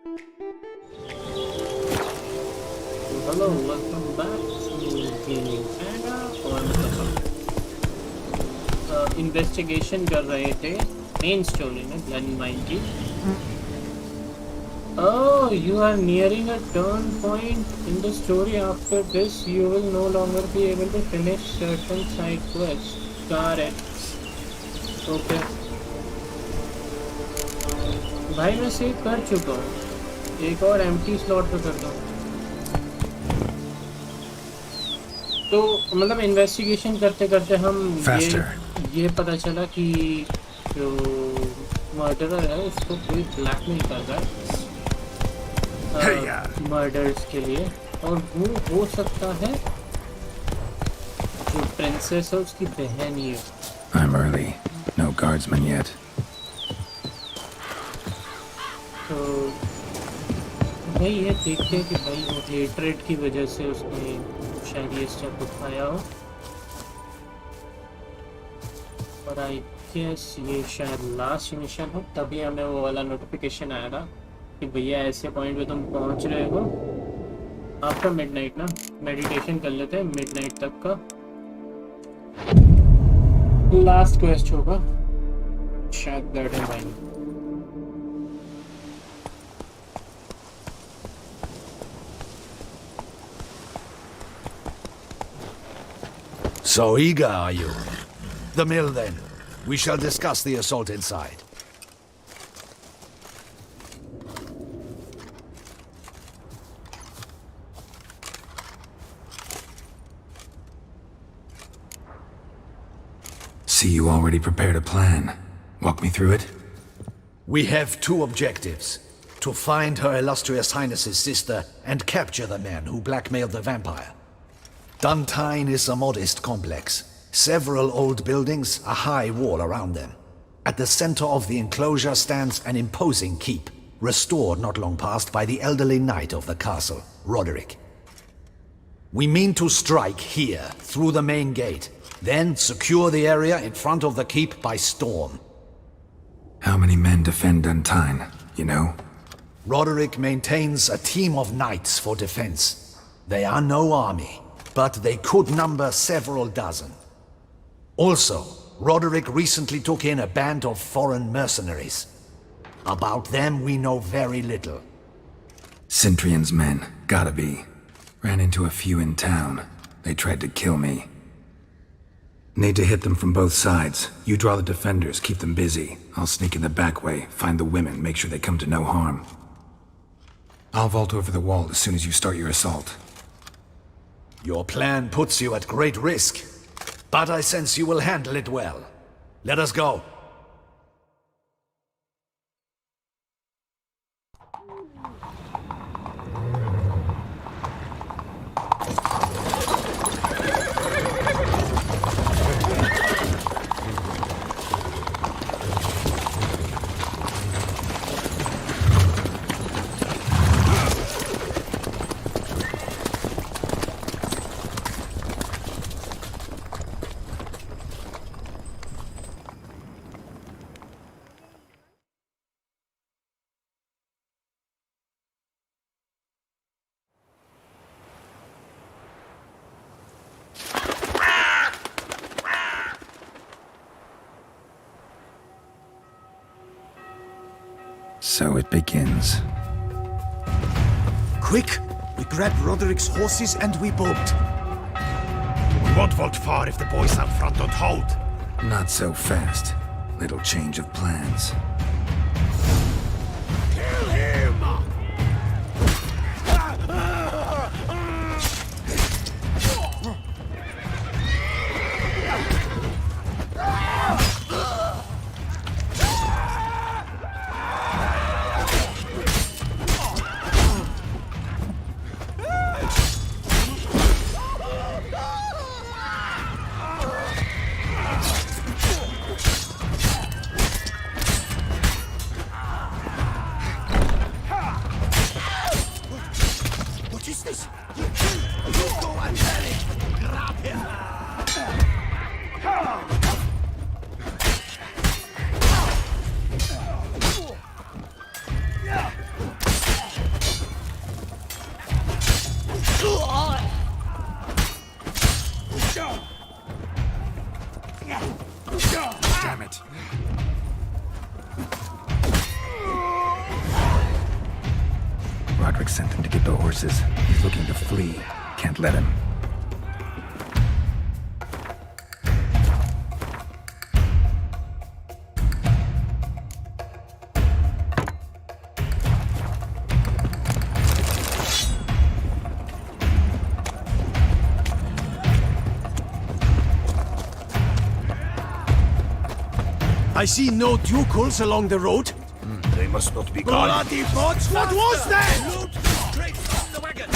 Hello, welcome back to Gaming Panda और investigation कर रहे थे मेन स्टोरी में ब्लडलाइन की. Oh, you are nearing a turn point in the story. After this, you will no longer be able to finish certain side quests. Got it. Okay. भाई मैं save कर चुका हूँ. एक और एम्प्टी स्लॉट पे करता हूँ. तो मतलब इन्वेस्टिगेशन करते करते हम ये पता चला कि जो मर्डरर है उसको कोई ब्लैकमेल कर रहा है मर्डर्स के लिए, और वो हो सकता है जो प्रिंसेस है उसकी बहन ही है. I'm early. No guardsmen yet. तो भाई ये देखते हैं कि भाई वो हेट्रेड की वजह से उसने शायद ये स्टेप उठाया हो, और आई गेस ये शायद लास्ट मिशन हो. तभी हमें वो वाला नोटिफिकेशन आया था कि भैया ऐसे पॉइंट पे तुम पहुंच रहे हो. आफ्टर मिडनाइट ना मेडिटेशन कर लेते हैं. मिडनाइट तक का लास्ट क्वेस्ट होगा शायद. Garden line So eager, are you? The mill, then. We shall discuss the assault inside. See, you already prepared a plan. Walk me through it. We have two objectives. To find Her Illustrious Highness's sister and capture the man who blackmailed the vampire. Duntine is a modest complex. Several old buildings, a high wall around them. At the center of the enclosure stands an imposing keep, restored not long past by the elderly knight of the castle, Roderick. We mean to strike here, through the main gate, then secure the area in front of the keep by storm. How many men defend Duntine, you know? Roderick maintains a team of knights for defense. They are no army, but they could number several dozen. Also, Roderick recently took in a band of foreign mercenaries. About them we know very little. Cintrian's men, gotta be. Ran into a few in town. They tried to kill me. Need to hit them from both sides. You draw the defenders, keep them busy. I'll sneak in the back way, find the women, make sure they come to no harm. I'll vault over the wall as soon as you start your assault. Your plan puts you at great risk, but I sense you will handle it well. Let us go. So it begins. Quick! We grab Roderick's horses and we bolt. We won't vault far if the boys out front don't hold. Not so fast. Little change of plans. Kill him! looking to flee. Can't let him. I see no ducals along the road. They must not be gone. Bloody bots! What was that? Loot straight from the wagon.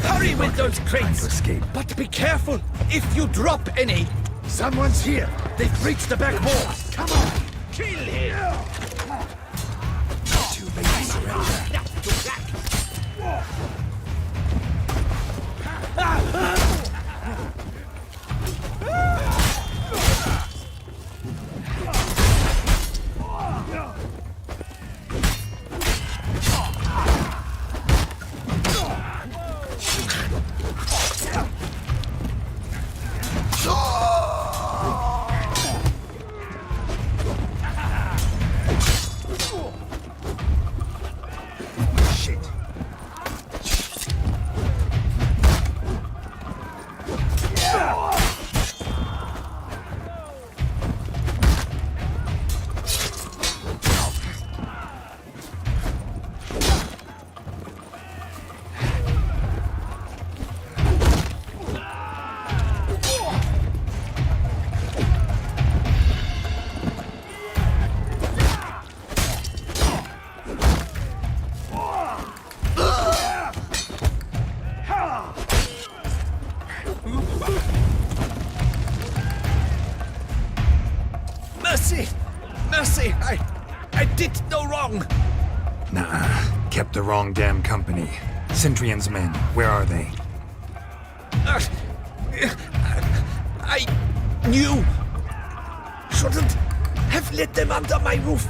Hurry with those Trying crates! to escape. But be careful if you drop any! Someone's here. They've breached the back walls. Come on. Kill him! Too late to surrender. Mercy! Mercy! I did no wrong! Nah, kept the wrong damn company. Centrion's men, where are they? I knew! Shouldn't have let them under my roof!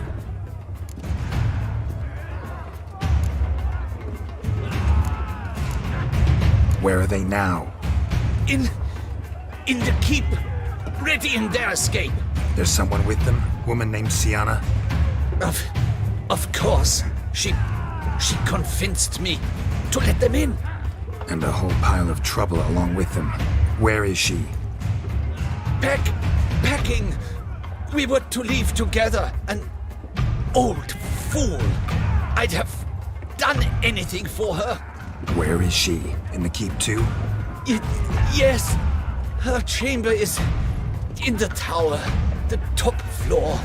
Where are they now? In the keep, ready in their escape. There's someone with them? Woman named Sienna? Of course. She convinced me to let them in. And a whole pile of trouble along with them. Where is she? Packing. We were to leave together. An old fool. I'd have done anything for her. Where is she? In the keep too? Yes. Her chamber is in the tower. The top floor.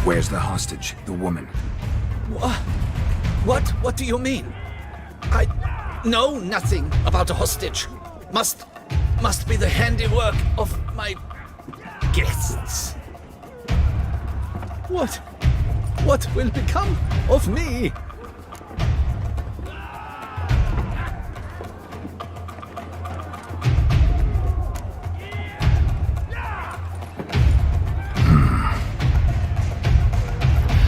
Where's the hostage, the woman? What do you mean? I know nothing about a hostage. Must be the handiwork of my guests. What will become of me?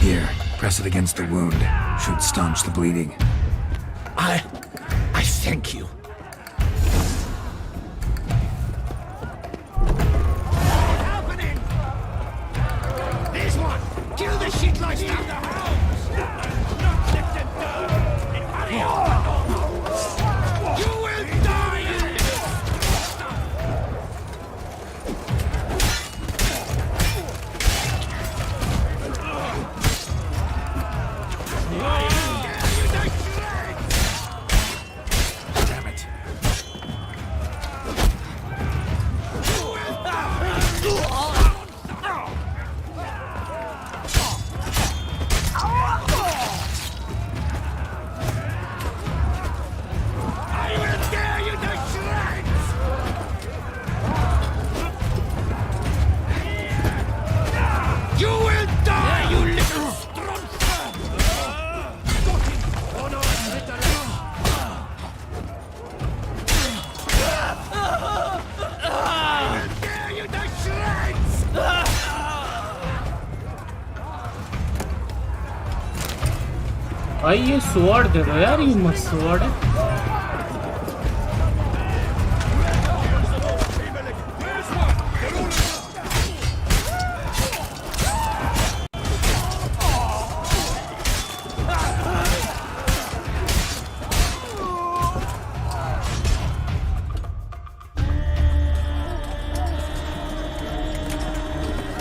Here, press it against the wound. Should staunch the bleeding. I thank you. Happening! There's one! Kill the shit lights down the house! Not left and done! You will die in this! Damn it. भाई ये sword दे दो यार, ये मस्त sword है।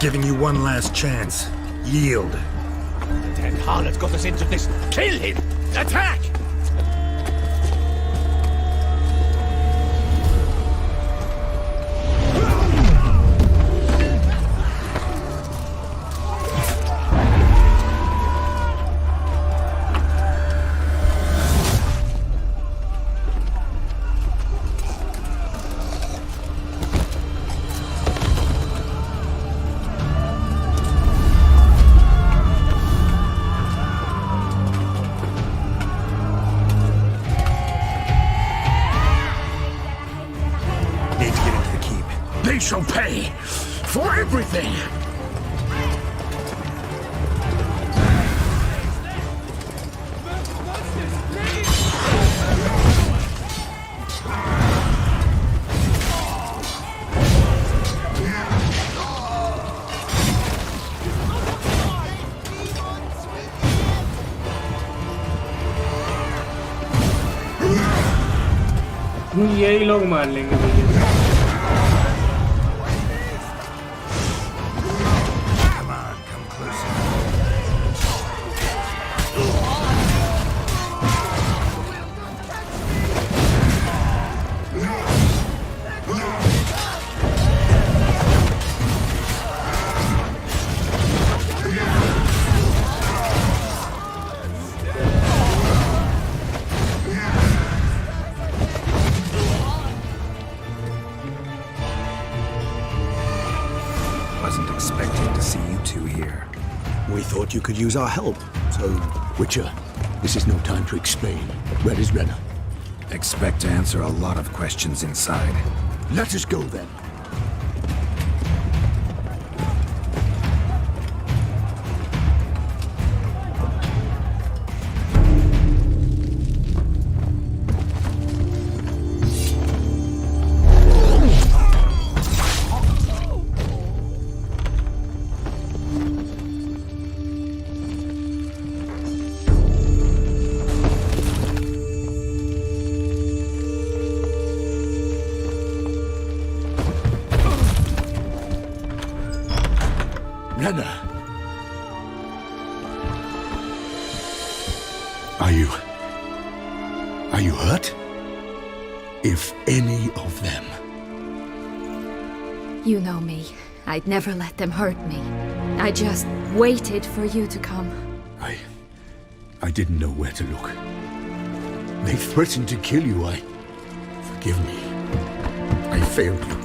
Giving you one last chance. Yield. The dead harlot got us into this. Kill him! Attack! They shall pay for everything! यही लोग मार लेंगे मुझे। You could use our help, so... Witcher, this is no time to explain. Where is Renna? Expect to answer a lot of questions inside. Let us go then. Renna! Are you hurt? If any of them. You know me. I'd never let them hurt me. I just waited for you to come. I didn't know where to look. They threatened to kill you. Forgive me. I failed you.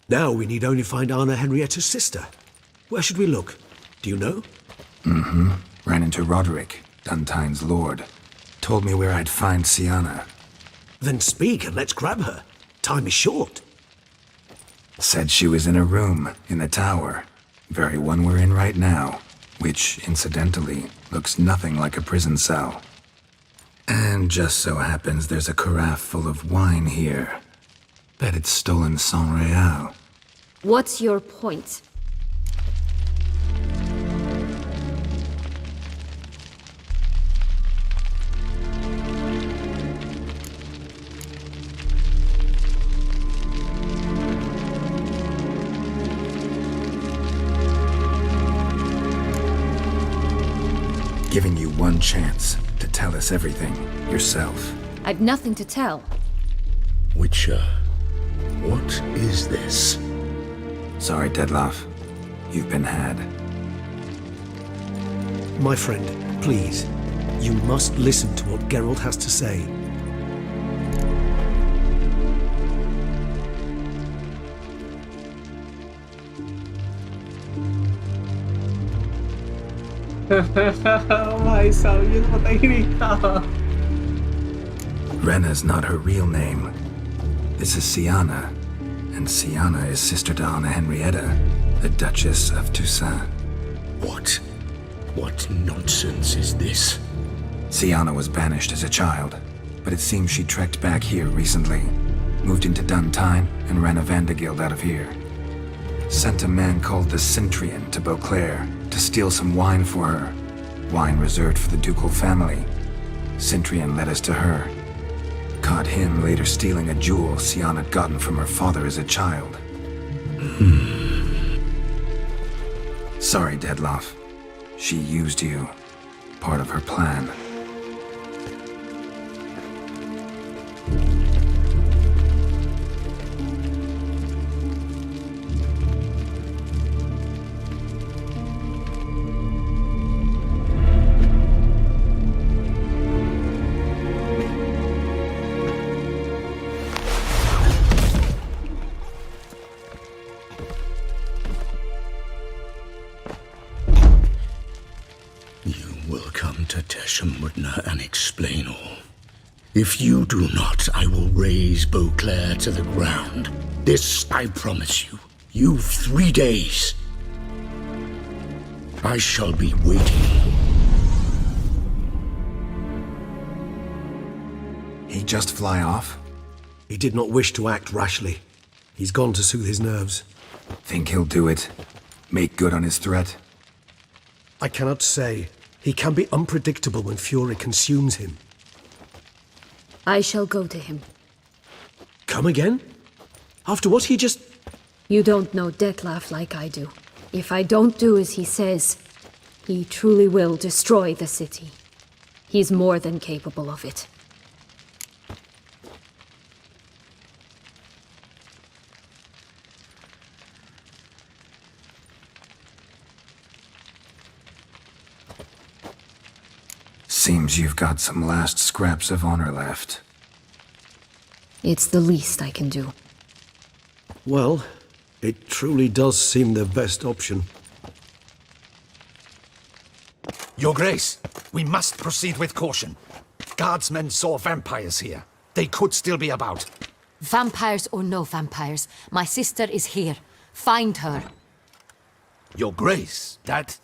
Now we need only find Anna Henrietta's sister. Where should we look? Do you know? Mm-hmm. Ran into Roderick, Duntine's lord. Told me where I'd find Sienna. Then speak and let's grab her. Time is short. Said she was in a room in the tower. Very one we're in right now. Which, incidentally, looks nothing like a prison cell. And just so happens there's a carafe full of wine here. Bet it's stolen San Real. What's your point? Giving you one chance to tell us everything yourself. I've nothing to tell. Witcher, what is this? Sorry, Dettlaff. You've been had. My friend, please. You must listen to what Geralt has to say. भाई साहब ये तो पता ही नहीं था। Renna's not her real name. This is Siana, and Siana is sister to Anna Henrietta, the Duchess of Toussaint. What? What nonsense is this? Siana was banished as a child, but it seems she trekked back here recently, moved into Duntine, and ran a Vandergild out of here. Sent a man called the Centrian to Beauclair to steal some wine for her. Wine reserved for the ducal family. Centrian led us to her. Caught him later stealing a jewel Siana had gotten from her father as a child. Sorry, Deadloff. She used you. Part of her plan. And explain all. If you do not, I will raise Beauclair to the ground. This I promise you. You've 3 days. I shall be waiting. He just fly off? He did not wish to act rashly. He's gone to soothe his nerves. Think he'll do it? Make good on his threat? I cannot say. He can be unpredictable when fury consumes him. I shall go to him. Come again? After what he just... You don't know Detlef like I do. If I don't do as he says, he truly will destroy the city. He's more than capable of it. Seems you've got some last scraps of honor left. It's the least I can do. Well, it truly does seem the best option. Your Grace, we must proceed with caution. Guardsmen saw vampires here. They could still be about. Vampires or no vampires, my sister is here. Find her. Your Grace, that...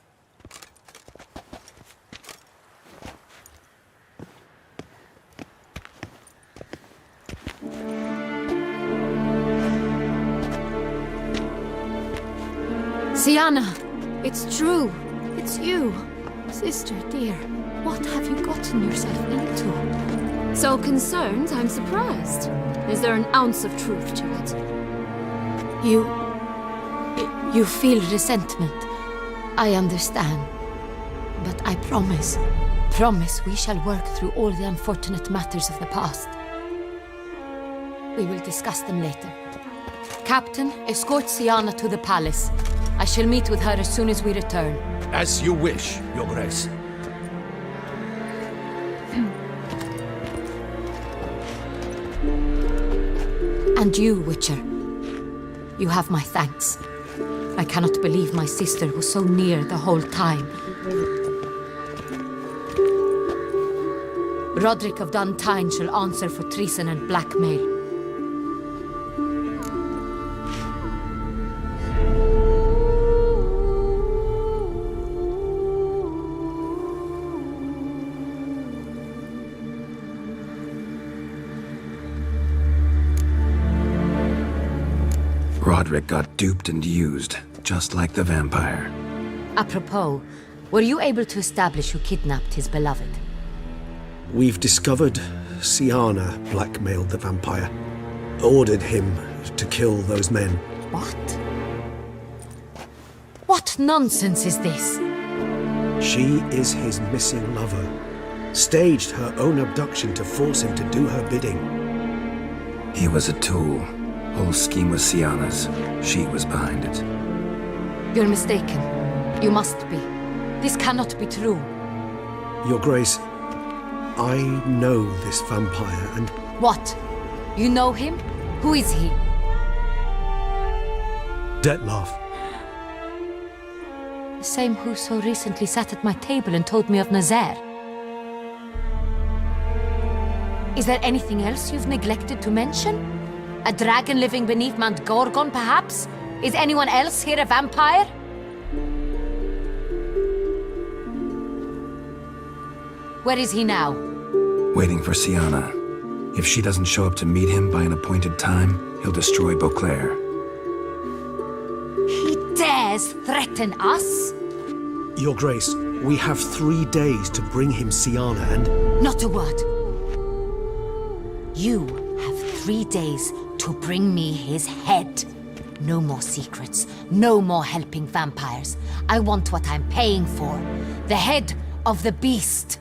Siana, it's true. It's you. Sister, dear, what have you gotten yourself into? So concerned, I'm surprised. Is there an ounce of truth to it? You feel resentment. I understand. But I promise we shall work through all the unfortunate matters of the past. We will discuss them later. Captain, escort Siana to the palace. I shall meet with her as soon as we return. As you wish, Your Grace. And you, Witcher. You have my thanks. I cannot believe my sister was so near the whole time. Roderick of Duntine shall answer for treason and blackmail. Roderick got duped and used, just like the vampire. Apropos, were you able to establish who kidnapped his beloved? We've discovered Siana blackmailed the vampire. Ordered him to kill those men. What? What nonsense is this? She is his missing lover. Staged her own abduction to force him to do her bidding. He was a tool. Whole scheme was Siana's. She was behind it. You're mistaken. You must be. This cannot be true. Your Grace, I know this vampire and... What? You know him? Who is he? Detlef. The same who so recently sat at my table and told me of Nazaire. Is there anything else you've neglected to mention? A dragon living beneath Mount Gorgon, perhaps? Is anyone else here a vampire? Where is he now? Waiting for Siana. If she doesn't show up to meet him by an appointed time, he'll destroy Beauclair. He dares threaten us? Your Grace, we have 3 days to bring him Siana and... Not a word. You have 3 days to bring me his head. No more secrets, no more helping vampires. I want what I'm paying for. The head of the beast.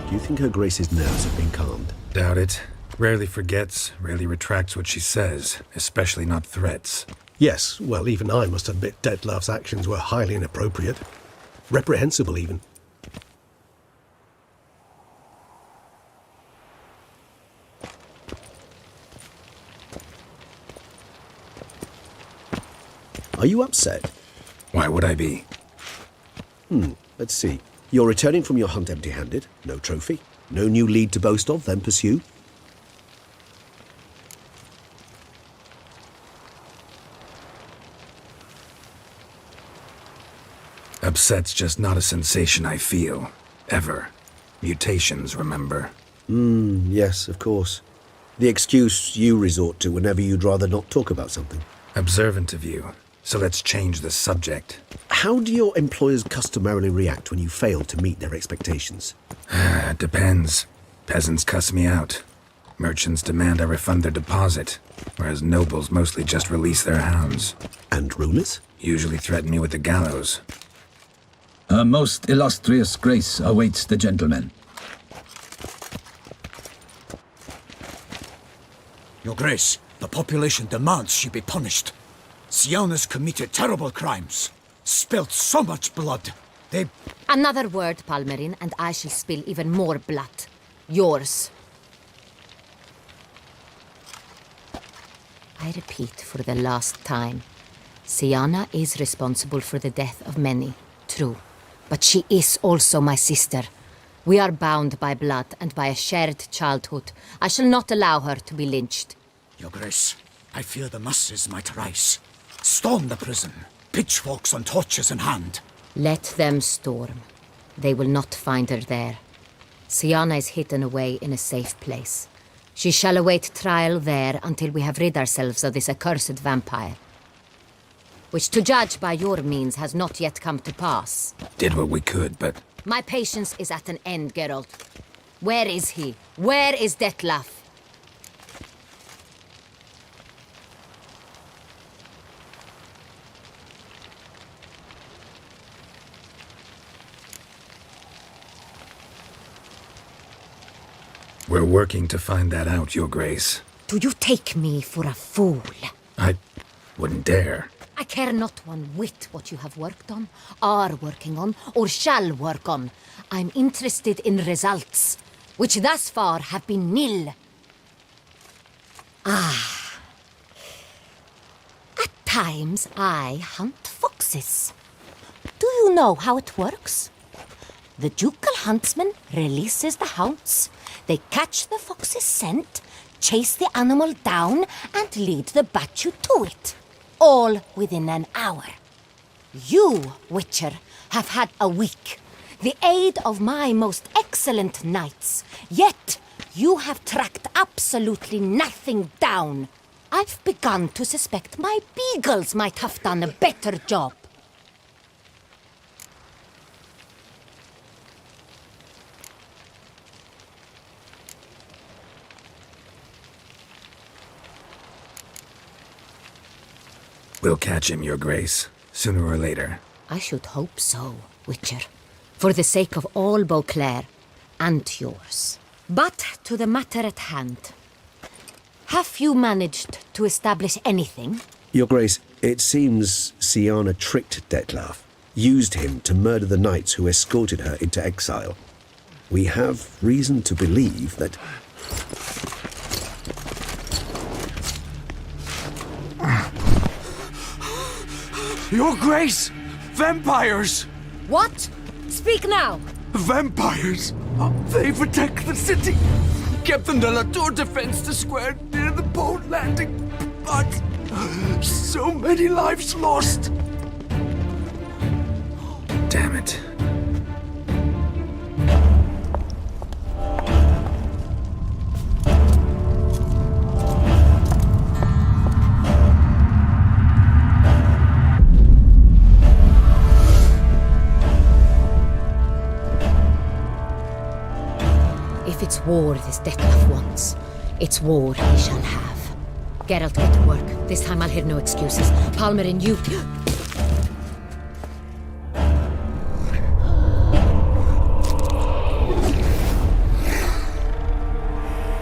Do you think Her Grace's nerves have been calmed? Doubt it. Rarely forgets, rarely retracts what she says, especially not threats. Yes, well, even I must admit Detlef's actions were highly inappropriate. Reprehensible, even. Are you upset? Why would I be? Let's see. You're returning from your hunt empty-handed. No trophy. No new lead to boast of, then pursue. Upset's just not a sensation I feel. Ever. Mutations, remember? Yes, of course. The excuse you resort to whenever you'd rather not talk about something. Observant of you. So let's change the subject. How do your employers customarily react when you fail to meet their expectations? Depends. Peasants cuss me out. Merchants demand I refund their deposit, whereas nobles mostly just release their hounds. And rulers? Usually threaten me with the gallows. Her most illustrious grace awaits the gentleman. Your Grace, the population demands she be punished. Siana's committed terrible crimes. Spilt so much blood. They... Another word, Palmerin, and I shall spill even more blood. Yours. I repeat for the last time. Siana is responsible for the death of many, true. But she is also my sister. We are bound by blood and by a shared childhood. I shall not allow her to be lynched. Your Grace, I fear the masses might rise. Storm the prison, pitchforks and torches in hand. Let them storm. They will not find her there. Siana is hidden away in a safe place. She shall await trial there until we have rid ourselves of this accursed vampire. Which, to judge by your means, has not yet come to pass. Did what we could, but... My patience is at an end, Geralt. Where is he? Where is Detlef? We're working to find that out, Your Grace. Do you take me for a fool? I wouldn't dare. I care not one whit what you have worked on, are working on, or shall work on. I'm interested in results, which thus far have been nil. At times I hunt foxes. Do you know how it works? The ducal huntsman releases the hounds. They catch the fox's scent, chase the animal down, and lead the battue to it. All within an hour. You, Witcher, have had a week. The aid of my most excellent knights. Yet, you have tracked absolutely nothing down. I've begun to suspect my beagles might have done a better job. We'll catch him, Your Grace, sooner or later. I should hope so, Witcher. For the sake of all Beauclair and yours. But to the matter at hand. Have you managed to establish anything? Your Grace, it seems Siana tricked Detlef, used him to murder the knights who escorted her into exile. We have reason to believe that... Your Grace! Vampires! What? Speak now! Vampires! They protect the city! Captain de la Tour defends the square near the boat landing, but so many lives lost! Damn it. If it's war this Dettlaff wants, it's war he shall have. Geralt, get to work. This time I'll hear no excuses. Palmer and you...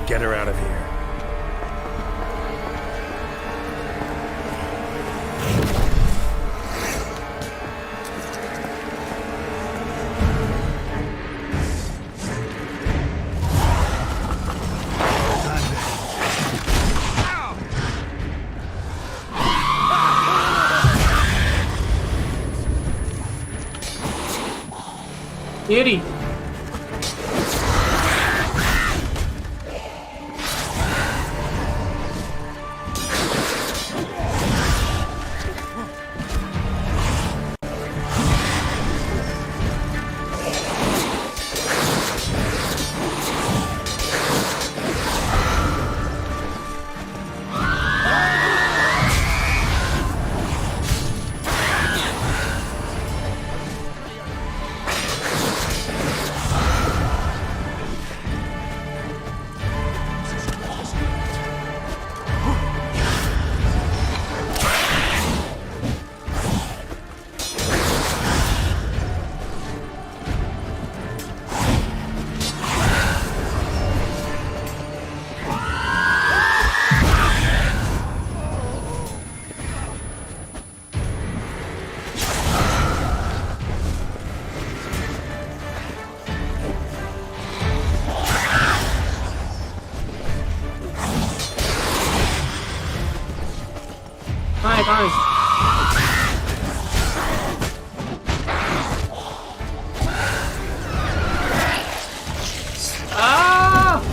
Get her out of here. Ciri. Hi guys. Ah!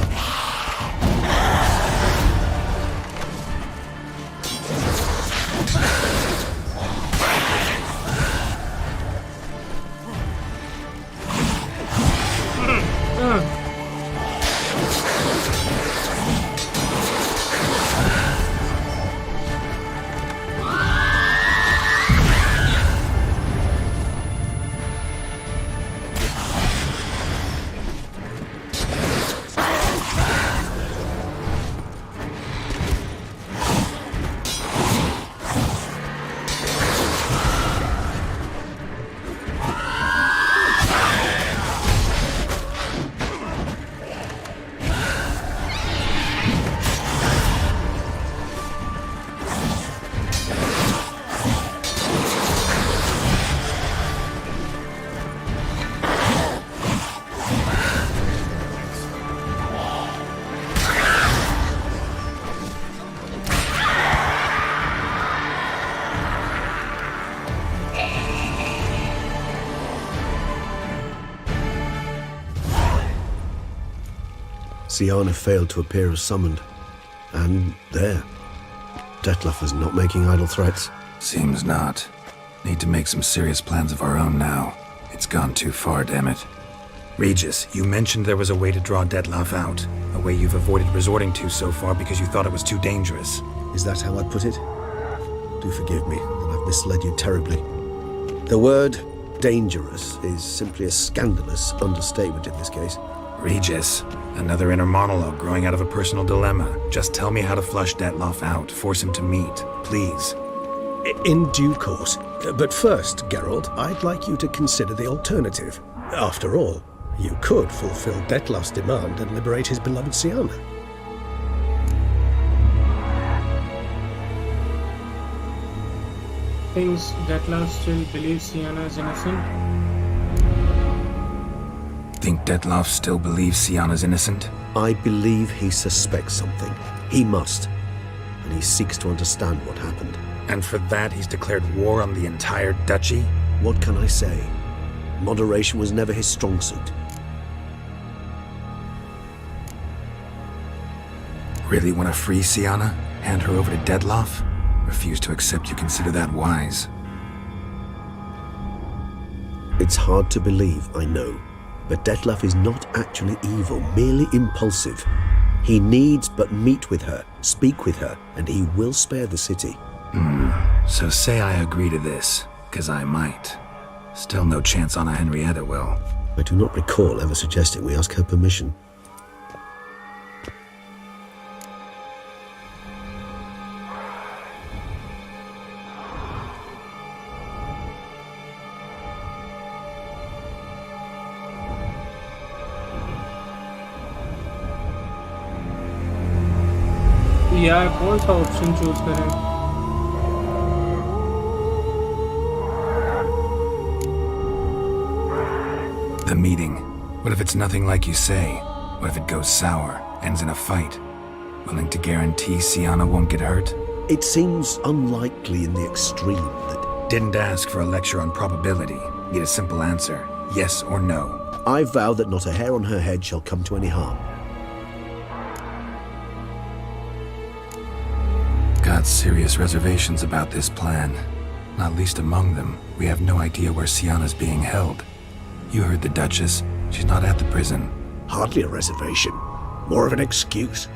Syanna failed to appear as summoned. And there. Dettlaff is not making idle threats. Seems not. Need to make some serious plans of our own now. It's gone too far, damn it. Regis, you mentioned there was a way to draw Dettlaff out. A way you've avoided resorting to so far because you thought it was too dangerous. Is that how I put it? Do forgive me that I've misled you terribly. The word dangerous is simply a scandalous understatement in this case. Regis, another inner monologue growing out of a personal dilemma. Just tell me how to flush Dettlaff out, force him to meet, please. In due course. But first, Geralt, I'd like you to consider the alternative. After all, you could fulfill Dettlaff's demand and liberate his beloved Syanna. Thinks Dettlaff still believes Syanna is innocent? Think Dettlaff still believes Syanna's innocent? I believe he suspects something. He must. And he seeks to understand what happened. And for that, he's declared war on the entire duchy? What can I say? Moderation was never his strong suit. Really want to free Siana? Hand her over to Dettlaff? Refuse to accept you consider that wise. It's hard to believe, I know, but Dettlaff is not actually evil, merely impulsive. He needs but meet with her, speak with her, and he will spare the city. So say I agree to this, 'cause I might. Still no chance Anna Henrietta will. I do not recall ever suggesting we ask her permission. यार कौन सा option choose करें? The meeting. What if it's nothing like you say? What if it goes sour, ends in a fight? Willing to guarantee Siana won't get hurt? It seems unlikely in the extreme that... Didn't ask for a lecture on probability. Need a simple answer. Yes or no. I vow that not a hair on her head shall come to any harm. Got serious reservations about this plan. Not least among them, we have no idea where Siana's being held. You heard the Duchess. She's not at the prison. Hardly a reservation. More of an excuse.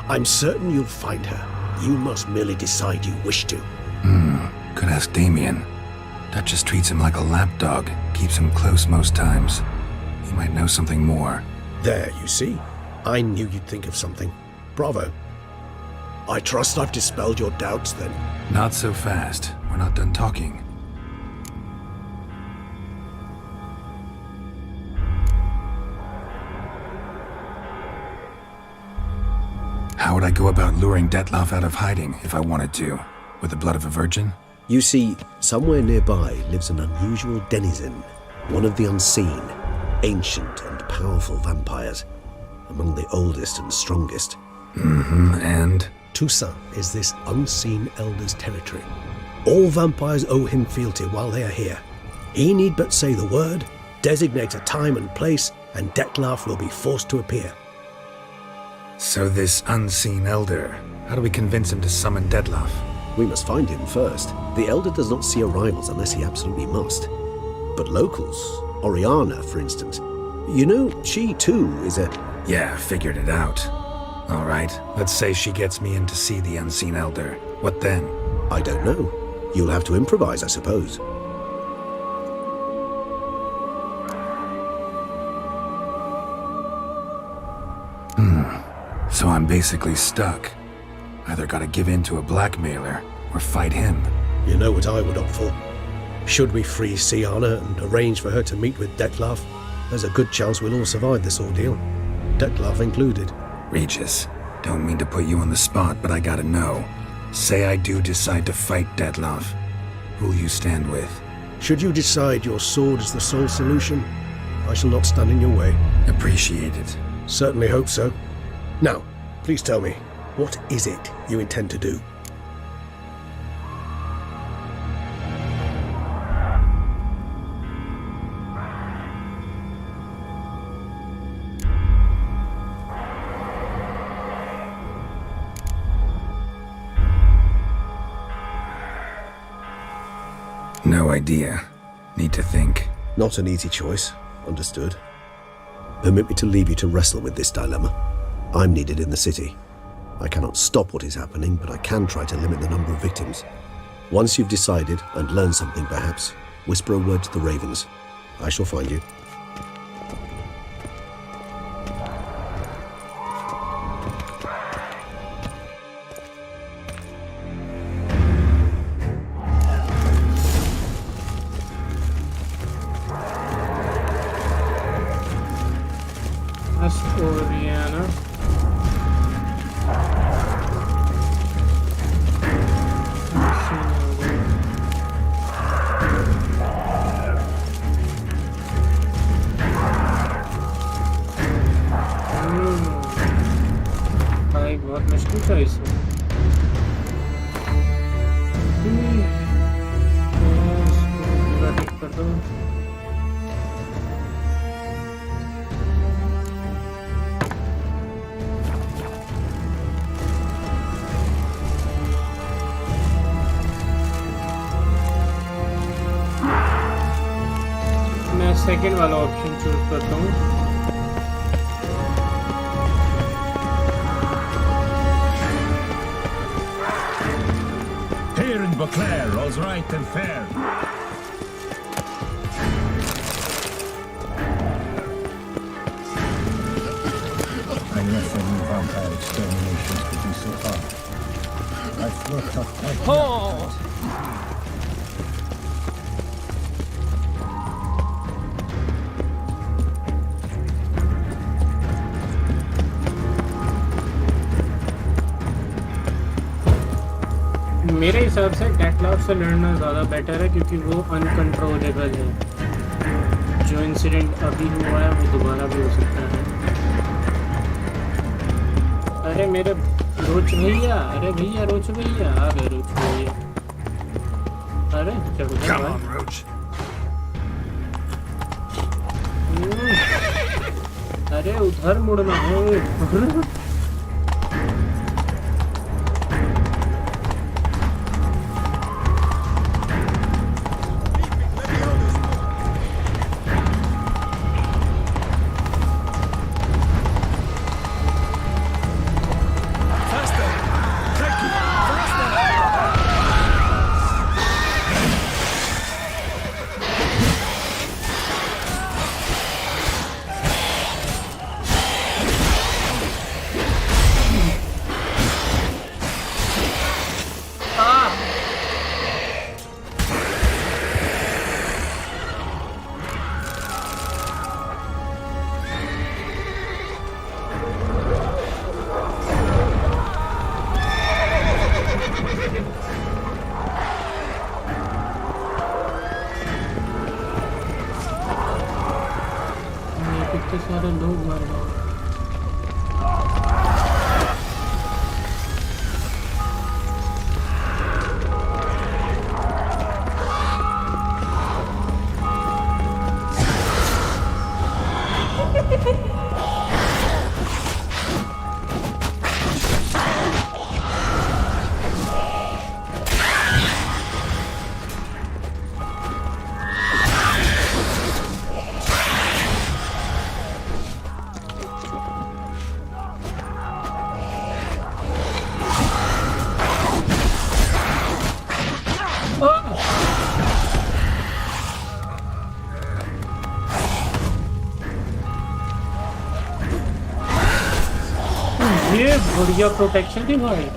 I'm certain you'll find her. You must merely decide you wish to. Could ask Damien. Duchess treats him like a lapdog. Keeps him close most times. He might know something more. There, you see? I knew you'd think of something. Bravo. I trust I've dispelled your doubts, then. Not so fast. We're not done talking. How would I go about luring Dettlaff out of hiding if I wanted to? With the blood of a virgin? You see, somewhere nearby lives an unusual denizen, one of the unseen, ancient and powerful vampires, among the oldest and strongest. And? Toussaint is this unseen elder's territory. All vampires owe him fealty while they are here. He need but say the word, designate a time and place, and Dettlaff will be forced to appear. So this unseen elder, how do we convince him to summon Dettlaff? We must find him first. The elder does not see arrivals unless he absolutely must. But locals, Oriana, for instance, you know, she too is a... Yeah, figured it out. All right, let's say she gets me in to see the unseen elder. What then? I don't know. You'll have to improvise, I suppose. So I'm basically stuck. Either gotta give in to a blackmailer, or fight him. You know what I would opt for. Should we free Siana and arrange for her to meet with Dettlaff, there's a good chance we'll all survive this ordeal. Dettlaff included. Regis, don't mean to put you on the spot, but I gotta know. Say I do decide to fight Dettlaff. Who'll you stand with? Should you decide your sword is the sole solution, I shall not stand in your way. Appreciate it. Certainly hope so. Now, please tell me, what is it you intend to do? No idea. Need to think. Not an easy choice. Understood. Permit me to leave you to wrestle with this dilemma. I'm needed in the city. I cannot stop what is happening, but I can try to limit the number of victims. Once you've decided, and learned something perhaps, whisper a word to the ravens. I shall find you. Oriana. मैं second वाला option choose करता हूँ। Here in Beauclair, all's right and fair. I never knew vampire exterminations could be so hard. I've worked up quite well. मेरे हिसाब से डेथलॉक से लड़ना ज़्यादा बेटर है क्योंकि वो अनकंट्रोलेबल है। जो इंसिडेंट अभी हुआ है वो दोबारा भी हो सकता है। अरे मेरे रोच भैया, अरे भैया रोच भैया, आ गए रोच भैया। अरे चलो अरे उधर मुड़ना है। सारे लोग मर गए। ये बढ़िया प्रोटेक्शन थी भाई।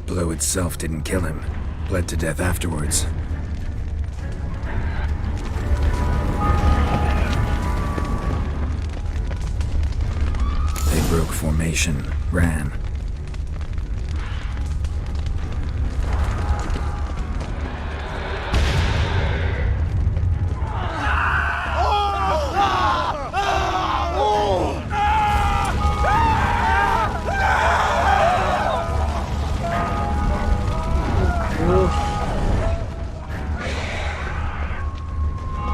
blow itself didn't kill him. Bled to death afterwards. They broke formation, ran.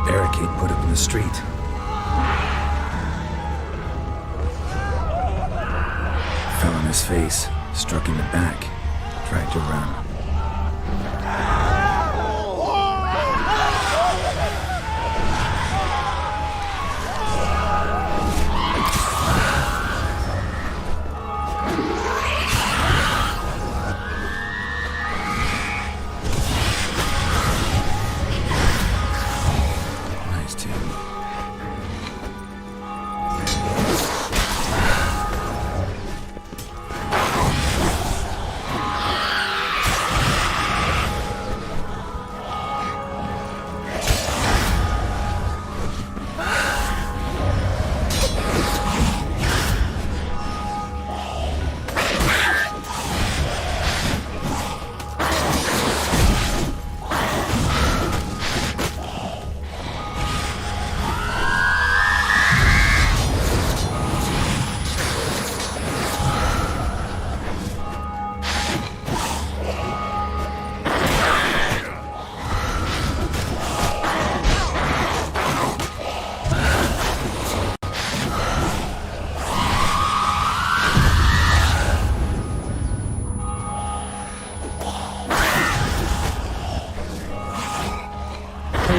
Barricade put up in the street. Fell on his face, struck in the back, tried to run. Nice too.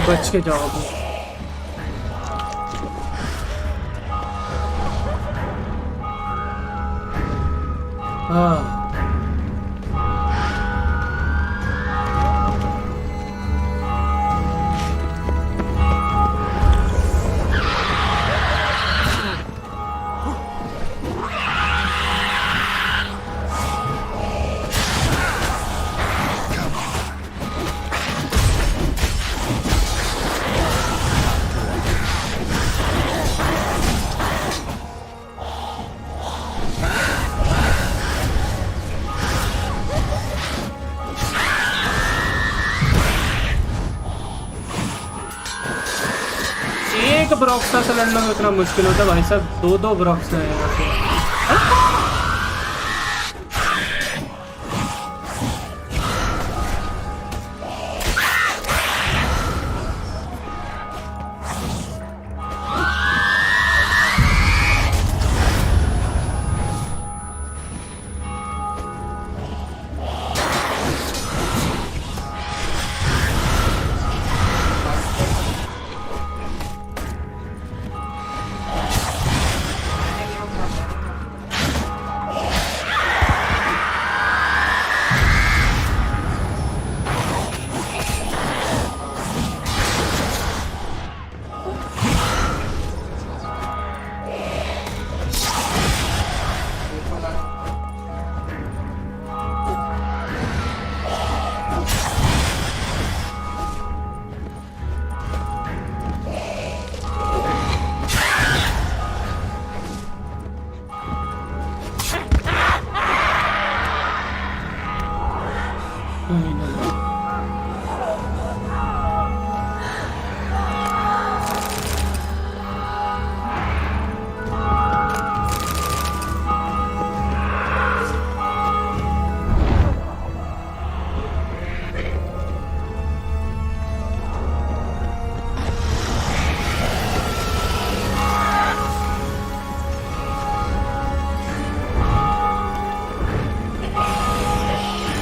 बच के जाओ अभी। एक ब्रॉक्स का लड़ना में इतना मुश्किल होता है भाई साहब, दो ब्रॉक्स हैं यहाँ पे।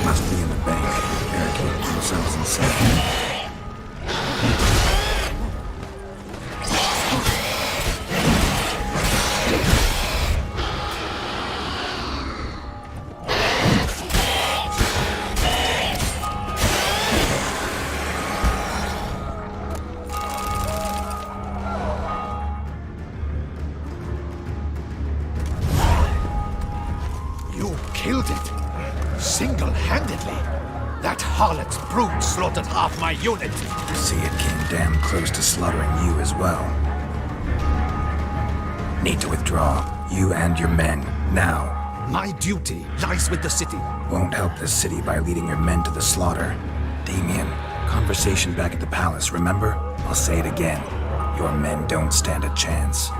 Must be in the bank. Single-handedly? That harlot's brood slaughtered half my unit. See, it came damn close to slaughtering you as well. Need to withdraw. You and your men. Now. My duty lies with the city. Won't help the city by leading your men to the slaughter. Damien, conversation back at the palace, remember? I'll say it again. Your men don't stand a chance.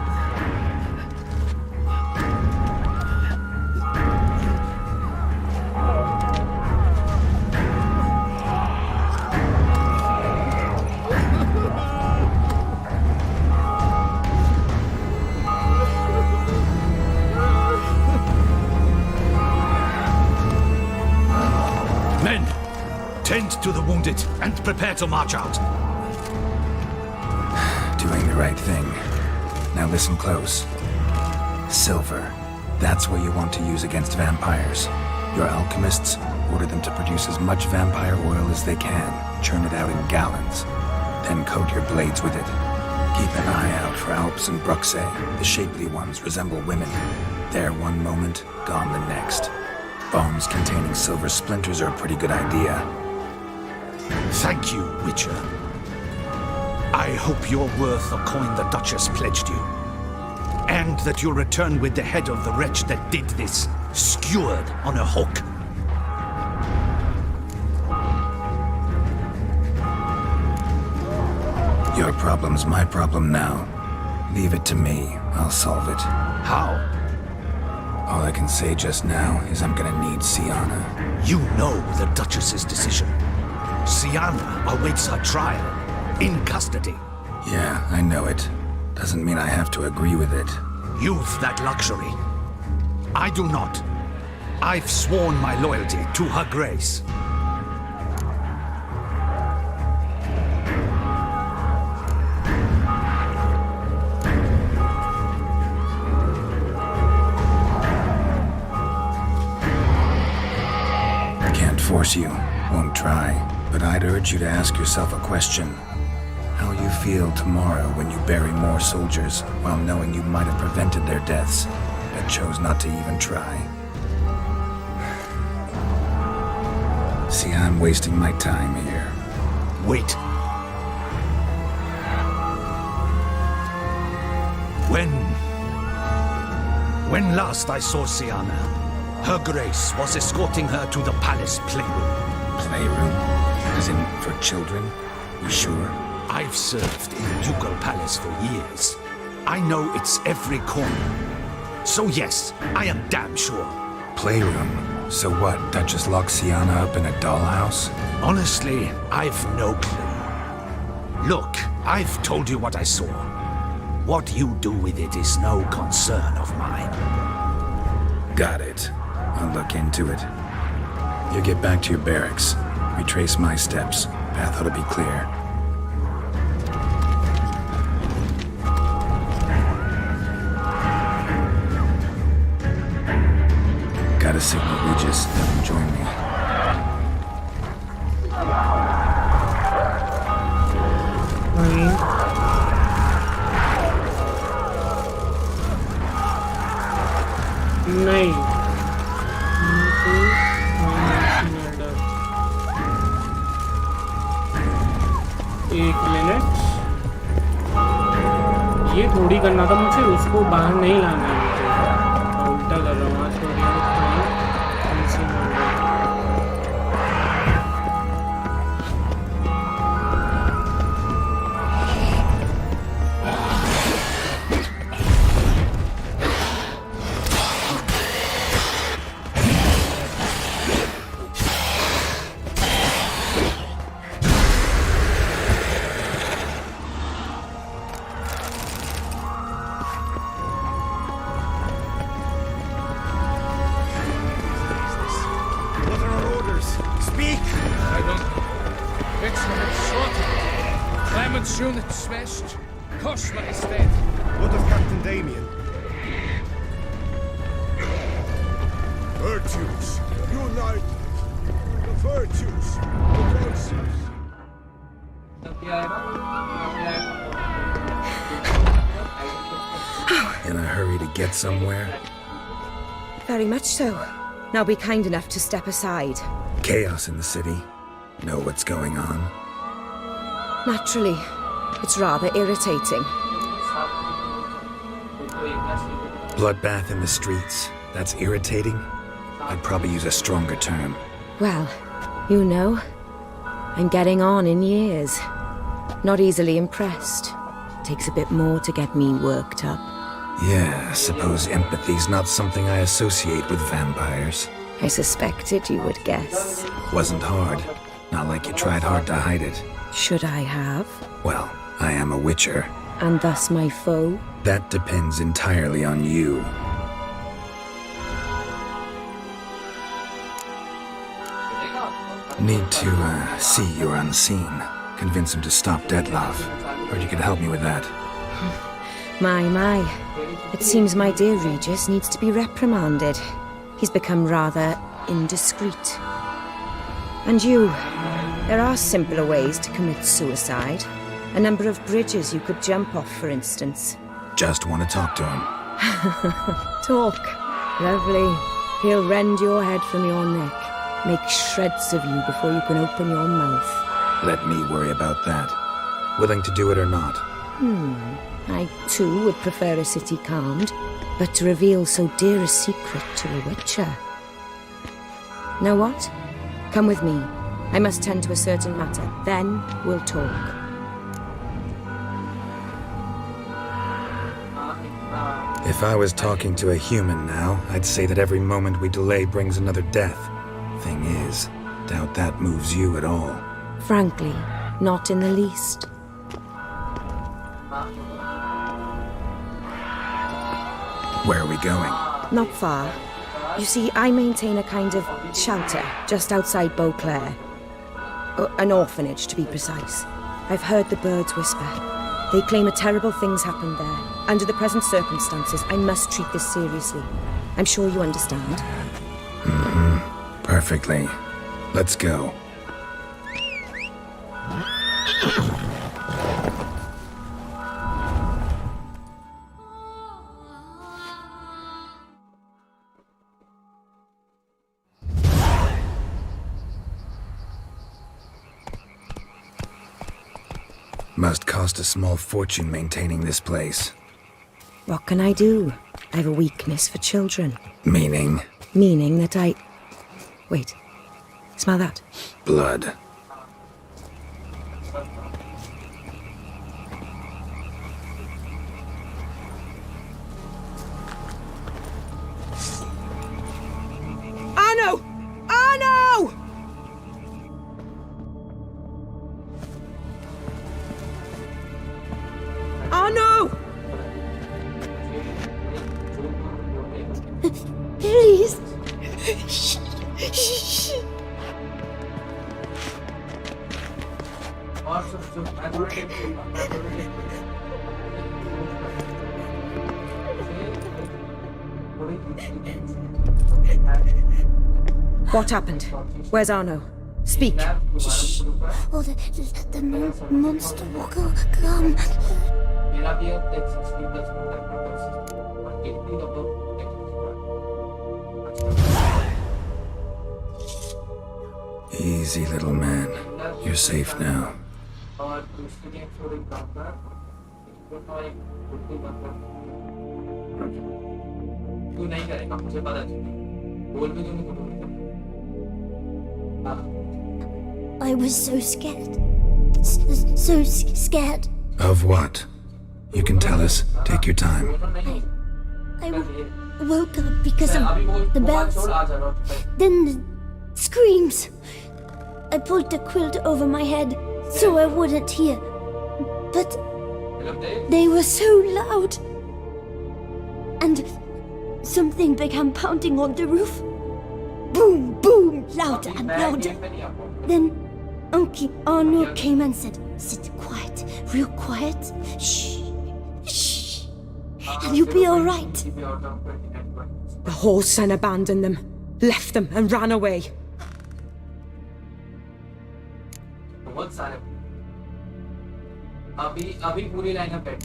To the wounded, and prepare to march out. Doing the right thing. Now listen close. Silver. That's what you want to use against vampires. Your alchemists order them to produce as much vampire oil as they can. Churn it out in gallons. Then coat your blades with it. Keep an eye out for Alps and Bruxae. The shapely ones resemble women. There one moment, gone the next. Bombs containing silver splinters are a pretty good idea. Thank you, Witcher. I hope you're worth the coin the Duchess pledged you. And that you'll return with the head of the wretch that did this, skewered on a hook. Your problem's my problem now. Leave it to me. I'll solve it. How? All I can say just now is I'm gonna need Sienna. You know the Duchess's decision. Sienna awaits her trial, in custody. Yeah, I know it. Doesn't mean I have to agree with it. You've that luxury. I do not. I've sworn my loyalty to her grace. Can't force you. Won't try. But I'd urge you to ask yourself a question. How you feel tomorrow when you bury more soldiers while knowing you might have prevented their deaths, but chose not to even try. See, I'm wasting my time here. Wait. When last I saw Sienna, her grace was escorting her to the palace playroom. Playroom? As in, for children? You sure? I've served in the ducal palace for years. I know its every corner. So yes, I am damn sure. Playroom? So what, Duchess locks Sienna up in a dollhouse? Honestly, I've no clue. Look, I've told you what I saw. What you do with it is no concern of mine. Got it. I'll look into it. You get back to your barracks. Retrace my steps. Path ought to be clear. Gotta signal Regis. Let him join me. नहीं एक minute ये थोड़ी करना था मुझे उसको बाहर नहीं लाना है मुझे उल्टा कर रहा हूँ Unit smashed. Koshma is dead. What of Captain Damien? Virtues. Unite. The virtues. The voices. In a hurry to get somewhere? Very much so. Now be kind enough to step aside. Chaos in the city. Know what's going on? Naturally, it's rather irritating. Bloodbath in the streets. That's irritating? I'd probably use a stronger term. Well, you know, I'm getting on in years. Not easily impressed. Takes a bit more to get me worked up. Yeah, I suppose empathy's not something I associate with vampires. I suspected you would guess. Wasn't hard. Not like you tried hard to hide it. Should I have? Well, I am a witcher. And thus my foe? That depends entirely on you. Need to, see you're unseen. Convince him to stop Dettlaff. Or you could help me with that. My. It seems my dear Regis needs to be reprimanded. He's become rather indiscreet. And you, there are simpler ways to commit suicide. A number of bridges you could jump off, for instance. Just want to talk to him. Talk. Lovely. He'll rend your head from your neck. Make shreds of you before you can open your mouth. Let me worry about that. Willing to do it or not? I too would prefer a city calmed, but to reveal so dear a secret to a witcher. Know what? Come with me. I must tend to a certain matter. Then we'll talk. If I was talking to a human now, I'd say that every moment we delay brings another death. Thing is, doubt that moves you at all. Frankly, not in the least. Where are we going? Not far. You see, I maintain a kind of shelter just outside Beauclair. An orphanage, to be precise. I've heard the birds whisper. They claim a terrible thing's happened there. Under the present circumstances, I must treat this seriously. I'm sure you understand. Perfectly. Let's go. Must cost a small fortune maintaining this place. What can I do? I have a weakness for children. Meaning? Meaning that I... Wait. Smell that? Blood. Arno! Arno! Arno! Please. What happened? Where's Arno? Speak. Oh, the monster will come. Easy, little man. You're safe now. I was so scared. So scared. Of what? You can tell us. Take your time. I woke up because of the bells. Then the screams. I pulled the quilt over my head so I wouldn't hear. But they were so loud. And something began pounding on the roof. Boom, boom, louder and louder. Then Uncle Arno came and said, "Sit quiet, real quiet. Shh, shh, and you'll be all right." The whole son abandoned them, left them and ran away.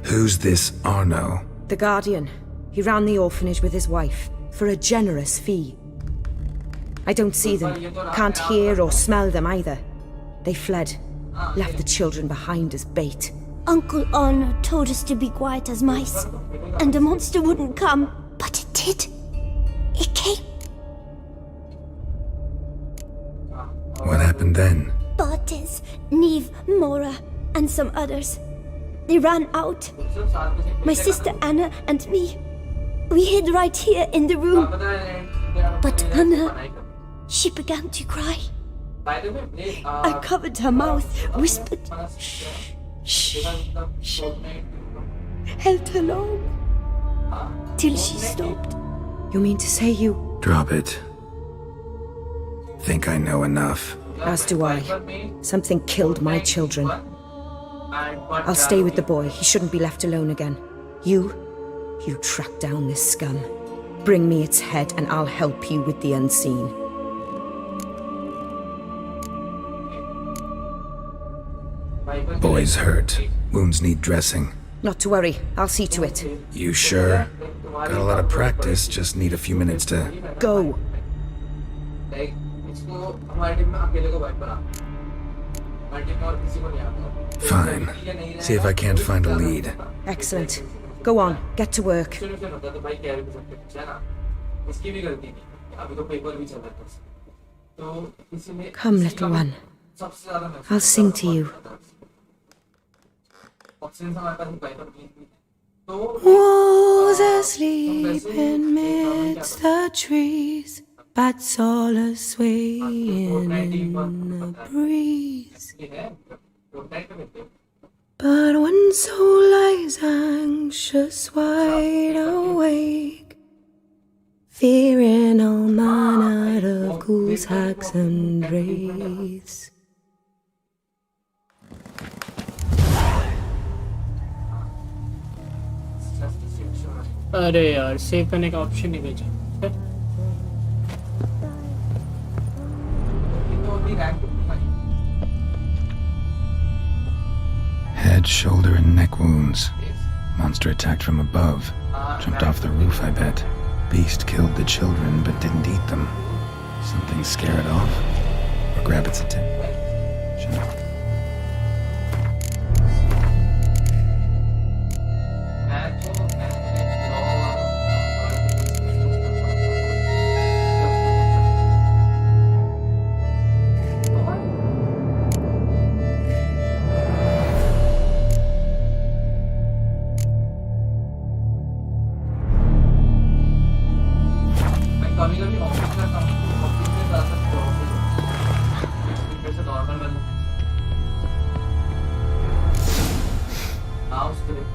Who's this Arno? The Guardian. He ran the orphanage with his wife, for a generous fee. I don't see them. Can't hear or smell them either. They fled. Left the children behind as bait. Uncle Honor told us to be quiet as mice, and the monster wouldn't come, but it did. It came. What happened then? Bartes, Neve, Mora, and some others. They ran out. My sister Anna and me. We hid right here in the room. But Anna, she began to cry. I covered her mouth, whispered, shh, shh, shh. Held her long, till she stopped. You mean to say you... Drop it. Think I know enough. As do I. Something killed my children. I'll stay with the boy. He shouldn't be left alone again. You track down this scum. Bring me its head and I'll help you with the unseen. Boy's hurt. Wounds need dressing. Not to worry. I'll see to it. You sure? Got a lot of practice, just need a few minutes to... Go! Fine. See if I can't find a lead. Excellent. Go on, get to work. Come, little one. I'll sing to you. Wolves asleep in midst the trees, bats all a-swaying in the breeze. But one soul lies anxious, wide awake, fearing all manner of ghouls, hags, and wraiths. अरे यार save करने का option नहीं भेजा Head, shoulder, and neck wounds. Monster attacked from above. Jumped off the roof, I bet. Beast killed the children, but didn't eat them. Something scare it off? Or grab its attention?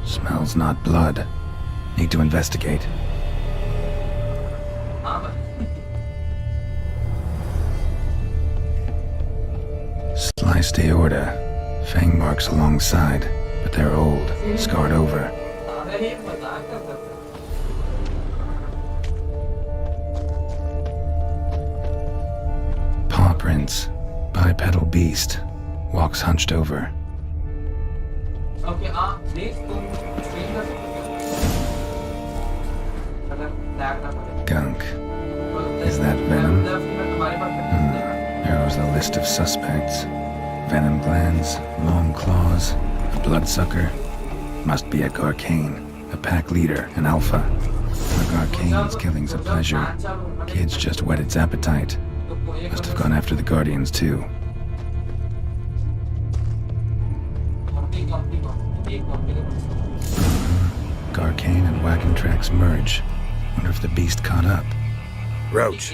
Smells not blood. Need to investigate. Sliced aorta. Fang marks alongside, but they're old, scarred over. Paw prints. Bipedal beast. Walks hunched over. Gunk. Is that venom? There was a list of suspects. Venom glands, long claws, a bloodsucker. Must be a Garcane, a pack leader, an alpha. A Garcane's killing's a pleasure. Kids just whet its appetite. Must have gone after the Guardians too. Garcane and wagon tracks merge. Wonder if the beast caught up. Roach.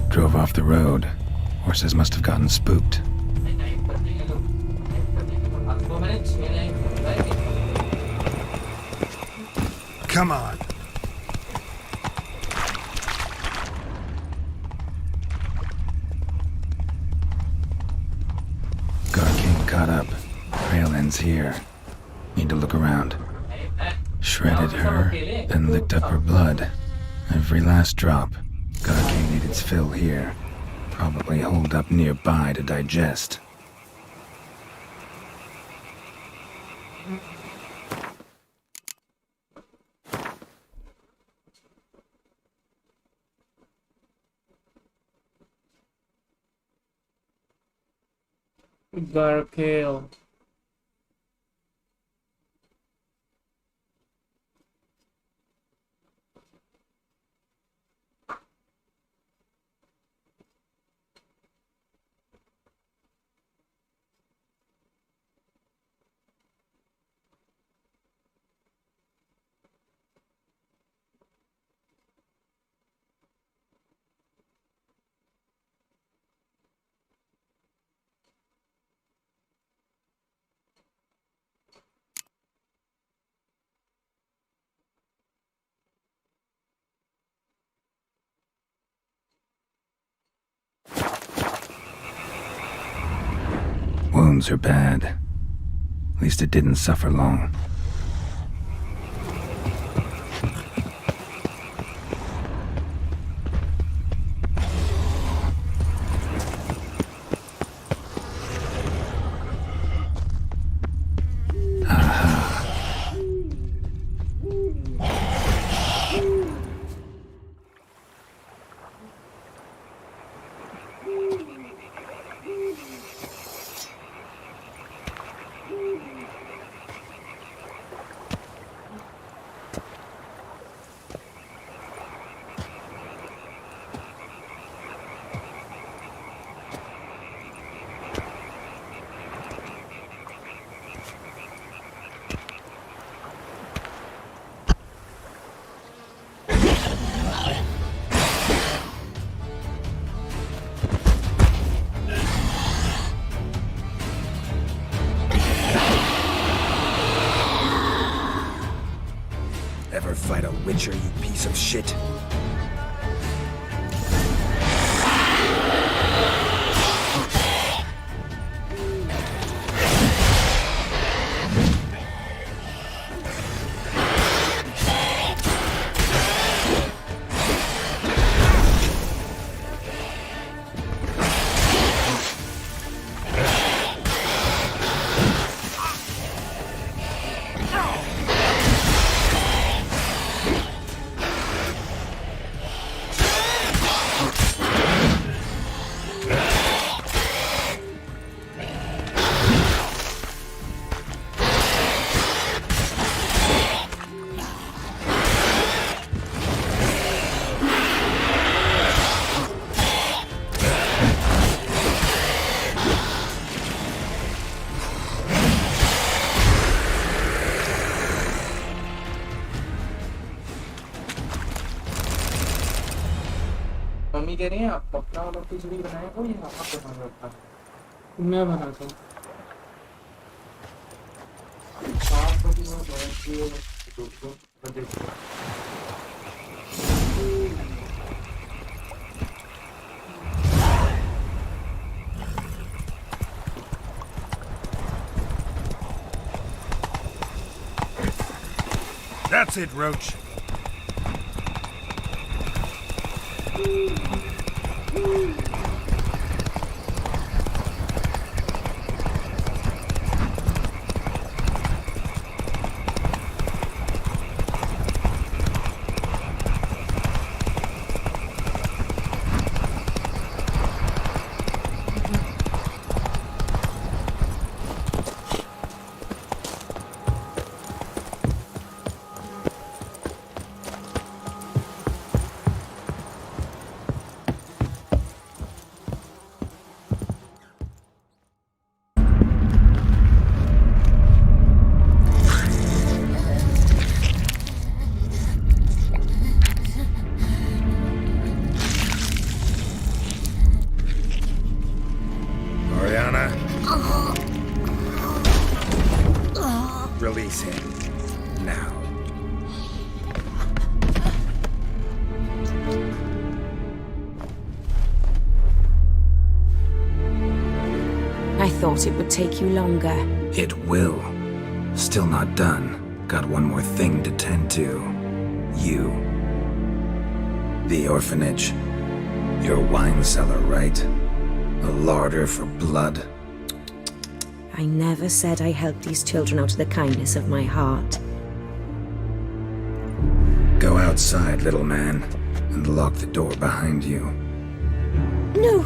Drove off the road. Horses must have gotten spooked. Come on. Garcane caught up. Trail ends here. Need to look around. Shredded her, then licked up her blood. Every last drop. Godly needed its fill here. Probably holed up nearby to digest. Garkale. Wounds are bad. At least it didn't suffer long. Ever fight a witcher, you piece of shit? Mummy कह रही हैं आप पकड़ा वाला खिचड़ी बनाए हो या आप बना रखा है मैं बनाता हूँ आप को भी वो बहुत That's it, Roach. Release him. Now. I thought it would take you longer. It will. Still not done. Got one more thing to tend to. You. The orphanage. Your wine cellar, right? A larder for blood. I never said I helped these children out of the kindness of my heart. Go outside, little man, and lock the door behind you. No,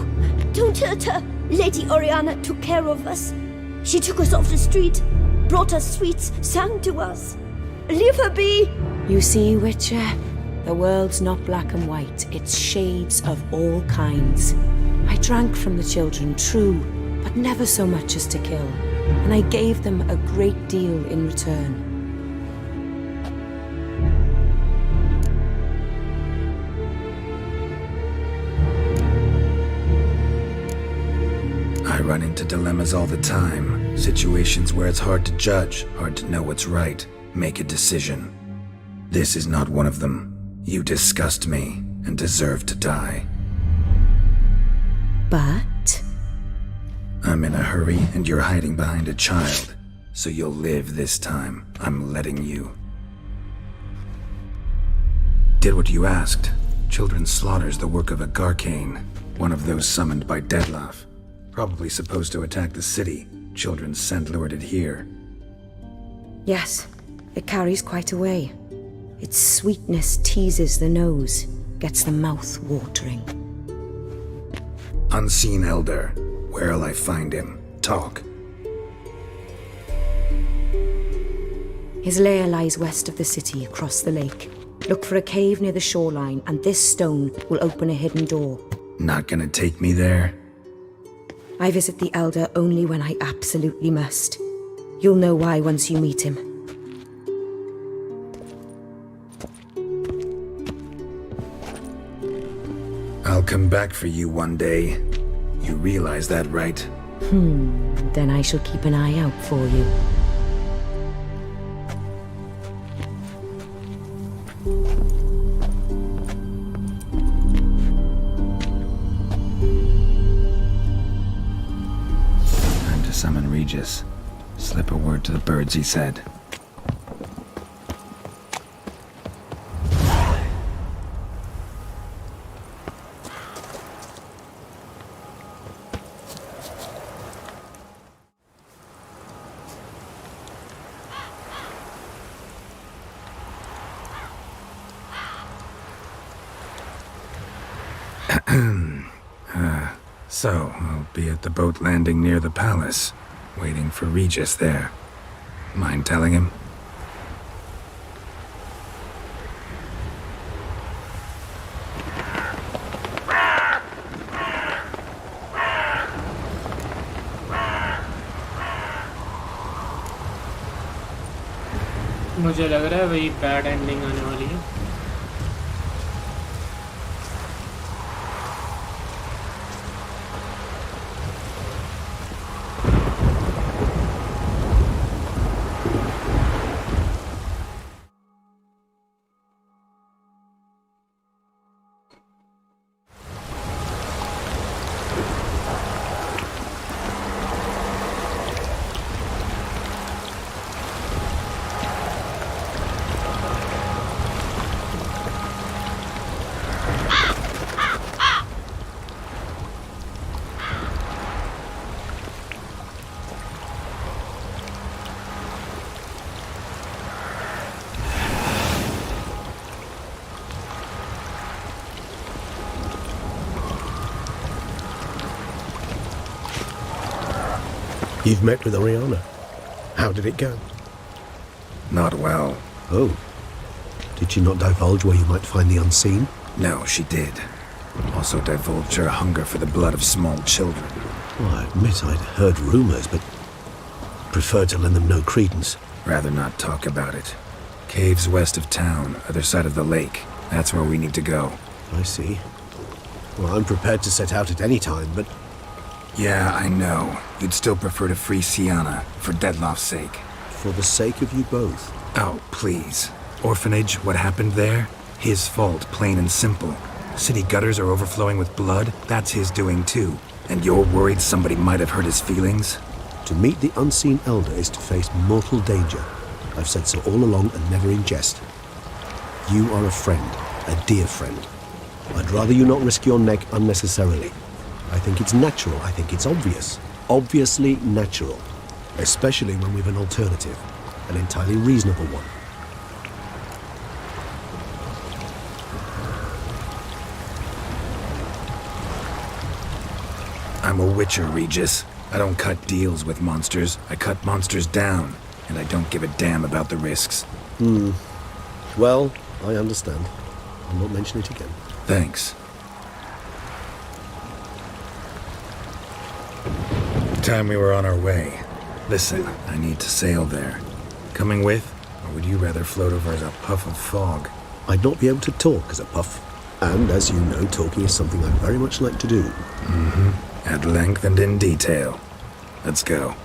don't hurt her. Lady Oriana took care of us. She took us off the street, brought us sweets, sang to us. Leave her be! You see, Witcher, the world's not black and white. It's shades of all kinds. I drank from the children, true, but never so much as to kill. And I gave them a great deal in return. I run into dilemmas all the time. Situations where it's hard to judge, hard to know what's right, make a decision. This is not one of them. You disgust me and deserve to die. But? I'm in a hurry and you're hiding behind a child. So you'll live this time. I'm letting you. Did what you asked. Children's slaughter's the work of a Garcane, one of those summoned by Dettlaff. Probably supposed to attack the city. Children sent lured here. Yes, it carries quite a way. Its sweetness teases the nose, gets the mouth watering. Unseen Elder. Where'll I find him? Talk. His lair lies west of the city, across the lake. Look for a cave near the shoreline, and this stone will open a hidden door. Not gonna take me there? I visit the Elder only when I absolutely must. You'll know why once you meet him. I'll come back for you one day. You realize that, right? Then I shall keep an eye out for you. Time to summon Regis. Slip a word to the birds, he said. So, I'll be at the boat landing near the palace, waiting for Regis there. Mind telling him? मुझे लग रहा है वही bad ending आने वाली है. You've met with Oriana. How did it go? Not well. Oh. Did she not divulge where you might find the unseen? No, she did. Also divulged her hunger for the blood of small children. Well, I admit I'd heard rumors, but preferred to lend them no credence. Rather not talk about it. Caves west of town, other side of the lake. That's where we need to go. I see. Well, I'm prepared to set out at any time, but... Yeah, I know. You'd still prefer to free Sienna, for Dettlaff's sake. For the sake of you both. Oh, please. Orphanage, what happened there? His fault, plain and simple. City gutters are overflowing with blood, that's his doing too. And you're worried somebody might have hurt his feelings? To meet the unseen elder is to face mortal danger. I've said so all along and never in jest. You are a friend, a dear friend. I'd rather you not risk your neck unnecessarily. I think it's natural. I think it's obvious. Obviously natural. Especially when we've an alternative. An entirely reasonable one. I'm a witcher, Regis. I don't cut deals with monsters. I cut monsters down. And I don't give a damn about the risks. Well, I understand. I'll not mention it again. Thanks. Time we were on our way. Listen, I need to sail there. Coming with? Or would you rather float over as a puff of fog? I'd not be able to talk as a puff. And as you know, talking is something I very much like to do. At length and in detail. Let's go.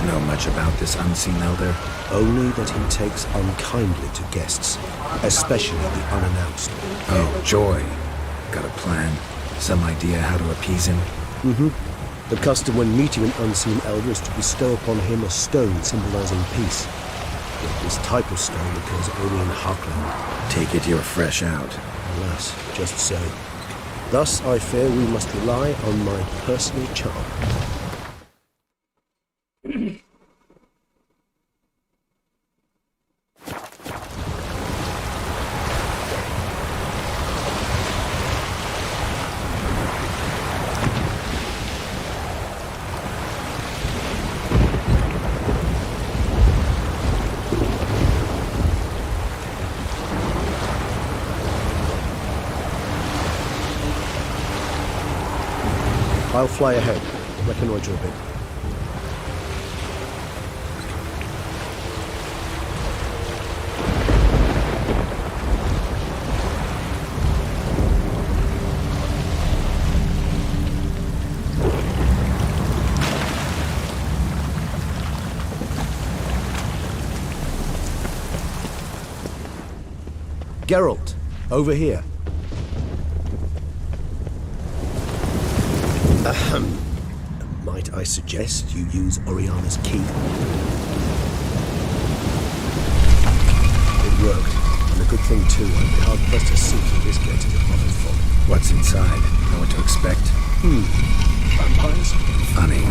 Know much about this unseen elder? Only that he takes unkindly to guests, especially the unannounced. Oh, joy. Got a plan? Some idea how to appease him? The custom when meeting an unseen elder is to bestow upon him a stone symbolizing peace. Yet this type of stone occurs only in Harkland. Take it you're fresh out. Alas, just so. Thus, I fear we must rely on my personal charm. I'll fly ahead, reconnoitre a bit. Geralt, over here. Might I suggest you use Oriana's key? It worked, and a good thing too. I'd be hard-pressed to see through this gate as a profit fog. What's inside? Know what to expect? Vampires? Funny.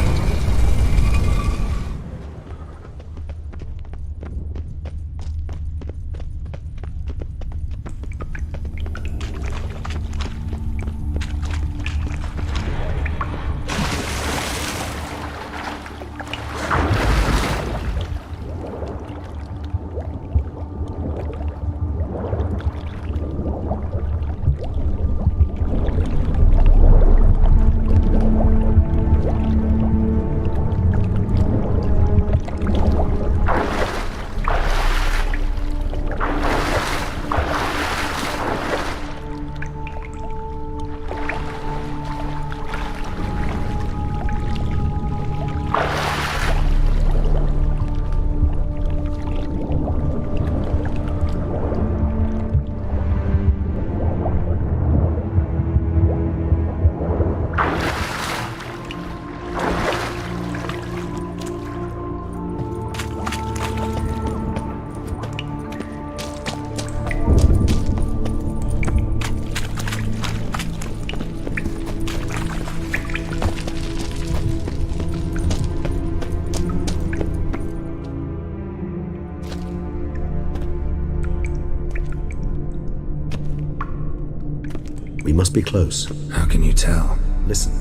We must be close. How can you tell? Listen.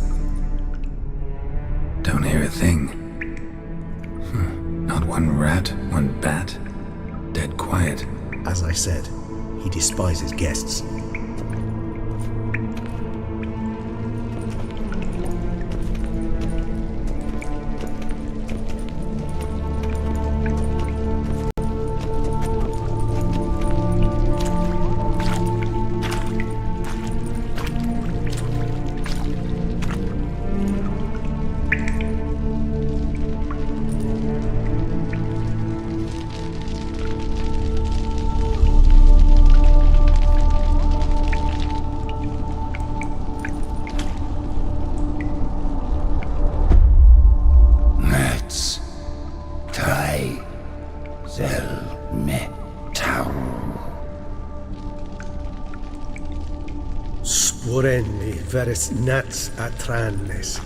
Don't hear a thing. Not one rat, one bat. Dead quiet. As I said, he despises guests. Vorenni veres nats atrannes.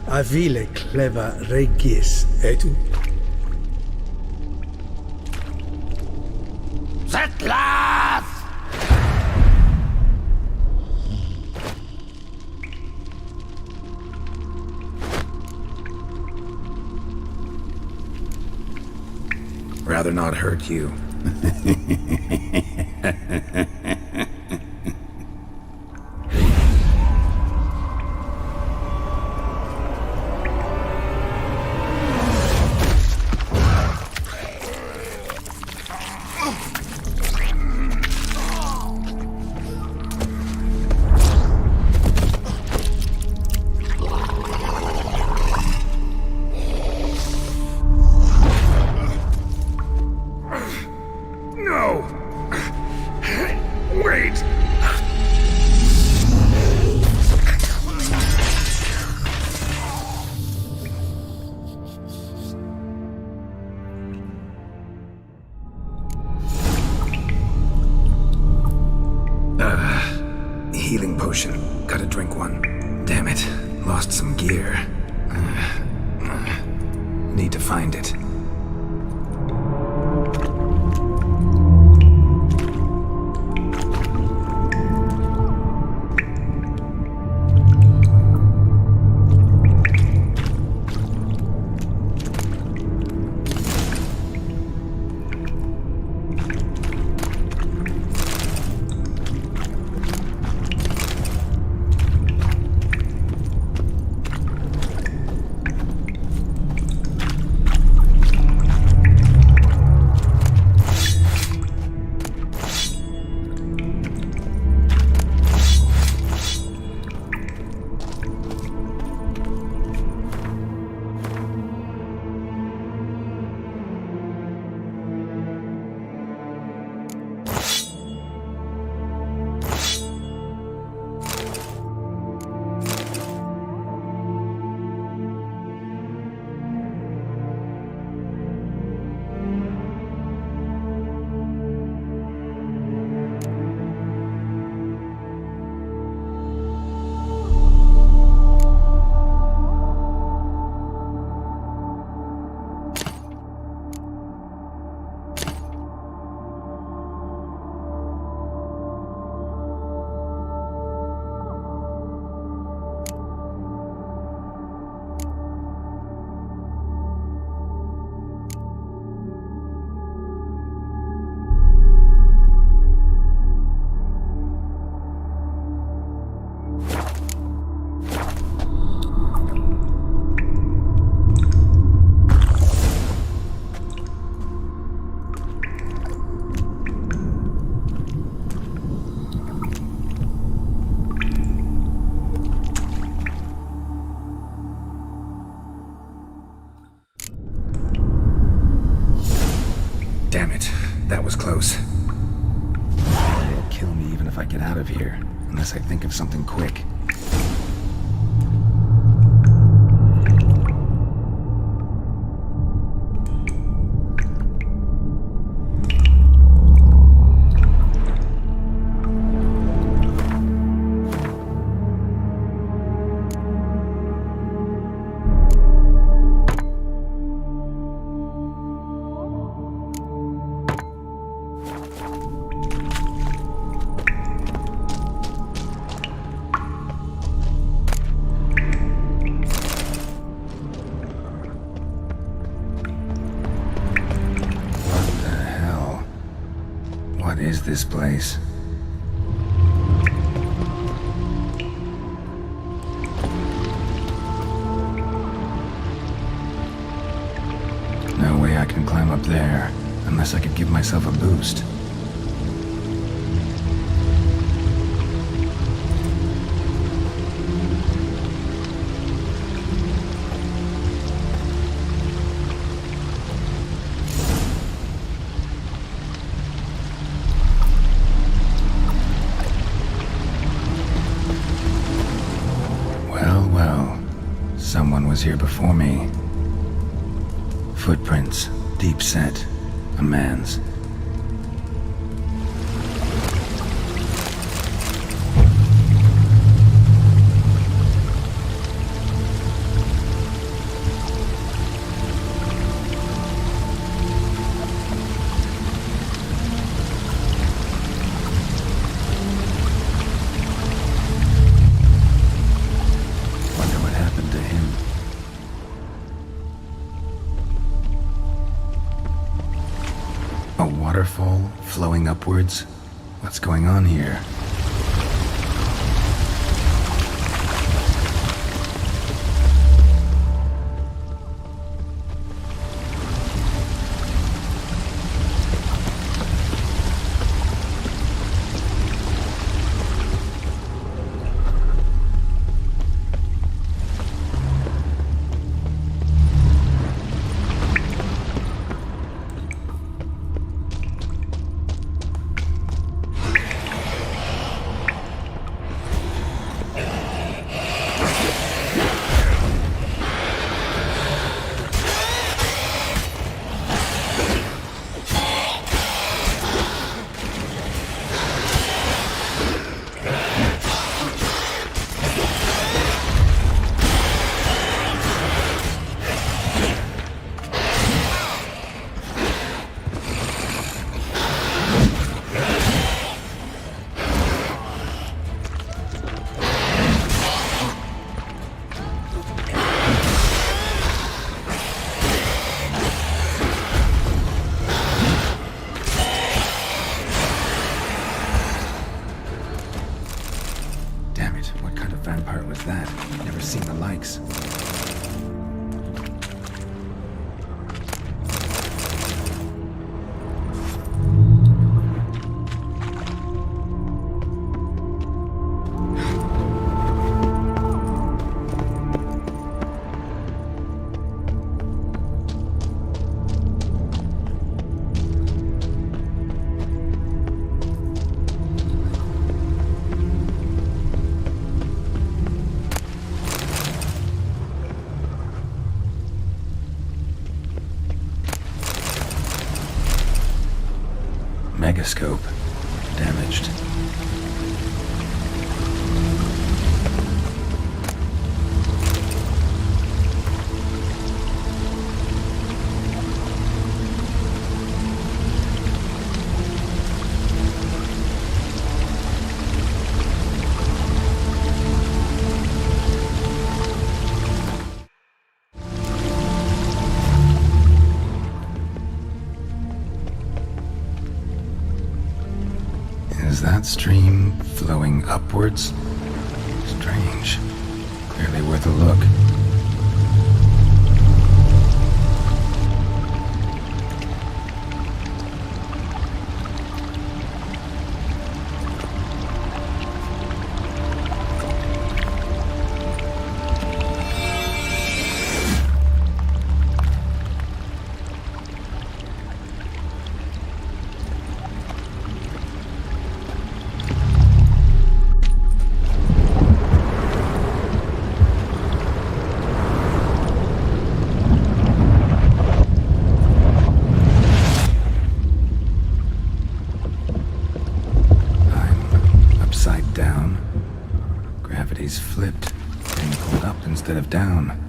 Avile cleva regis etu. Settlers! Rather not hurt you. Healing potion. Gotta drink one. Damn it. Lost some gear. Need to find it. Damn it. That was close. They'll kill me even if I get out of here, unless I think of something quick. This place. No way I can climb up there, unless I could give myself a boost. Someone was here before me. Footprints, deep set, a man's. upwards? What's going on here? Megascope damaged. Is that stream flowing upwards? Strange. Clearly worth a look. Flipped, getting pulled up instead of down.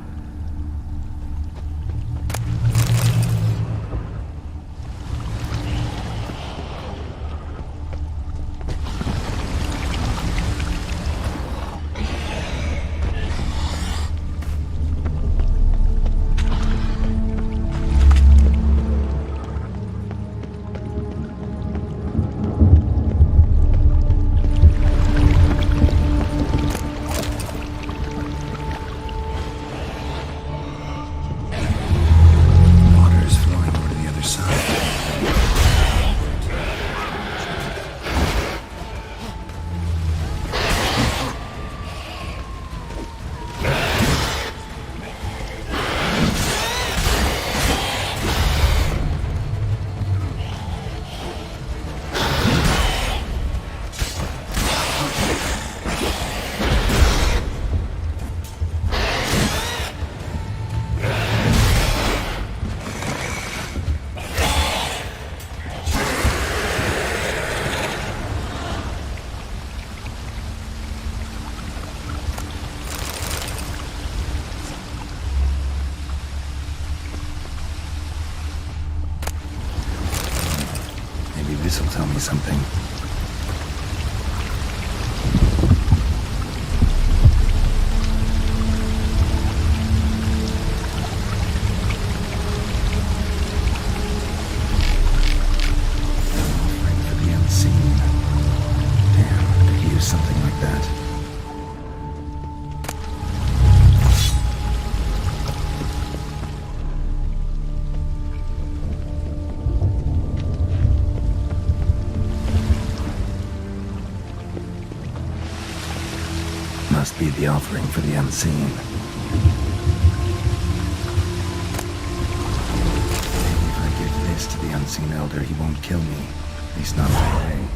This'll tell me something. Offering for the unseen. Must be the offering for the unseen. Maybe if I give this to the unseen elder, he won't kill me. At least not right away.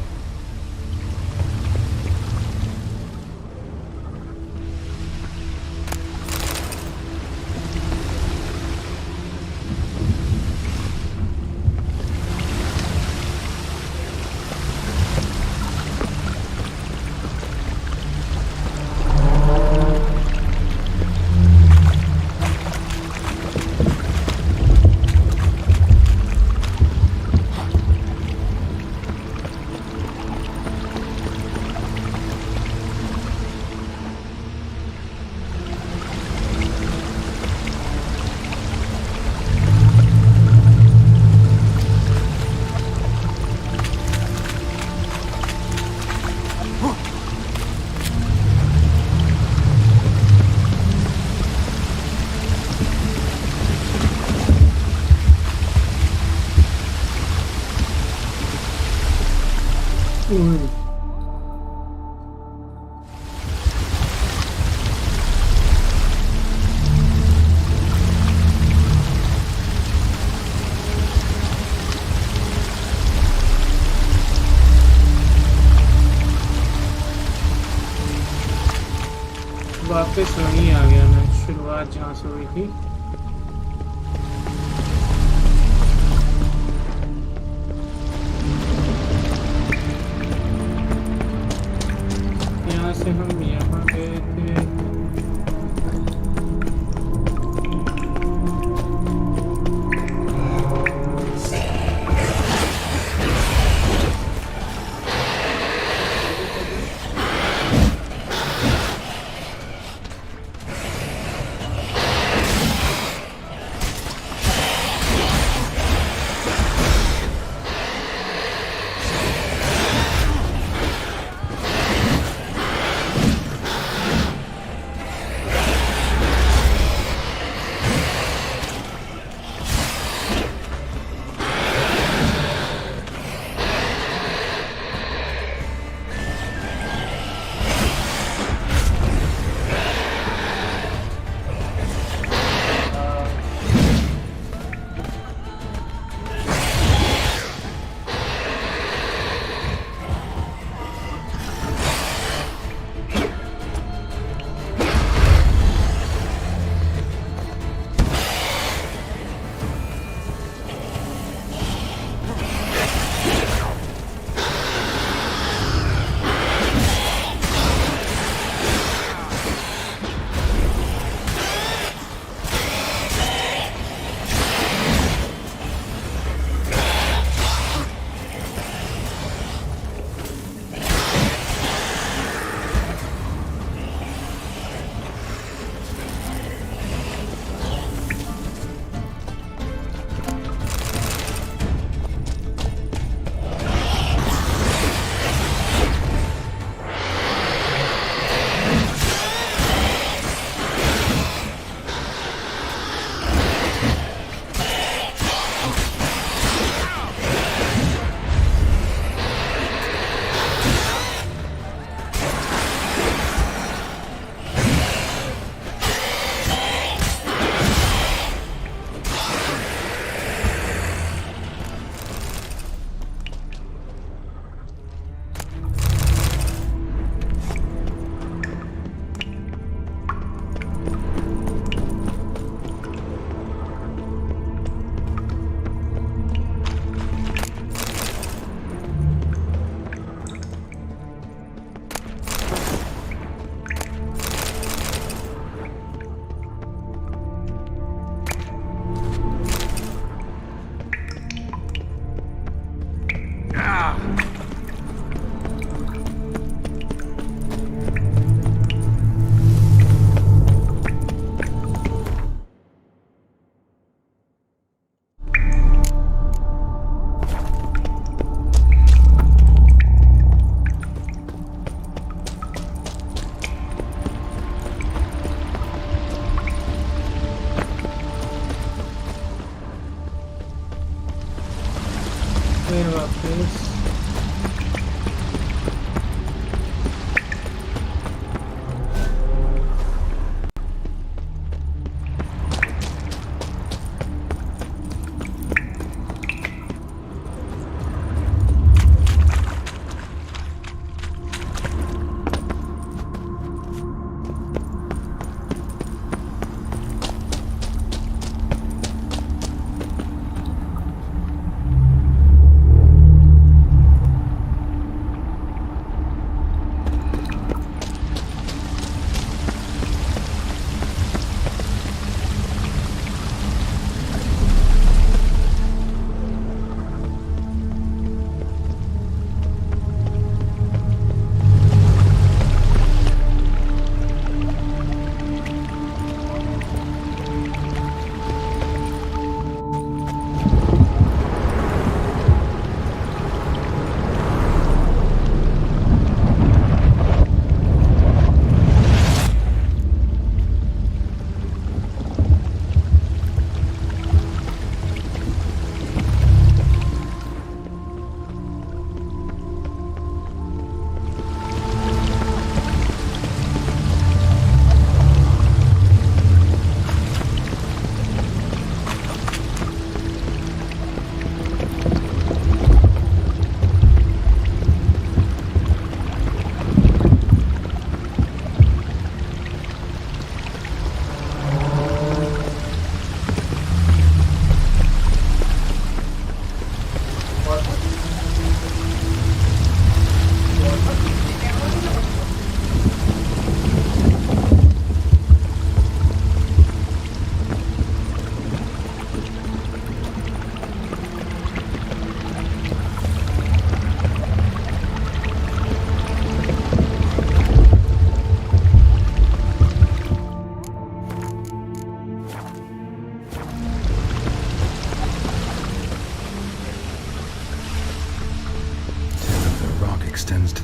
वापस वहीं आ गया मैं, शुरुआत जहाँ से हुई थी। यहाँ से हम यहाँ गए थे।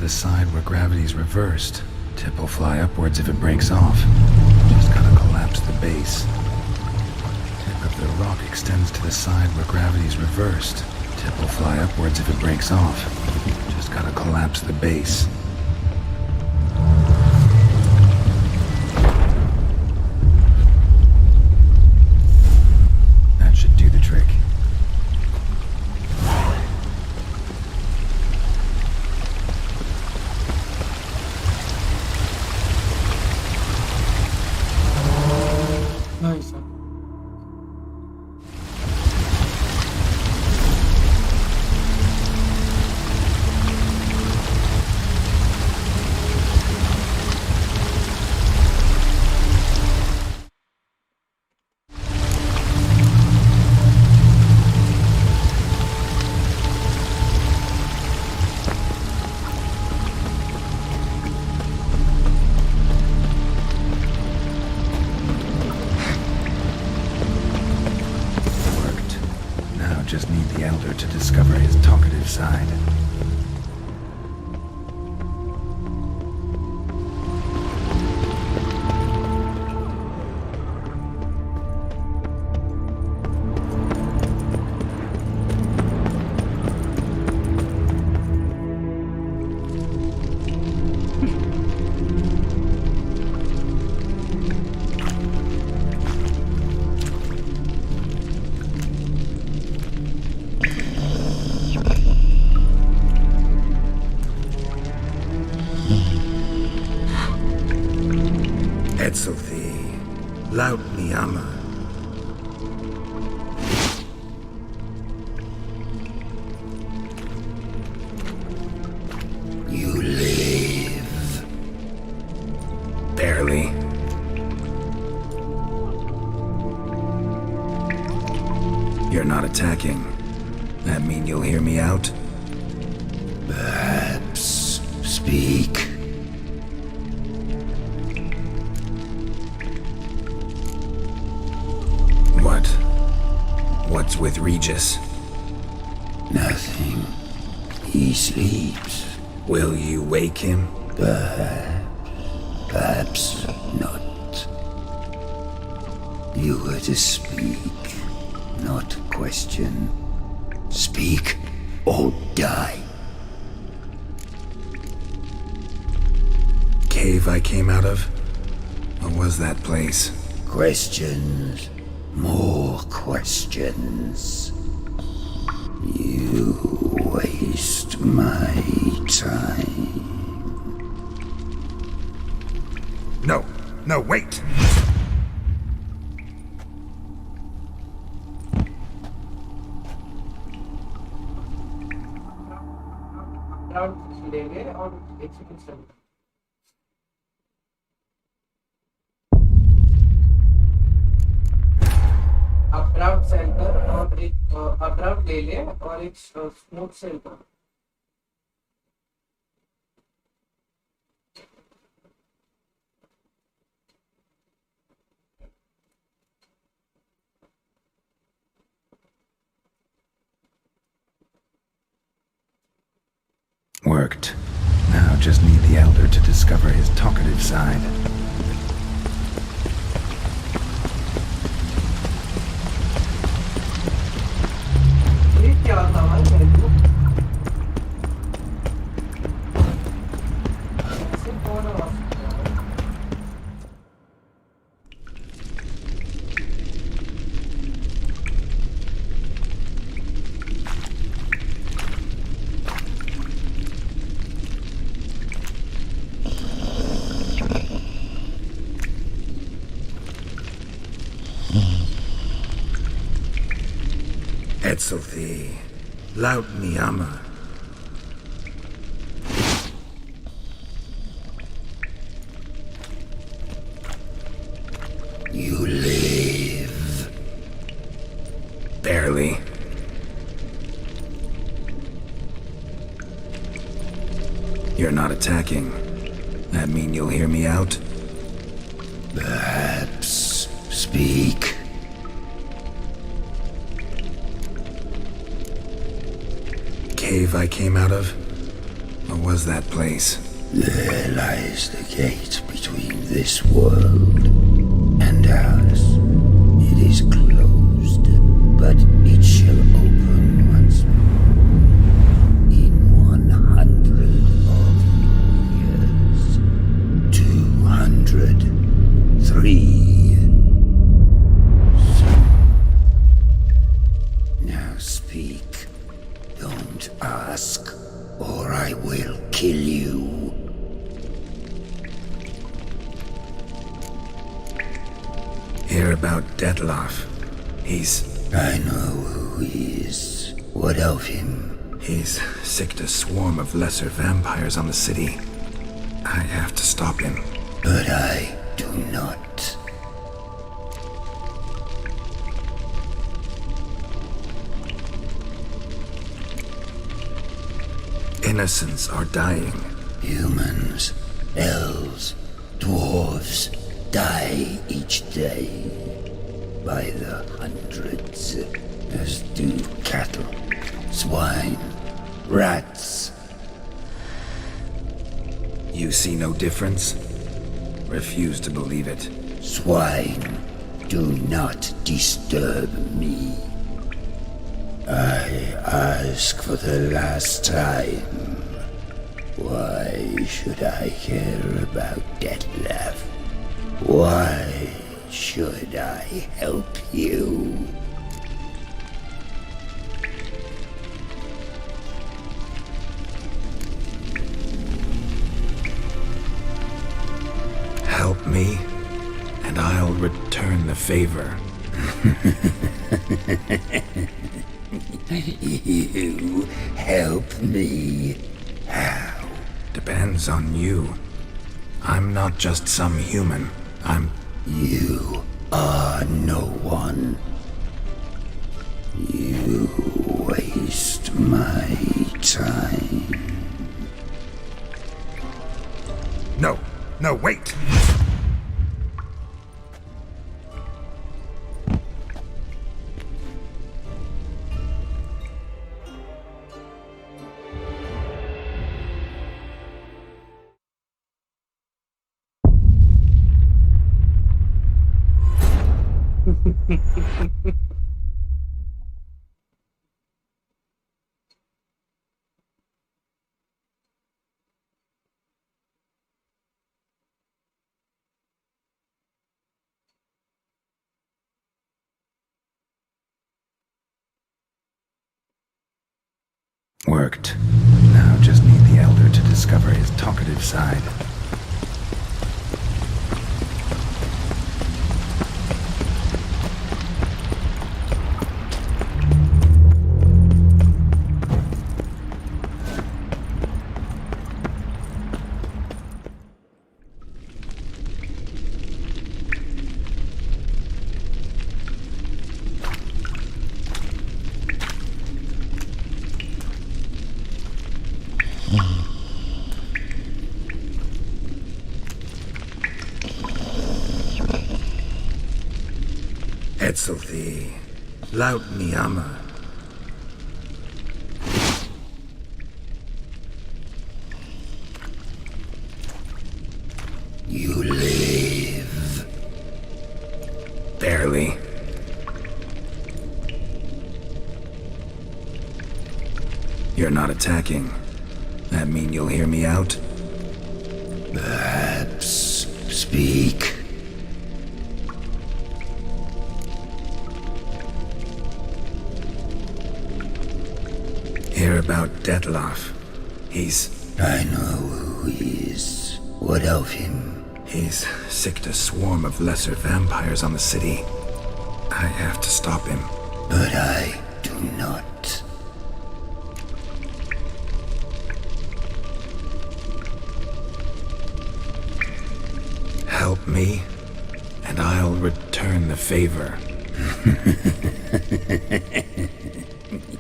the side where gravity's reversed. Tip will fly upwards if it breaks off. Just gotta collapse the base. Tip of the rock extends to the side where gravity's reversed. Tip will fly upwards if it breaks off. Just gotta collapse the base. That should do the trick. Nice. Just need the Elder to discover his talkative side. Laut mi ama. You live. Barely. You're not attacking. That mean you'll hear me out? Perhaps. Speak. What's with Regis? Nothing. He sleeps. Will you wake him? Perhaps not. You were to speak, not question. Speak or die. Cave I came out of? What was that place? Questions. More questions. You waste my time. No, wait! अपराउट centre और एक अपराउट ले ले और एक smoke centre Worked. Now just need the Elder to discover his talkative side. Etzelthi, laut mi ama. You live. Barely. You're not attacking. That mean you'll hear me out? Perhaps. Speak. Cave I came out of? What was that place? There lies the gate between this world and ours. It is closed, but it shall open once more in 100 of your years. 200. 3. Now speak. Don't ask, or I will kill you. Hear about Dettlaff. I know who he is. What of him? He's sicked a swarm of lesser vampires on the city. I have to stop him. But I do not. Innocents are dying. Humans, elves, dwarves die each day. By the hundreds, as do cattle, swine, rats. You see no difference? Refuse to believe it. Swine, do not disturb me. I ask for the last time. Why should I care about Dettlaff? Why should I help you? Help me, and I'll return the favor. You help me? How? Depends on you. I'm not just some human. You are no one. You waste my time. No, wait! Worked. Now just need the Elder to discover his talkative side. Etzelthi, laut Niama. You live. Barely. You're not attacking. That mean you'll hear me out? Perhaps. Speak. Hear about Dettlaff. I know who he is. What of him? He's sicked a swarm of lesser vampires on the city. I have to stop him. But I do not. Help me, and I'll return the favor.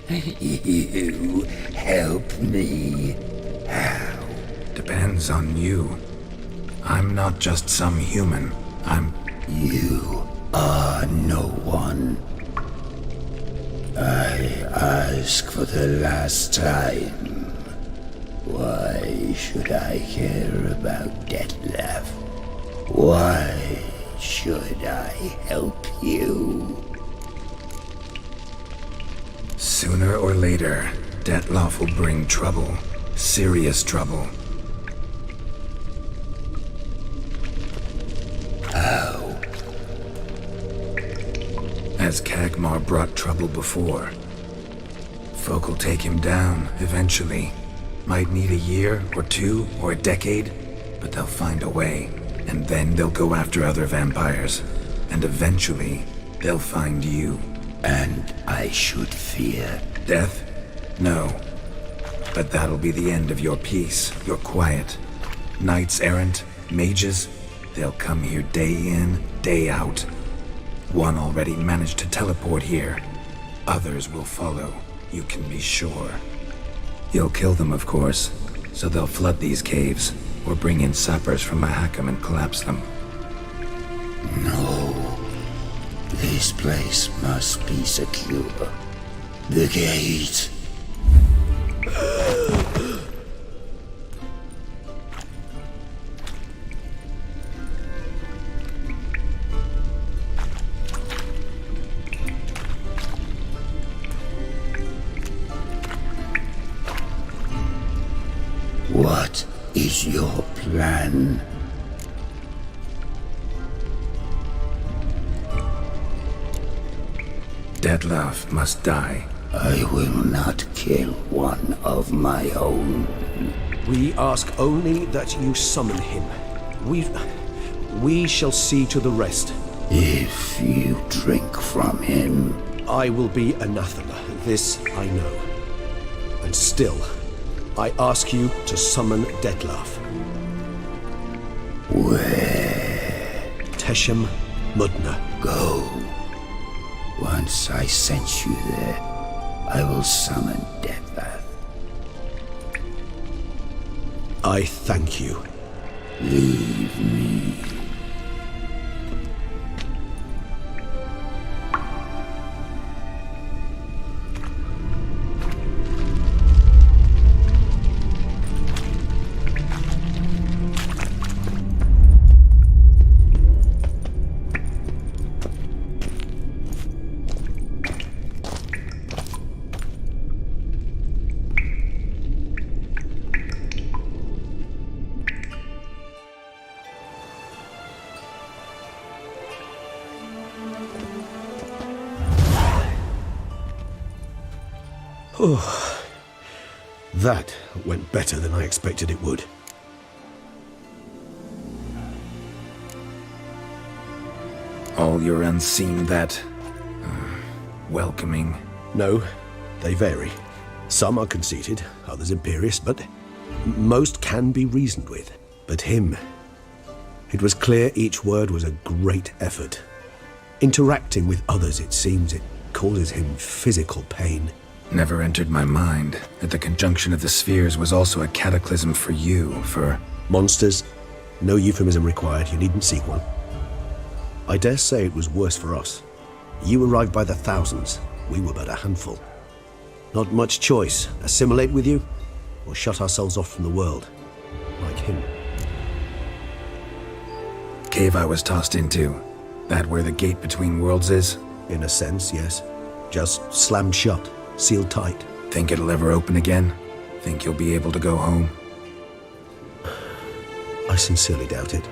You help me? How? Depends on you. I'm not just some human. You are no one. I ask for the last time. Why should I care about Detlef? Why should I help you? Sooner or later, Detlef will bring trouble. Serious trouble. How? As Kagmar brought trouble before. Folk will take him down, eventually. Might need a year, or two, or a decade, but they'll find a way. And then they'll go after other vampires. And eventually, they'll find you. And I should fear death? No. But that'll be the end of your peace, your quiet. Knights errant, mages, they'll come here day in, day out. One already managed to teleport here. Others will follow, you can be sure. You'll kill them, of course, so they'll flood these caves, or bring in sappers from Mahakam and collapse them. No. This place must be secure. The gate. What is your plan? Detlef must die. I will not kill one of my own. We ask only that you summon him. We shall see to the rest. If you drink from him, I will be anathema. This I know. And still, I ask you to summon Detlef. Where? Teshem Mudna. Go. Once I sent you there, I will summon Detlef. I thank you. Leave me. Oh, that went better than I expected it would. All your unseen that... welcoming. No, they vary. Some are conceited, others imperious, but most can be reasoned with. But him... it was clear each word was a great effort. Interacting with others, it seems, it causes him physical pain. Never entered my mind that the conjunction of the spheres was also a cataclysm for you, for... Monsters. No euphemism required, you needn't seek one. I dare say it was worse for us. You arrived by the thousands, we were but a handful. Not much choice, assimilate with you, or shut ourselves off from the world, like him. Cave I was tossed into, that where the gate between worlds is? In a sense, yes. Just slammed shut. Sealed tight. Think it'll ever open again? Think you'll be able to go home? I sincerely doubt it.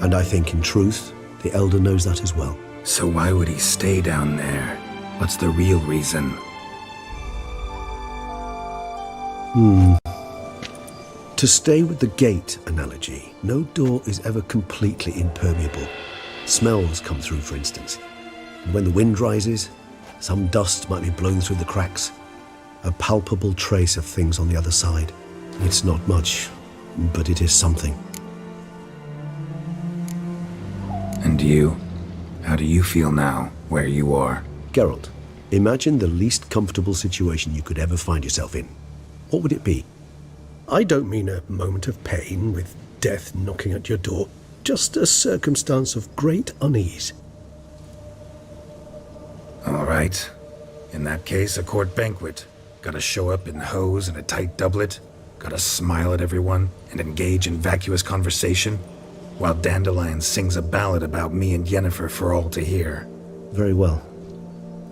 And I think, in truth, the Elder knows that as well. So why would he stay down there? What's the real reason? To stay with the gate analogy, no door is ever completely impermeable. Smells come through, for instance. And when the wind rises, some dust might be blown through the cracks. A palpable trace of things on the other side. It's not much, but it is something. And you? How do you feel now, where you are? Geralt, imagine the least comfortable situation you could ever find yourself in. What would it be? I don't mean a moment of pain with death knocking at your door. Just a circumstance of great unease. All right. In that case, a court banquet. Gotta show up in hose and a tight doublet. Gotta smile at everyone and engage in vacuous conversation, while Dandelion sings a ballad about me and Yennefer for all to hear. Very well.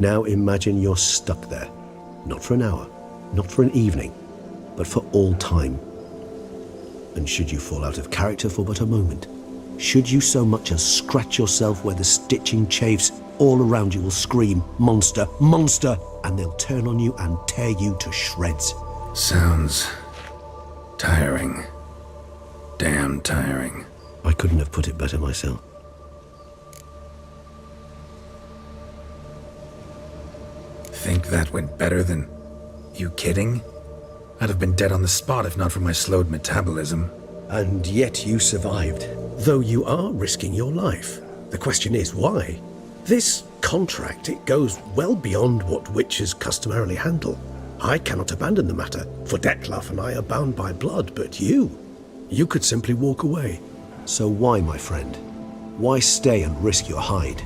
Now imagine you're stuck there. Not for an hour, not for an evening, but for all time. And should you fall out of character for but a moment, should you so much as scratch yourself where the stitching chafes, all around you will scream, "Monster, monster!" and they'll turn on you and tear you to shreds. Sounds tiring. Damn tiring. I couldn't have put it better myself. Think that went better than... You kidding? I'd have been dead on the spot if not for my slowed metabolism. And yet you survived, though you are risking your life. The question is, why? This contract, it goes well beyond what witches customarily handle. I cannot abandon the matter, for Dettlaff and I are bound by blood, but you could simply walk away. So why, my friend? Why stay and risk your hide?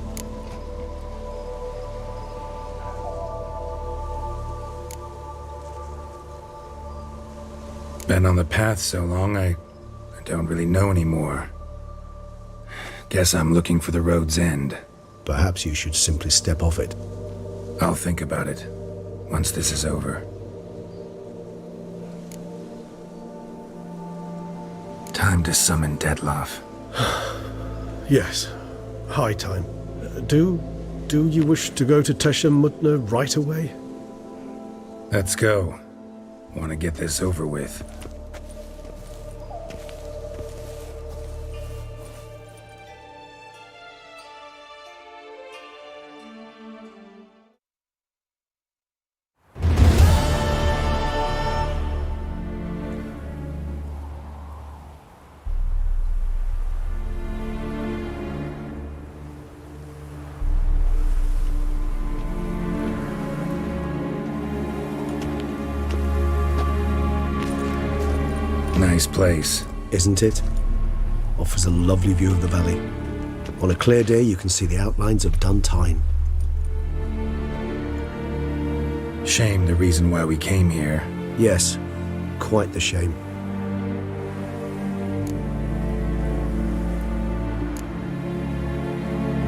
Been on the path so long, I don't really know anymore. Guess I'm looking for the road's end. Perhaps you should simply step off it. I'll think about it, once this is over. Time to summon Dettlaff. Yes, high time. Do you wish to go to Teshem Mutna right away? Let's go. Want to get this over with. Nice place. Isn't it? Offers a lovely view of the valley. On a clear day, you can see the outlines of Dandelion. Shame the reason why we came here. Yes, quite the shame.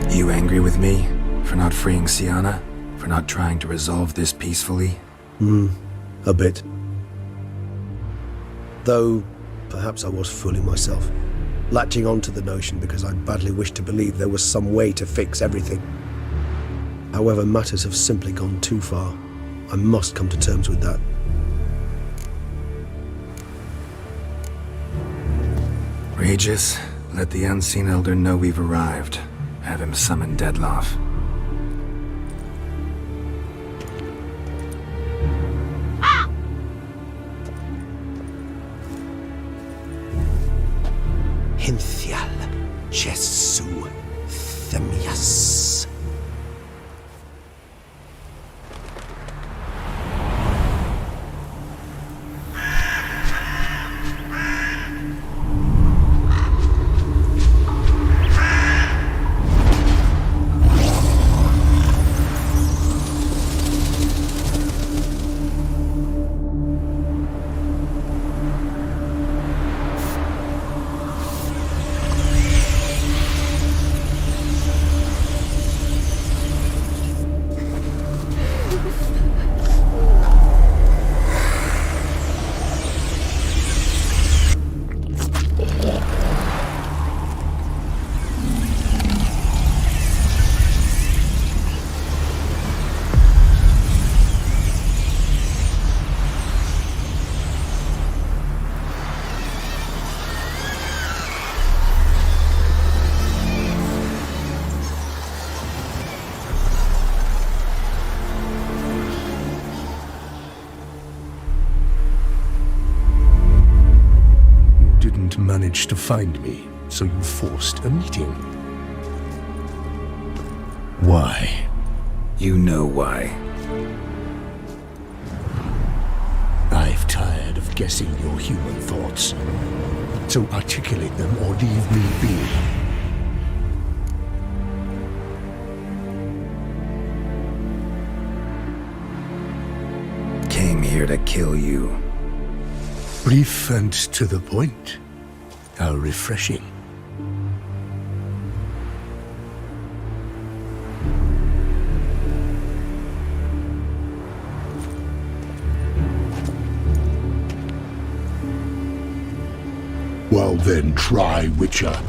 You angry with me? For not freeing Sienna? For not trying to resolve this peacefully? A bit. Though, perhaps I was fooling myself, latching on to the notion because I badly wished to believe there was some way to fix everything. However, matters have simply gone too far. I must come to terms with that. Regis, let the unseen elder know we've arrived. Have him summon Dettlaff. Hinthial Jesu Themias. Managed to find me, so you forced a meeting. Why? You know why. I've tired of guessing your human thoughts. So articulate them or leave me be. Came here to kill you. Brief and to the point. How refreshing. Well then, try Witcher.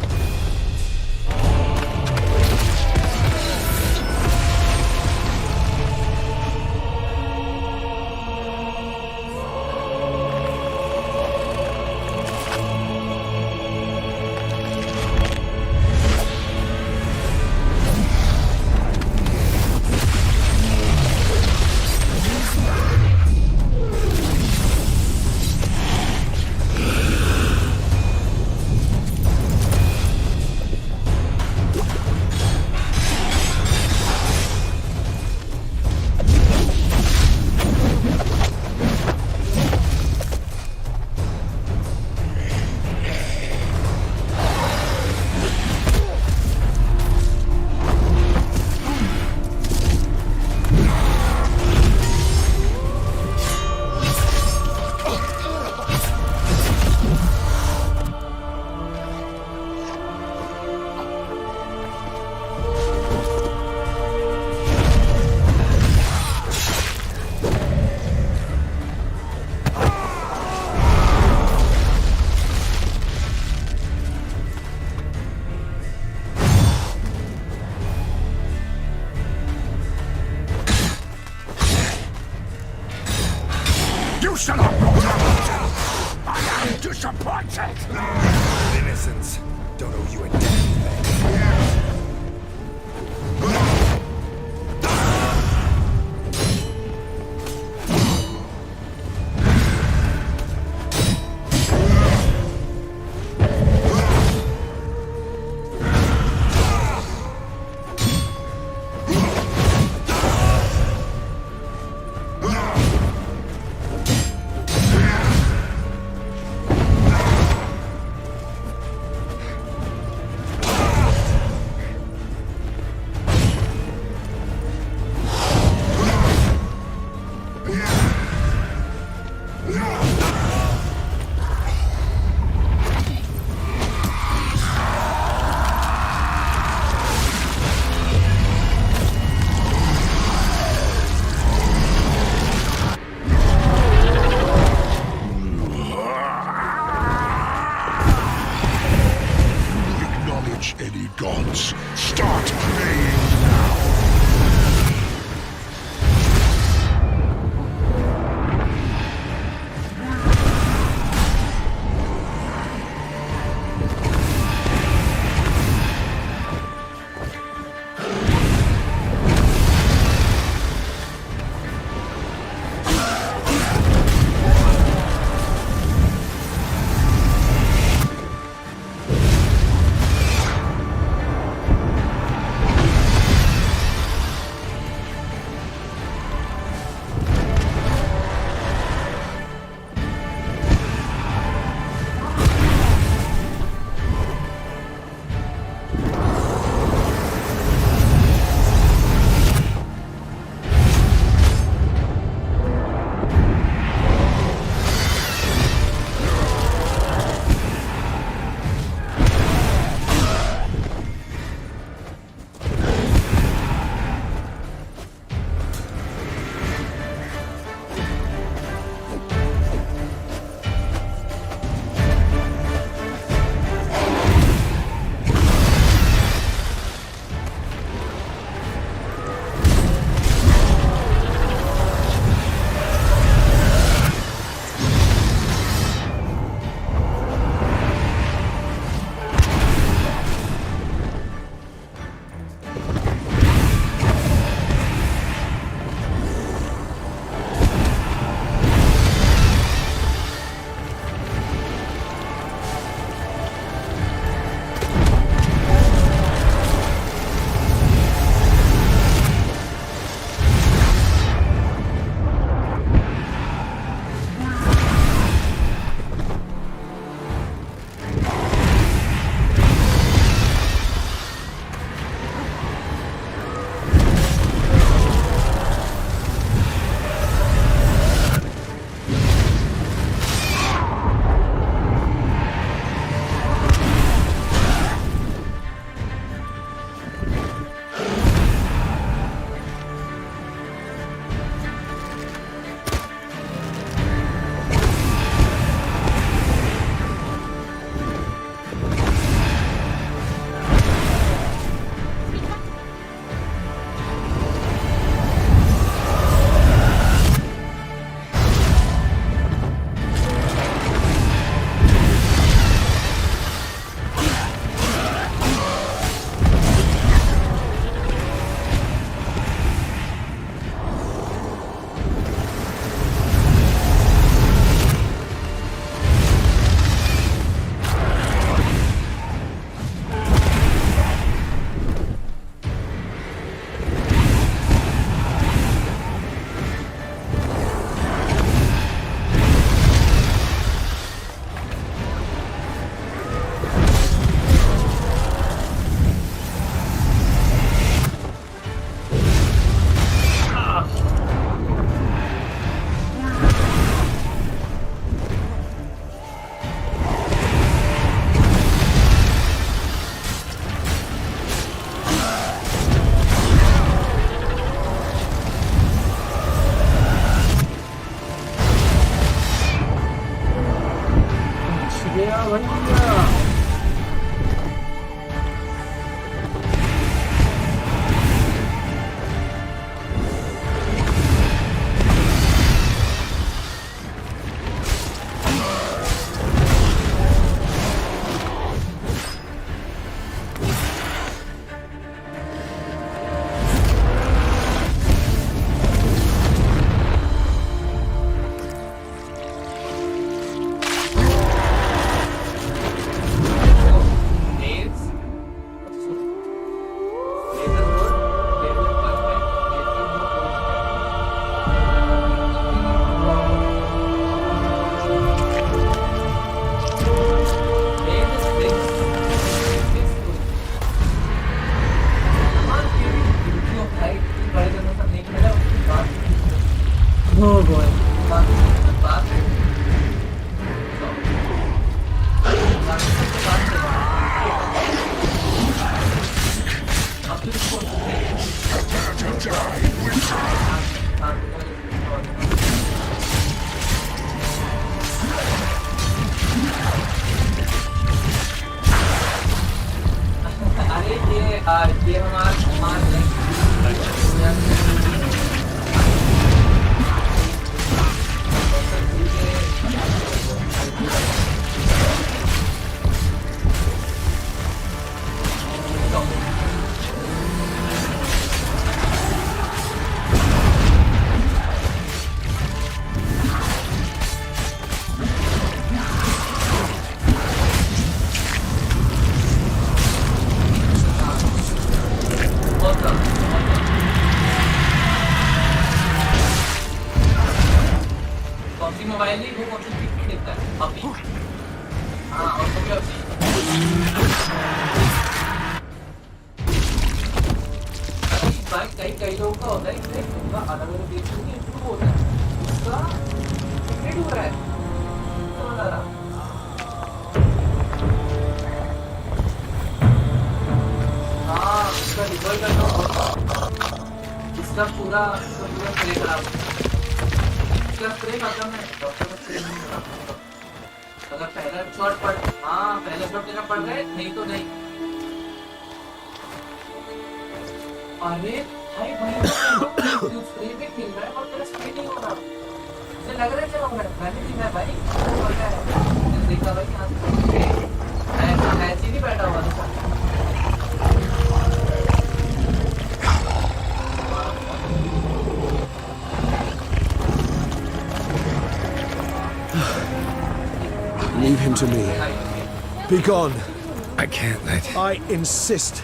I am disappointed! Innocents don't owe you a damn thing. Any gods, start praying now! Leave him to me. Be gone. I can't let... I insist.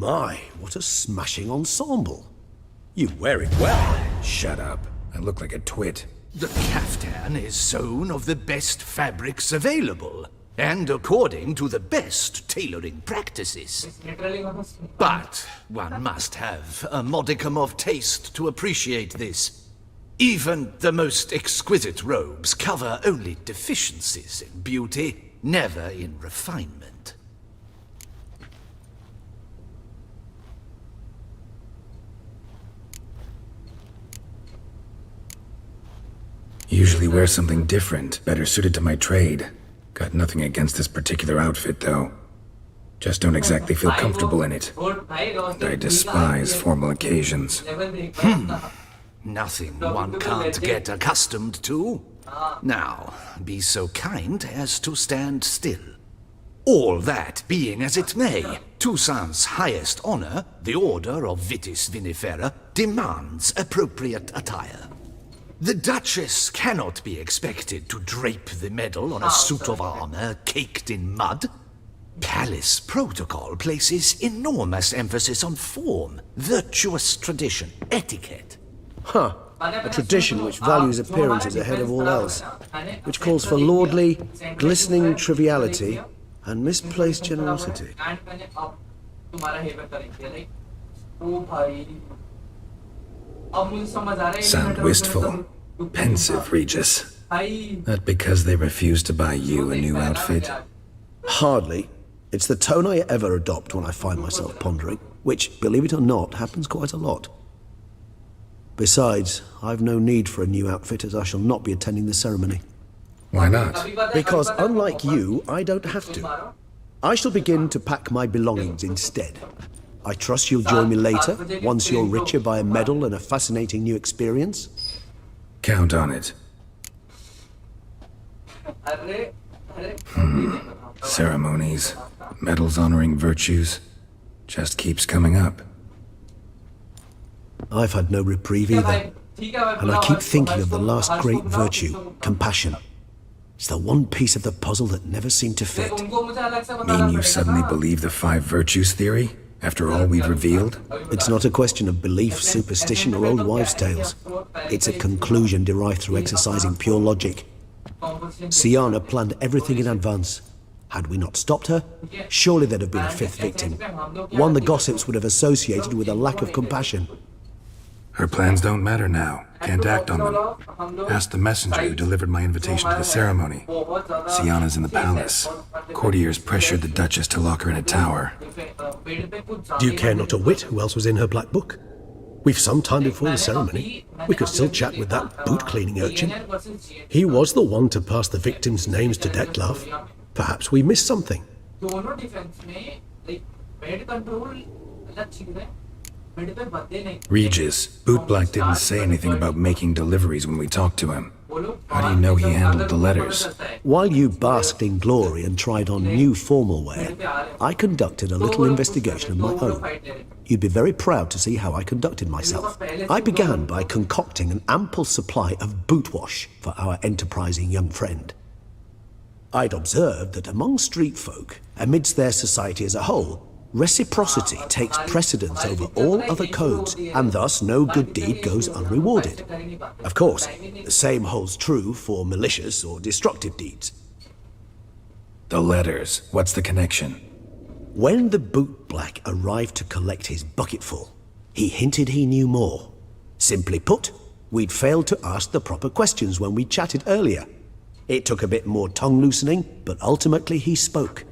My, what a smashing ensemble. You wear it well. Shut up. I look like a twit. The caftan is sewn of the best fabrics available, and according to the best tailoring practices. But one must have a modicum of taste to appreciate this. Even the most exquisite robes cover only deficiencies in beauty, never in refinement. Usually wear something different, better suited to my trade. Got nothing against this particular outfit, though. Just don't exactly feel comfortable in it. And I despise formal occasions. Nothing one can't get accustomed to. Now, be so kind as to stand still. All that being as it may, Toussaint's highest honor, the Order of Vitis Vinifera, demands appropriate attire. The Duchess cannot be expected to drape the medal on a suit of armor caked in mud. Palace protocol places enormous emphasis on form, virtuous tradition, etiquette. Huh. A tradition which values appearances ahead of all else, which calls for lordly, glistening triviality and misplaced generosity. Sound wistful, pensive, Regis. That because they refuse to buy you a new outfit? Hardly. It's the tone I ever adopt when I find myself pondering, which, believe it or not, happens quite a lot. Besides, I've no need for a new outfit as I shall not be attending the ceremony. Why not? Because unlike you, I don't have to. I shall begin to pack my belongings instead. I trust you'll join me later, once you're richer by a medal and a fascinating new experience? Count on it. Ceremonies, medals honoring virtues, just keeps coming up. I've had no reprieve either. And I keep thinking of the last great virtue, compassion. It's the one piece of the puzzle that never seemed to fit. Mean you suddenly believe the 5 virtues theory, after all we've revealed? It's not a question of belief, superstition, or old wives' tales. It's a conclusion derived through exercising pure logic. Syanna planned everything in advance. Had we not stopped her, surely there'd have been a 5th victim. One the gossips would have associated with a lack of compassion. Her plans don't matter now. Can't act on them. Ask the messenger who delivered my invitation to the ceremony. Syanna's in the palace. Courtiers pressured the Duchess to lock her in a tower. Do you care not a whit who else was in her black book? We've some time before the ceremony. We could still chat with that boot-cleaning urchin. He was the one to pass the victims' names to Detlef. Perhaps we missed something. Regis, Bootblack didn't say anything about making deliveries when we talked to him. How do you know he handled the letters? While you basked in glory and tried on new formal wear, I conducted a little investigation of my own. You'd be very proud to see how I conducted myself. I began by concocting an ample supply of boot wash for our enterprising young friend. I'd observed that among street folk, amidst their society as a whole, reciprocity takes precedence over all other codes, and thus no good deed goes unrewarded. Of course, the same holds true for malicious or destructive deeds. The letters, what's the connection? When the bootblack arrived to collect his bucketful, he hinted he knew more. Simply put, we'd failed to ask the proper questions when we chatted earlier. It took a bit more tongue-loosening, but ultimately he spoke.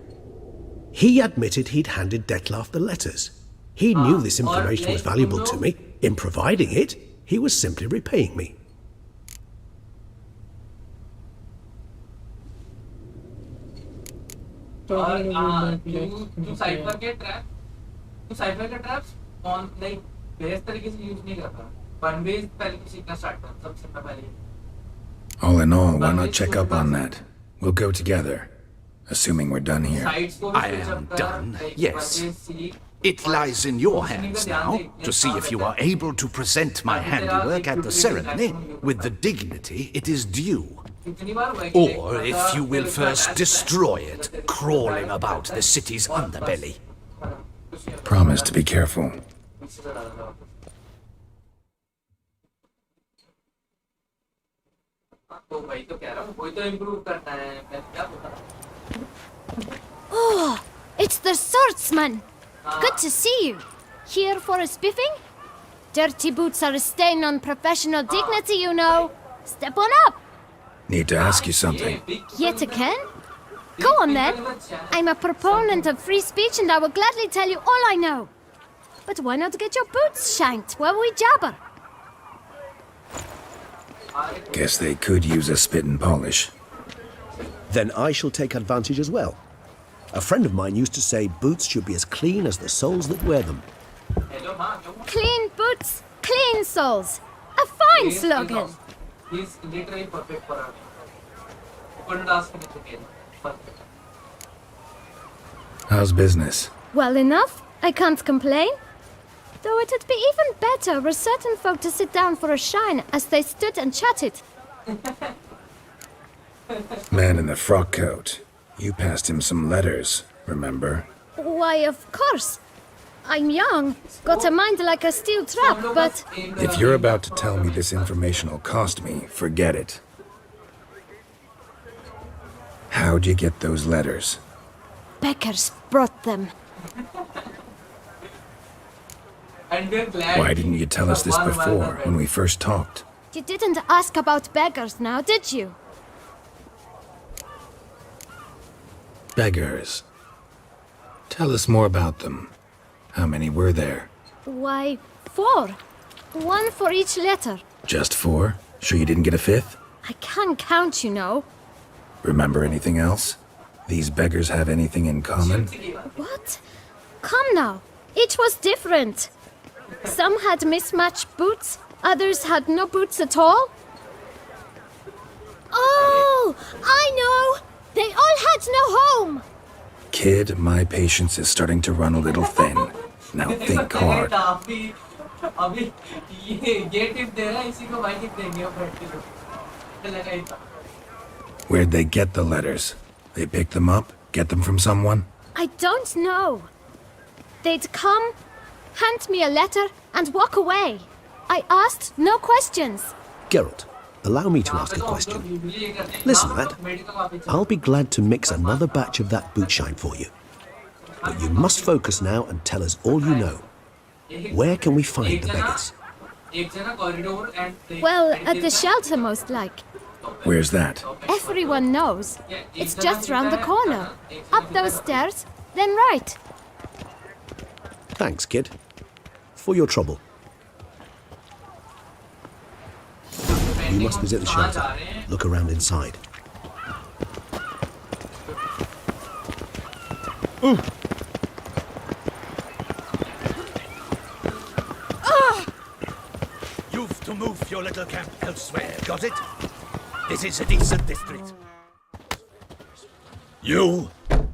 He admitted he'd handed Detlef the letters. He knew this information was valuable to me. In providing it, he was simply repaying me. All in all, why not check up on that? We'll go together, assuming we're done here. I am done, yes. It lies in your hands now to see if you are able to present my handiwork at the ceremony with the dignity it is due. Or if you will first destroy it, crawling about the city's underbelly. Promise to be careful. Oh, it's the swordsman. Good to see you. Here for a spiffing? Dirty boots are a stain on professional dignity, you know. Step on up. Need to ask you something. Yet again? Go on then. I'm a proponent of free speech and I will gladly tell you all I know. But why not get your boots shanked while we jabber? Guess they could use a spit and polish. Then I shall take advantage as well. A friend of mine used to say boots should be as clean as the soles that wear them. Clean boots, clean soles. A fine slogan. He's literally perfect for her. Couldn't ask him again. How's business? Well enough. I can't complain. Though it'd be even better were certain folk to sit down for a shine as they stood and chatted. Man in the frock coat. You passed him some letters, remember? Why, of course. I'm young, got a mind like a steel trap, but... If you're about to tell me this information will cost me, forget it. How'd you get those letters? Beggars brought them. Why didn't you tell us this before, when we first talked? You didn't ask about beggars now, did you? Beggars. Tell us more about them. How many were there? Why, 4. 1 for each letter. Just 4? Sure you didn't get a 5th? I can't count, you know. Remember anything else? These beggars have anything in common? What? Come now. Each was different. Some had mismatched boots, others had no boots at all. Oh, I know! They all had no home! Kid, my patience is starting to run a little thin. Now think hard. Where'd they get the letters? They pick them up? Get them from someone? I don't know. They'd come, hand me a letter, and walk away. I asked no questions. Geralt, allow me to ask a question. Listen, lad. I'll be glad to mix another batch of that bootshine for you. But you must focus now and tell us all you know. Where can we find the beggars? Well, at the shelter, most like. Where's that? Everyone knows. It's just round the corner. Up those stairs, then right. Thanks, kid. For your trouble. You must visit the shelter. Look around inside. You've to move your little camp elsewhere, got it? This is a decent district. You?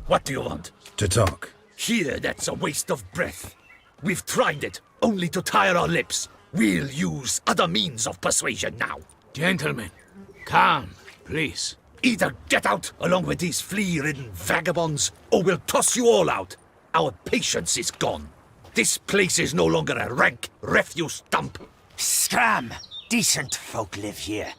What do you want? To talk. Here, that's a waste of breath. We've tried it, only to tire our lips. We'll use other means of persuasion now. Gentlemen, calm, please. Either get out along with these flea-ridden vagabonds, or we'll toss you all out. Our patience is gone. This place is no longer a rank refuse dump. Scram! Decent folk live here.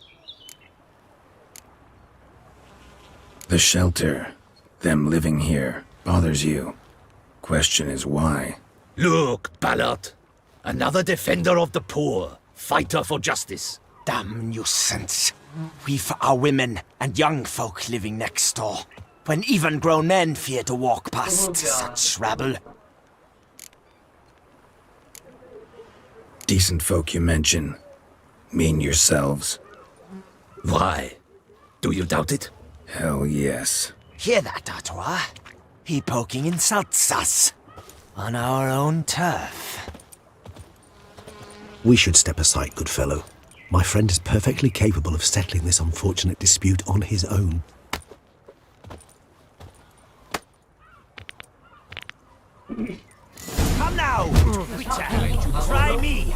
The shelter, them living here, bothers you. Question is why? Look, Ballard. Another defender of the poor. Fighter for justice. Damn nuisance. We've our women and young folk living next door, when even grown men fear to walk past such rabble. Decent folk you mention. Mean yourselves. Why? Do you doubt it? Hell yes. Hear that, Artois? He poking insults us. On our own turf. We should step aside, good fellow. My friend is perfectly capable of settling this unfortunate dispute on his own. Come now! We challenge you. Try me!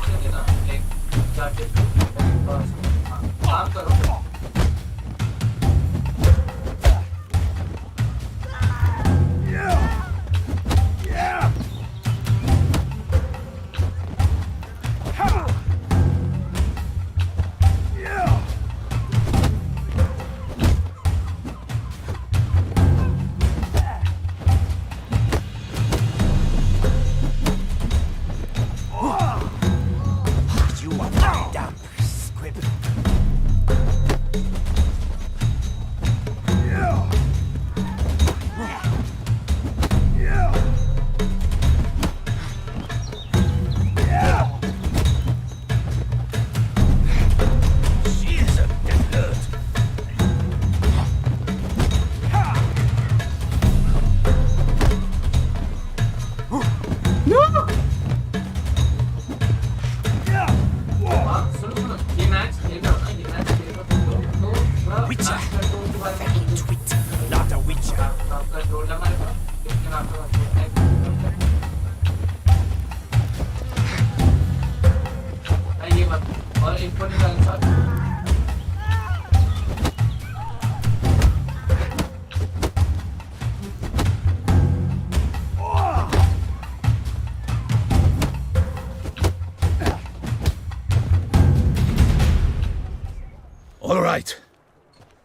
All right.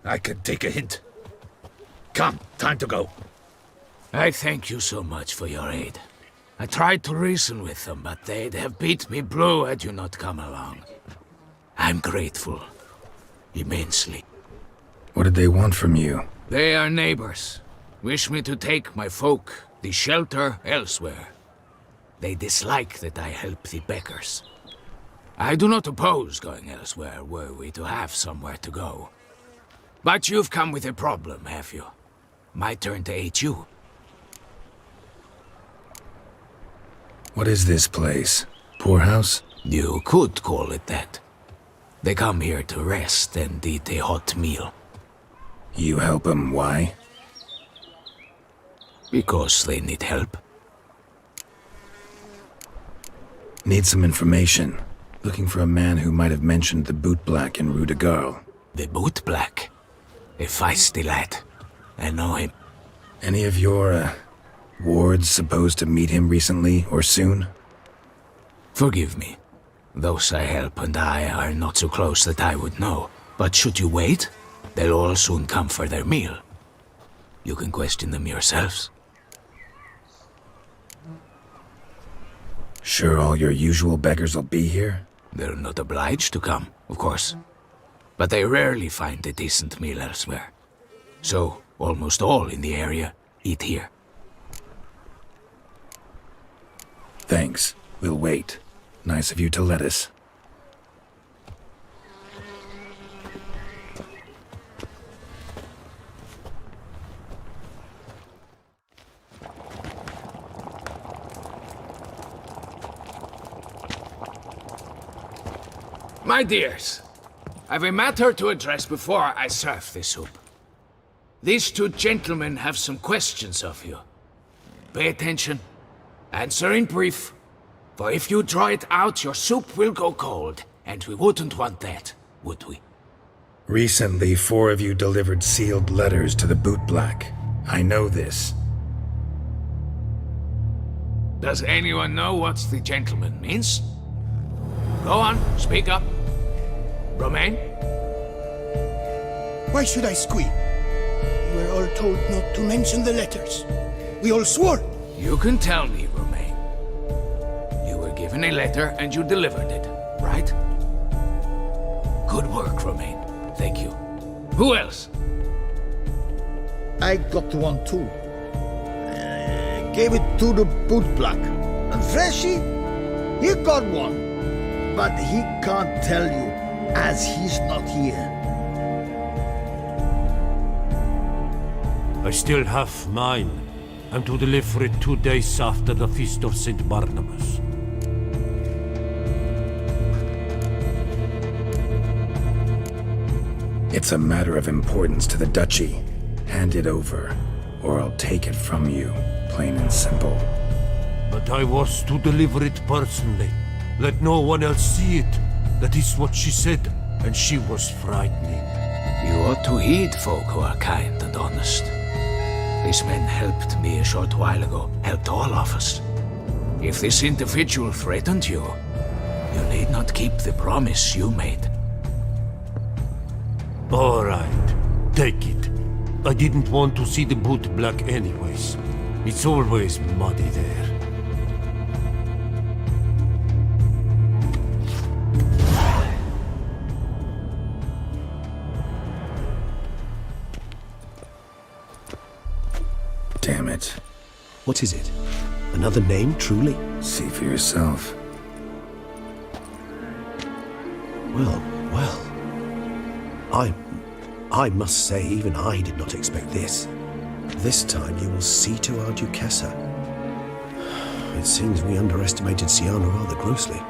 I can take a hint. Come, time to go. I thank you so much for your aid. I tried to reason with them, but they'd have beat me blue had you not come along. I'm grateful. Immensely. What did they want from you? They are neighbors. Wish me to take my folk, the shelter, elsewhere. They dislike that I help the beggars. I do not oppose going elsewhere, were we to have somewhere to go. But you've come with a problem, have you? My turn to aid you. What is this place? Poorhouse? You could call it that. They come here to rest and eat a hot meal. You help them, why? Because they need help. Need some information. Looking for a man who might have mentioned the bootblack in Rue de Garl. The bootblack? A feisty lad. I know him. Any of your, wards supposed to meet him recently or soon? Forgive me. Those I help and I are not so close that I would know. But should you wait, they'll all soon come for their meal. You can question them yourselves. Sure all your usual beggars will be here? They're not obliged to come, of course. But they rarely find a decent meal elsewhere. So, almost all in the area eat here. Thanks. We'll wait. Nice of you to let us. My dears, I've a matter to address before I serve the soup. These two gentlemen have some questions of you. Pay attention. Answer in brief. For if you draw it out, your soup will go cold, and we wouldn't want that, would we? Recently, 4 of you delivered sealed letters to the bootblack. I know this. Does anyone know what the gentleman means? Go on, speak up. Romain? Why should I squeal? We were all told not to mention the letters. We all swore. You can tell me, Romain. You were given a letter and you delivered it, right? Good work, Romain. Thank you. Who else? I got one too. Gave it to the bootblack. And Freshy, he got one. But he can't tell you, as he's not here. I still have mine. I'm to deliver it 2 days after the Feast of St. Barnabas. It's a matter of importance to the Duchy. Hand it over, or I'll take it from you, plain and simple. But I was to deliver it personally. Let no one else see it. That is what she said, and she was frightening. You ought to heed folk who are kind and honest. These men helped me a short while ago, helped all of us. If this individual threatened you, you need not keep the promise you made. All right, take it. I didn't want to see the bootblack anyways. It's always muddy there. Damn it. What is it? Another name, truly? See for yourself. Well. I must say, even I did not expect this. This time you will see to our Duchessa. It seems we underestimated Siana rather grossly.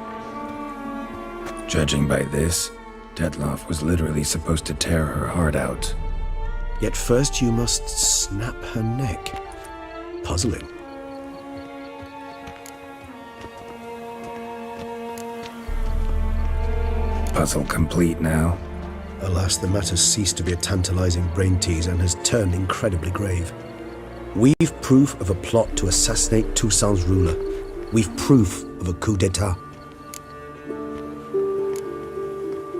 Judging by this, Detloff was literally supposed to tear her heart out. Yet first you must snap her neck. Puzzling. Puzzle complete now. Alas, the matter ceased to be a tantalizing brain tease and has turned incredibly grave. We've proof of a plot to assassinate Toussaint's ruler. We've proof of a coup d'etat.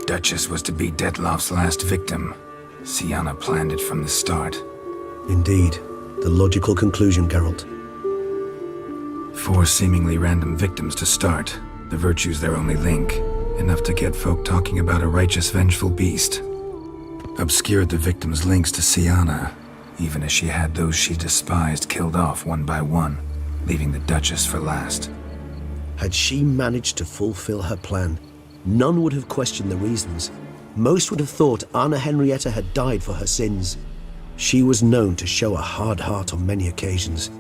Duchess was to be Detloff's last victim. Siana planned it from the start. Indeed. The logical conclusion, Geralt. 4 seemingly random victims to start. The virtue's their only link. Enough to get folk talking about a righteous, vengeful beast. Obscured the victims' links to Siana, even as she had those she despised killed off one by one, leaving the Duchess for last. Had she managed to fulfill her plan, none would have questioned the reasons. Most would have thought Anna Henrietta had died for her sins. She was known to show a hard heart on many occasions,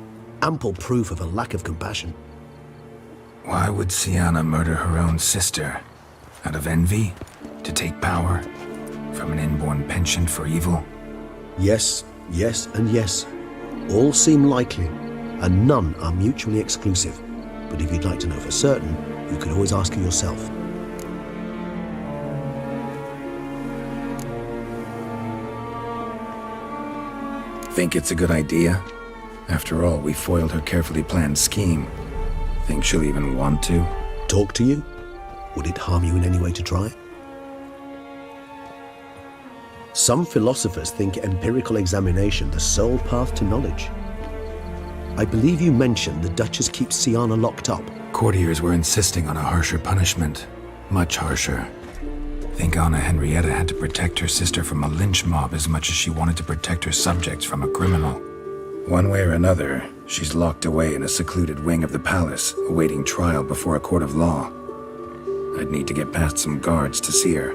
ample proof of a lack of compassion. Why would Sienna murder her own sister? Out of envy? To take power? From an inborn penchant for evil? Yes, yes, and yes. All seem likely, and none are mutually exclusive. But if you'd like to know for certain, you could always ask her yourself. Think it's a good idea? After all, we foiled her carefully planned scheme. Think she'll even want to? Talk to you? Would it harm you in any way to try? Some philosophers think empirical examination the sole path to knowledge. I believe you mentioned the Duchess keeps Sienna locked up. Courtiers were insisting on a harsher punishment. Much harsher. Think Anna Henrietta had to protect her sister from a lynch mob as much as she wanted to protect her subjects from a criminal. One way or another, she's locked away in a secluded wing of the palace, awaiting trial before a court of law. I'd need to get past some guards to see her.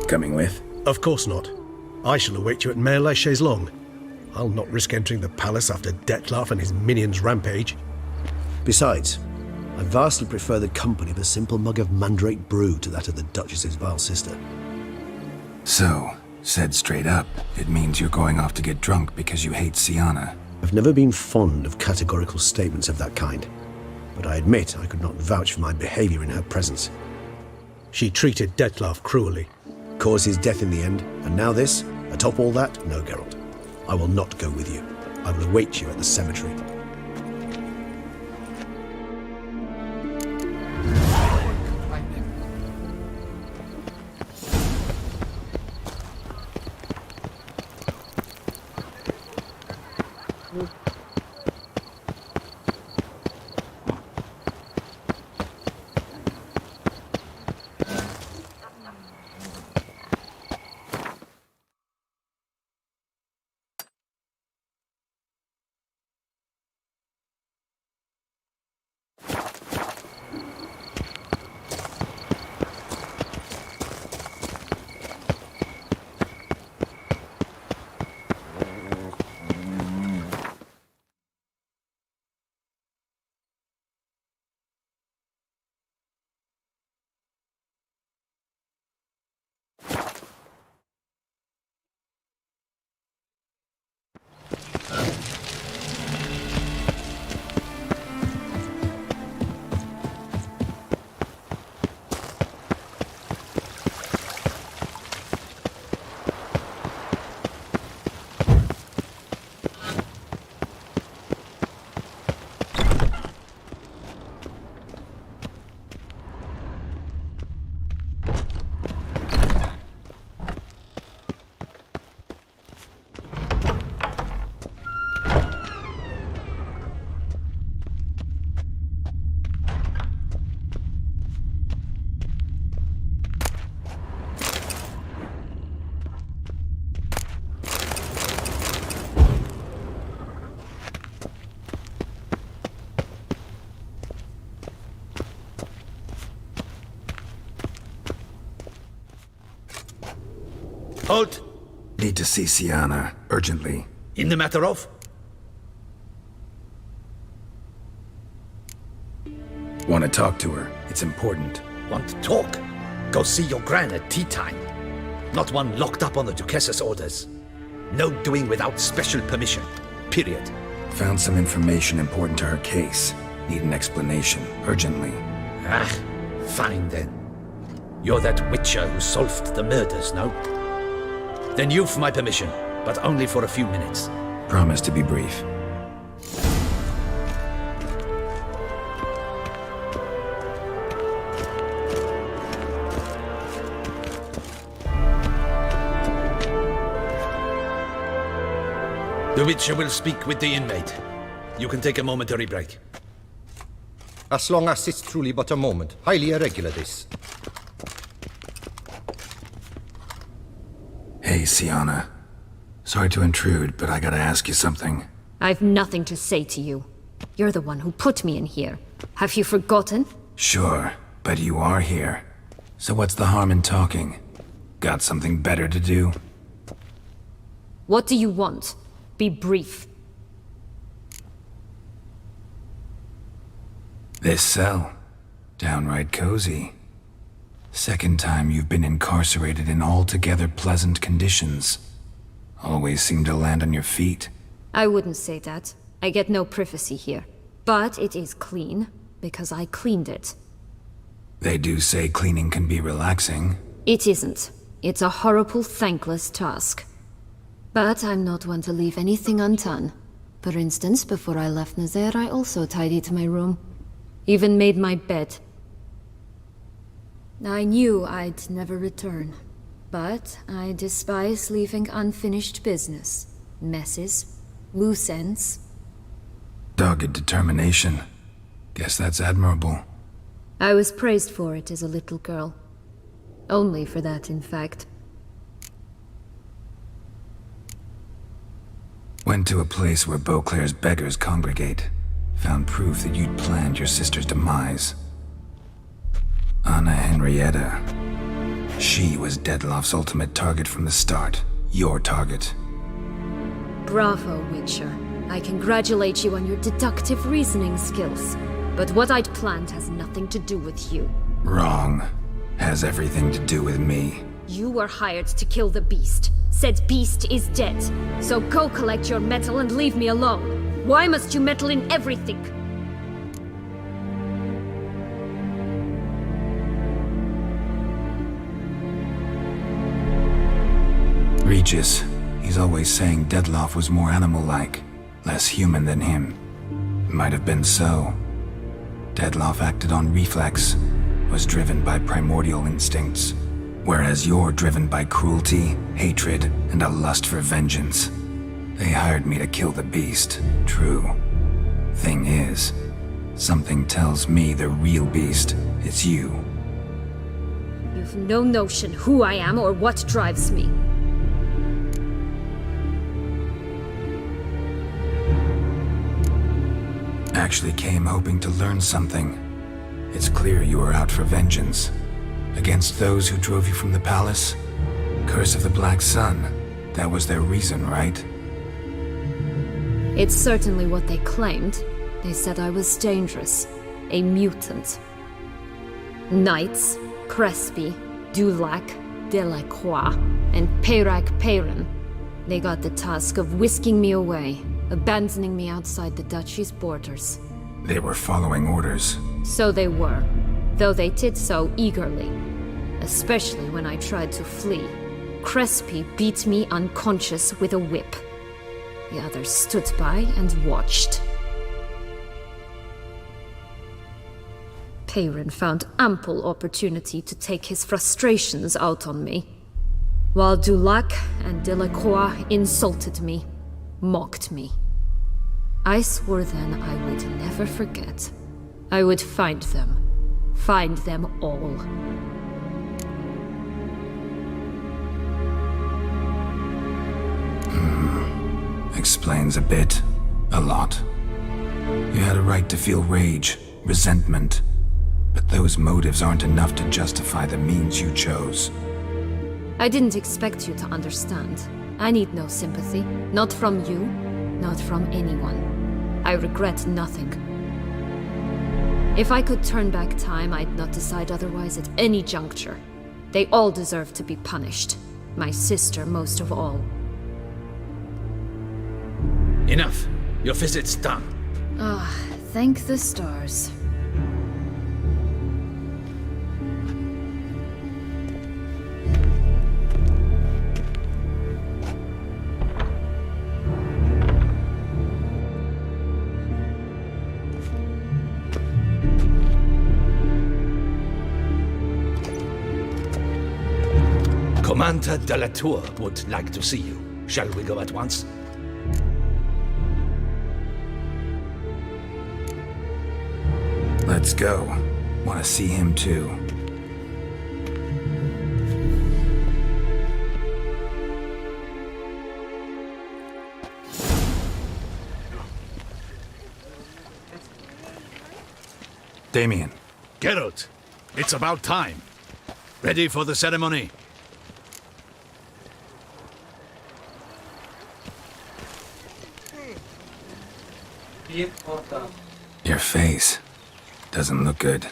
Coming with? Of course not. I shall await you at Mare la Chaise-Longue. I'll not risk entering the palace after Dettlaff and his minions rampage. Besides, I vastly prefer the company of a simple mug of mandrake brew to that of the Duchess's vile sister. So, said straight up, it means you're going off to get drunk because you hate Sienna. I've never been fond of categorical statements of that kind, but I admit I could not vouch for my behavior in her presence. She treated Dettlaff cruelly, caused his death in the end, and now this? Atop all that, no, Geralt. I will not go with you. I will await you at the cemetery. Halt! Need to see Sienna, urgently. In the matter of? Want to talk to her. It's important. Want to talk? Go see your gran at tea time. Not one locked up on the Duchess's orders. No doing without special permission. Period. Found some information important to her case. Need an explanation, urgently. Ah, fine then. You're that witcher who solved the murders, no? Then you've my permission, but only for a few minutes. Promise to be brief. The Witcher will speak with the inmate. You can take a momentary break. As long as it's truly but a moment. Highly irregular, this. Hey, Sienna. Sorry to intrude, but I gotta ask you something. I've nothing to say to you. You're the one who put me in here. Have you forgotten? Sure, but you are here. So what's the harm in talking? Got something better to do? What do you want? Be brief. This cell. Downright cozy. Second time you've been incarcerated in altogether pleasant conditions. Always seem to land on your feet. I wouldn't say that. I get no privacy here. But it is clean, because I cleaned it. They do say cleaning can be relaxing. It isn't. It's a horrible, thankless task. But I'm not one to leave anything undone. For instance, before I left Nazair, I also tidied my room. Even made my bed. I knew I'd never return. But I despise leaving unfinished business. Messes. Loose ends. Dogged determination. Guess that's admirable. I was praised for it as a little girl. Only for that, in fact. Went to a place where Beauclair's beggars congregate. Found proof that you'd planned your sister's demise. Anna Henrietta. She was Dettlaff's ultimate target from the start. Your target. Bravo, Witcher. I congratulate you on your deductive reasoning skills. But what I'd planned has nothing to do with you. Wrong. Has everything to do with me. You were hired to kill the beast. Said beast is dead. So go collect your metal and leave me alone. Why must you meddle in everything? Regis. He's always saying Dettlaff was more animal-like, less human than him. Might have been so. Dettlaff acted on reflex, was driven by primordial instincts, whereas you're driven by cruelty, hatred, and a lust for vengeance. They hired me to kill the beast, true. Thing is, something tells me the real beast is you. You've no notion who I am or what drives me. Actually came hoping to learn something. It's clear you were out for vengeance. Against those who drove you from the palace? Curse of the Black Sun. That was their reason, right? It's certainly what they claimed. They said I was dangerous. A mutant. Knights, Crespi, Dulac, Delacroix, and Peyrac Peyran. They got the task of whisking me away, abandoning me outside the duchy's borders. They were following orders. So they were, though they did so eagerly. Especially when I tried to flee. Crespi beat me unconscious with a whip. The others stood by and watched. Peyran found ample opportunity to take his frustrations out on me, while Dulac and Delacroix insulted me, mocked me. I swore then I would never forget. I would find them all. Explains a bit. A lot. You had a right to feel rage, resentment, but those motives aren't enough to justify the means you chose. I didn't expect you to understand. I need no sympathy. Not from you, not from anyone. I regret nothing. If I could turn back time, I'd not decide otherwise at any juncture. They all deserve to be punished. My sister most of all. Enough. Your visit's done. Ah, thank the stars. Commander de la Tour would like to see you. Shall we go at once? Let's go. Want to see him too. Damien. Geralt, it's about time. Ready for the ceremony? Your face doesn't look good.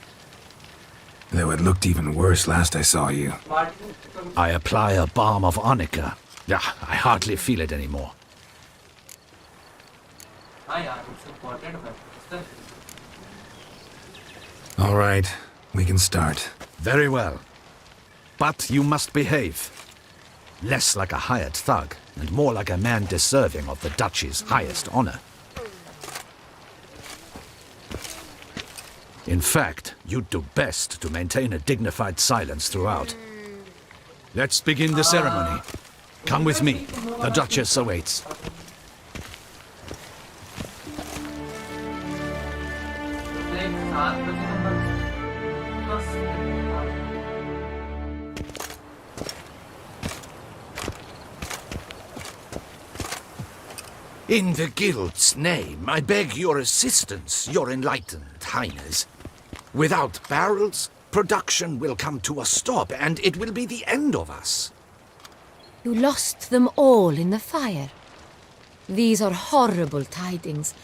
Though it looked even worse last I saw you. I apply a balm of arnica. Yeah, I hardly feel it anymore. All right, we can start. Very well. But you must behave. Less like a hired thug, and more like a man deserving of the Duchy's highest honor. In fact, you'd do best to maintain a dignified silence throughout. Let's begin the ceremony. Come with me. The Duchess awaits. In the Guild's name, I beg your assistance, your enlightened highness. Without barrels, production will come to a stop, and it will be the end of us. You lost them all in the fire. These are horrible tidings.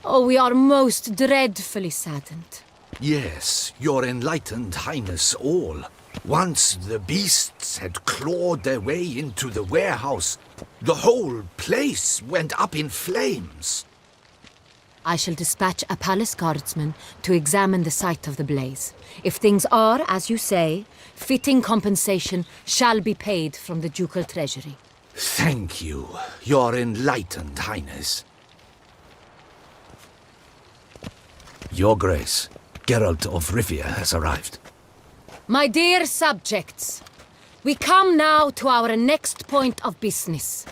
Oh, we are most dreadfully saddened. Yes, your enlightened highness all. Once the beasts had clawed their way into the warehouse, the whole place went up in flames. I shall dispatch a palace guardsman to examine the site of the blaze. If things are, as you say, fitting compensation shall be paid from the ducal treasury. Thank you, your enlightened highness. Your Grace, Geralt of Rivia has arrived. My dear subjects, we come now to our next point of business.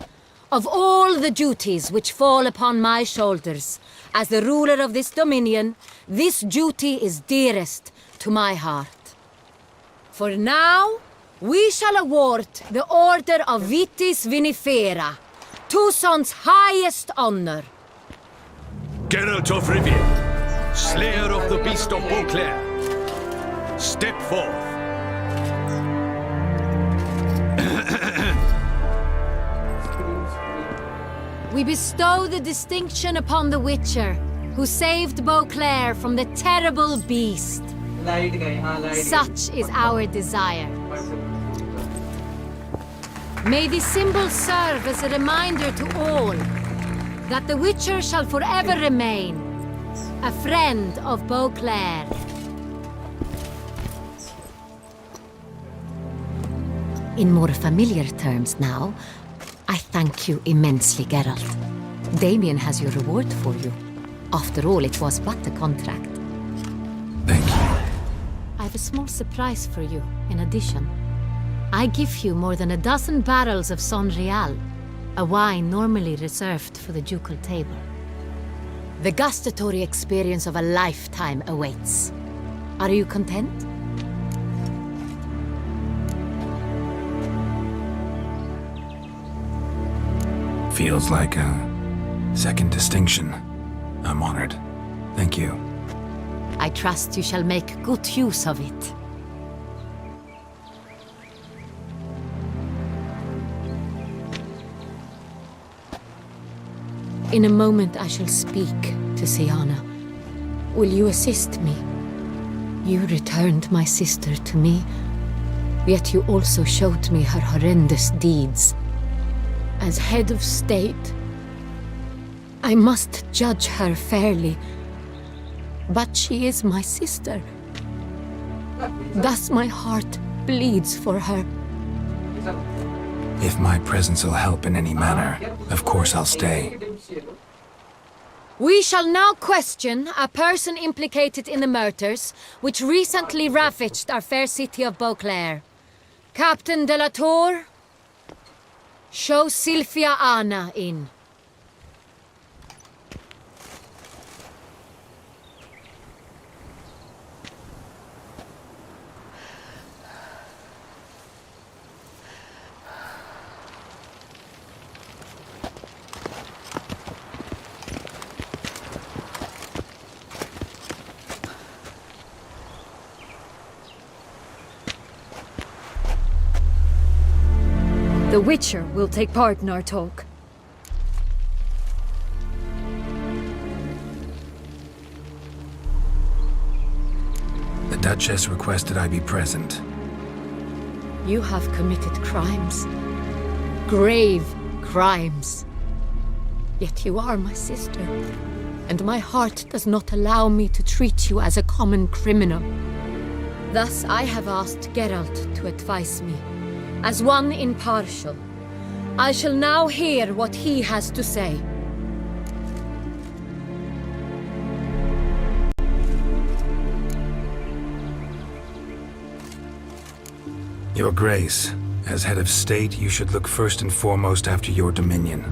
Of all the duties which fall upon my shoulders, as the ruler of this dominion, this duty is dearest to my heart. For now, we shall award the Order of Vitis Vinifera, Tuson's highest honor. Geralt of Rivia, slayer of the beast of Beauclair, step forth. We bestow the distinction upon the Witcher, who saved Beauclair from the terrible beast. Such is our desire. May this symbol serve as a reminder to all that the Witcher shall forever remain a friend of Beauclair. In more familiar terms now, I thank you immensely, Geralt. Damien has your reward for you. After all, it was but a contract. Thank you. I have a small surprise for you, in addition. I give you more than a dozen barrels of Sonreal, a wine normally reserved for the ducal table. The gustatory experience of a lifetime awaits. Are you content? Feels like a second distinction. I'm honored. Thank you. I trust you shall make good use of it. In a moment I shall speak to Siana. Will you assist me? You returned my sister to me, yet you also showed me her horrendous deeds. As head of state, I must judge her fairly. But she is my sister. Thus my heart bleeds for her. If my presence will help in any manner, of course I'll stay. We shall now question a person implicated in the murders which recently ravaged our fair city of Beauclair. Captain de la Tour, show Sylvia Anna in. The Witcher will take part in our talk. The Duchess requested I be present. You have committed crimes. Grave crimes. Yet you are my sister, and my heart does not allow me to treat you as a common criminal. Thus I have asked Geralt to advise me, as one impartial. I shall now hear what he has to say. Your Grace, as head of state, you should look first and foremost after your dominion.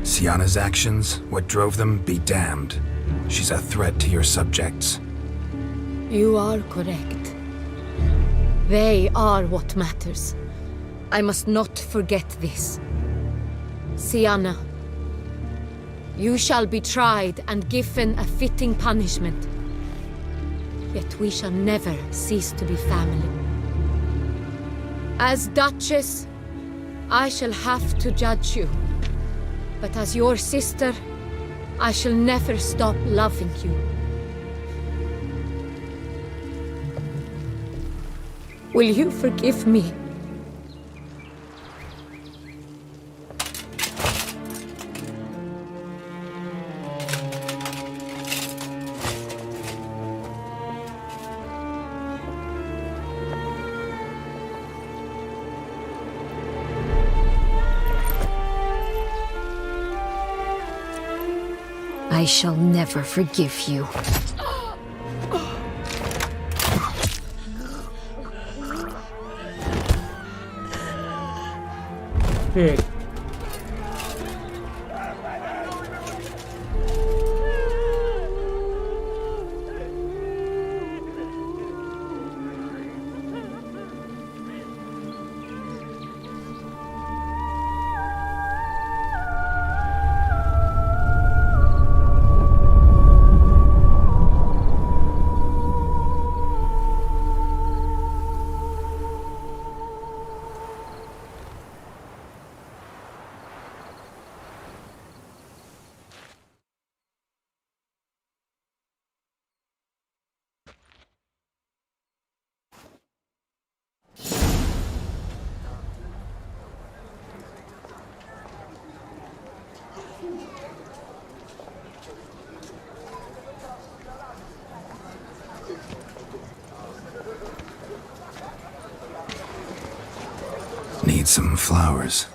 Syanna's actions, what drove them, be damned. She's a threat to your subjects. You are correct. They are what matters. I must not forget this. Syanna, you shall be tried and given a fitting punishment. Yet we shall never cease to be family. As Duchess, I shall have to judge you. But as your sister, I shall never stop loving you. Will you forgive me? I shall never forgive you. Hey. Need some flowers.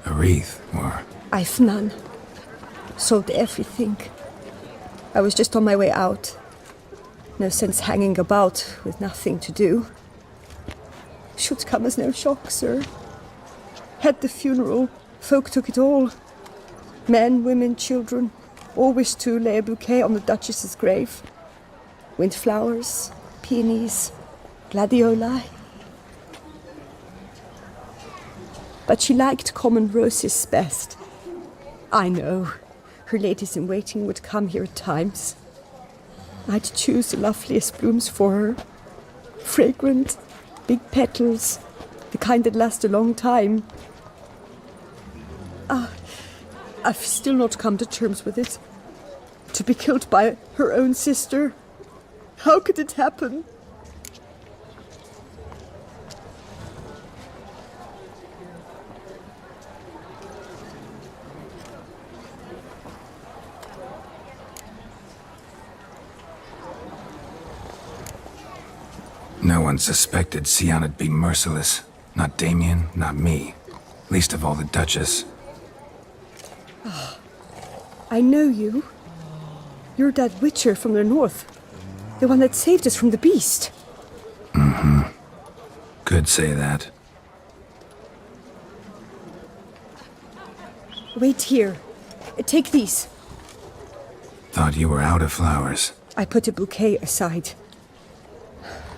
A wreath, or... I've none. Sold everything. I was just on my way out. No sense hanging about with nothing to do. Should come as no shock, sir. Had the funeral. Folk took it all. Men, women, children. All wished to lay a bouquet on the Duchess's grave. Windflowers, peonies, gladioli. But she liked common roses best. I know. Her ladies-in-waiting would come here at times. I'd choose the loveliest blooms for her. Fragrant, big petals, the kind that last a long time. I've still not come to terms with it. To be killed by her own sister. How could it happen? No one suspected Syanna'd be merciless. Not Damien, not me. Least of all the Duchess. Oh, I know you. You're that witcher from the north. The one that saved us from the beast. Mm-hmm. Could say that. Wait here. Take these. Thought you were out of flowers. I put a bouquet aside.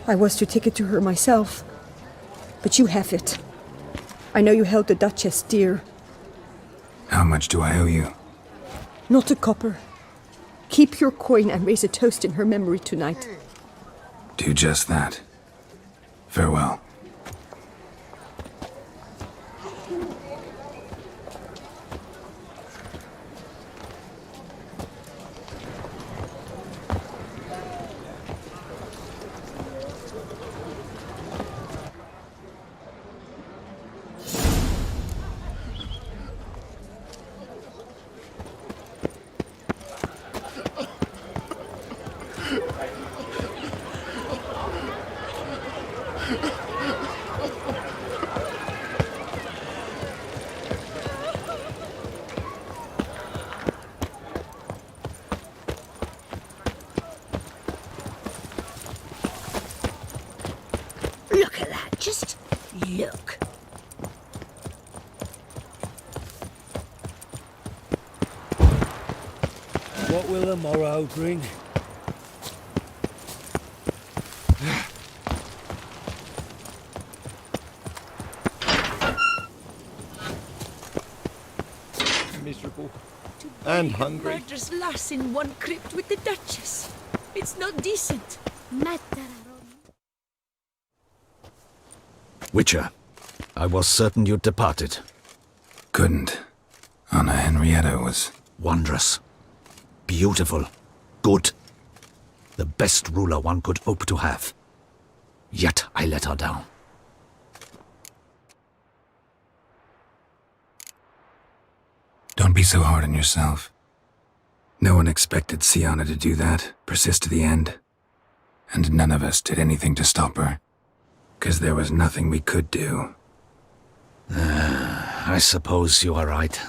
I was to take it to her myself. But you have it. I know you held the Duchess dear. How much do I owe you? Not a copper. Keep your coin and raise a toast in her memory tonight. Do just that. Farewell. Look. What will the morrow bring? Miserable. And hungry. Murder's lass in one crypt with the Duchess. It's not decent. Witcher, I was certain you'd departed. Couldn't. Anna Henrietta was... wondrous. Beautiful. Good. The best ruler one could hope to have. Yet I let her down. Don't be so hard on yourself. No one expected Sienna to do that, persist to the end. And none of us did anything to stop her. 'Cause there was nothing we could do. I suppose you are right.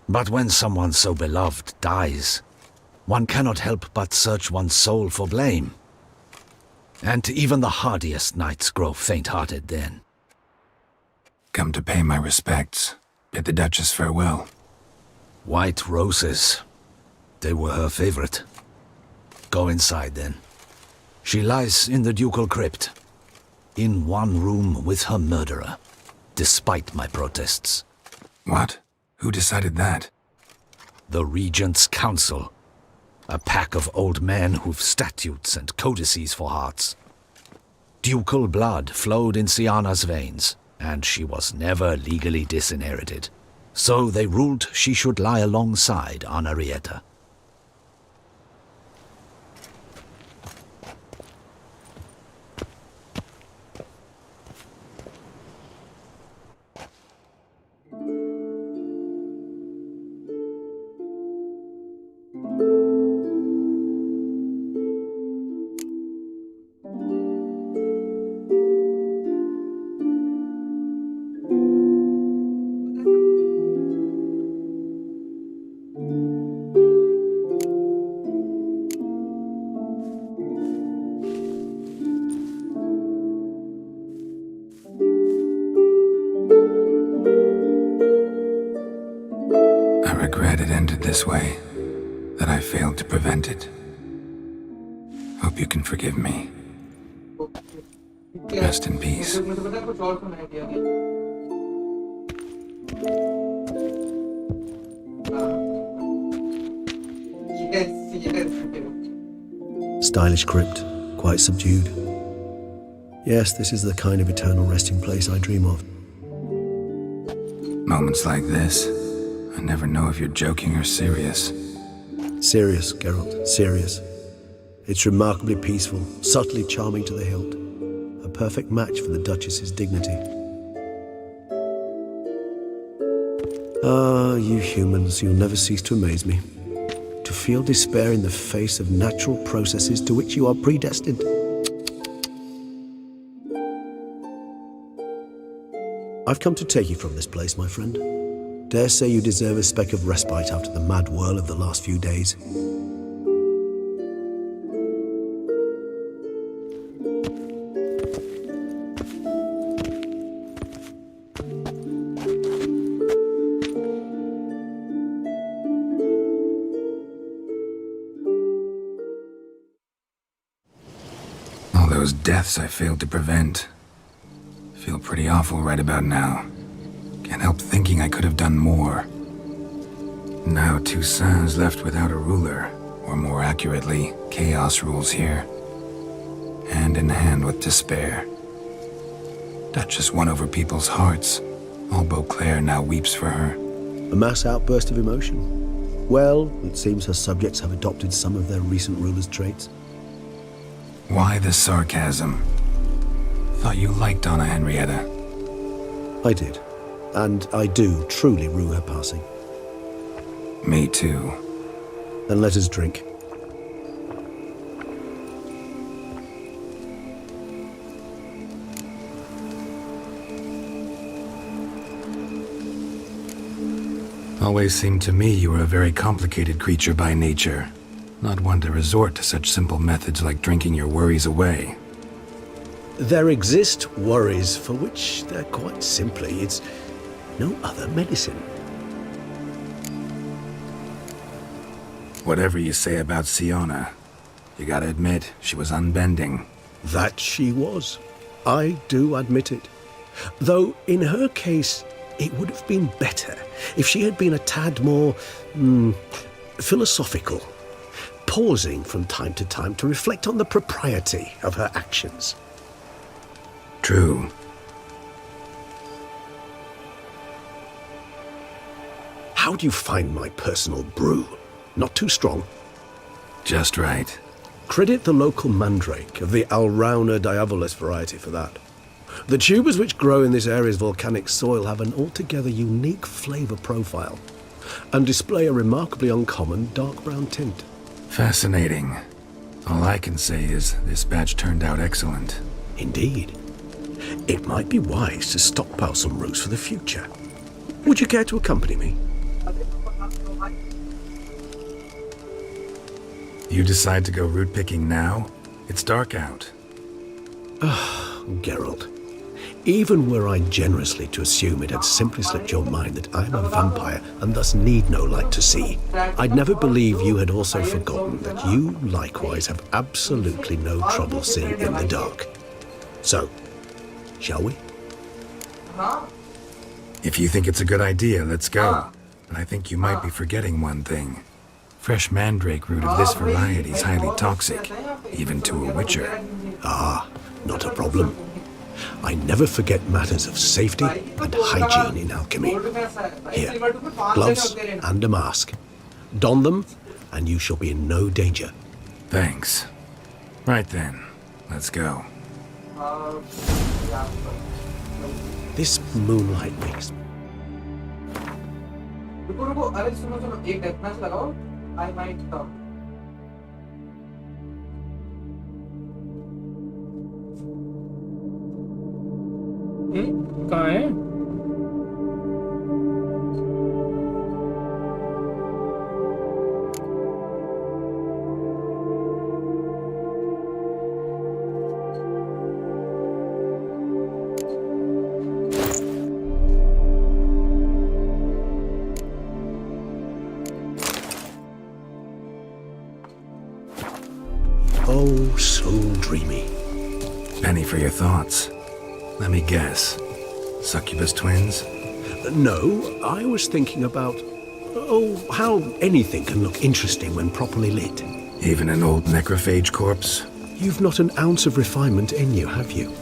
But when someone so beloved dies, one cannot help but search one's soul for blame. And even the hardiest knights grow faint-hearted then. Come to pay my respects. Bid the Duchess farewell. White roses. They were her favorite. Go inside then. She lies in the ducal crypt. In one room with her murderer. Despite my protests. What? Who decided that? The Regent's Council. A pack of old men who've statutes and codices for hearts. Ducal blood flowed in Sienna's veins, and she was never legally disinherited. So they ruled she should lie alongside Henrietta. This way, that I failed to prevent it. Hope you can forgive me. Rest in peace. Stylish crypt, quite subdued. Yes, this is the kind of eternal resting place I dream of. Moments like this, I never know if you're joking or serious. Serious, Geralt, serious. It's remarkably peaceful, subtly charming to the hilt. A perfect match for the Duchess's dignity. Ah, you humans, you'll never cease to amaze me. To feel despair in the face of natural processes to which you are predestined. I've come to take you from this place, my friend. Dare say you deserve a speck of respite after the mad whirl of the last few days. All those deaths I failed to prevent. Feel pretty awful right about now. Can't help thinking I could have done more. Now Toussaint's left without a ruler, or more accurately, chaos rules here. Hand in hand with despair. Duchess won over people's hearts. All Beauclair now weeps for her. A mass outburst of emotion. Well, it seems her subjects have adopted some of their recent ruler's traits. Why the sarcasm? Thought you liked Anna Henrietta. I did. And I do truly rue her passing. Me too. Then let us drink. Always seemed to me you were a very complicated creature by nature. Not one to resort to such simple methods like drinking your worries away. There exist worries for which they're quite simply, it's no other medicine. Whatever you say about Siona, you gotta admit, she was unbending. That she was. I do admit it. Though, in her case, it would have been better if she had been a tad more, philosophical, pausing from time to time to reflect on the propriety of her actions. True. How do you find my personal brew? Not too strong? Just right. Credit the local mandrake of the Alrauna diavolis variety for that. The tubers which grow in this area's volcanic soil have an altogether unique flavour profile and display a remarkably uncommon dark brown tint. Fascinating. All I can say is this batch turned out excellent. Indeed. It might be wise to stockpile some roots for the future. Would you care to accompany me? You decide to go root picking now? It's dark out. Geralt. Even were I generously to assume it had simply slipped your mind that I am a vampire and thus need no light to see, I'd never believe you had also forgotten that you likewise have absolutely no trouble seeing in the dark. So, shall we? If you think it's a good idea, let's go. But I think you might be forgetting one thing. Fresh mandrake root of this variety is highly toxic, even to a witcher. Ah, not a problem. I never forget matters of safety and hygiene in alchemy. Here, gloves and a mask. Don them, and you shall be in no danger. Thanks. Right then, let's go. This moonlight makes... I might come. कहाँ है? Oh, so dreamy. Penny for your thoughts. Let me guess. Succubus twins? No, I was thinking about... oh, how anything can look interesting when properly lit. Even an old necrophage corpse? You've not an ounce of refinement in you, have you?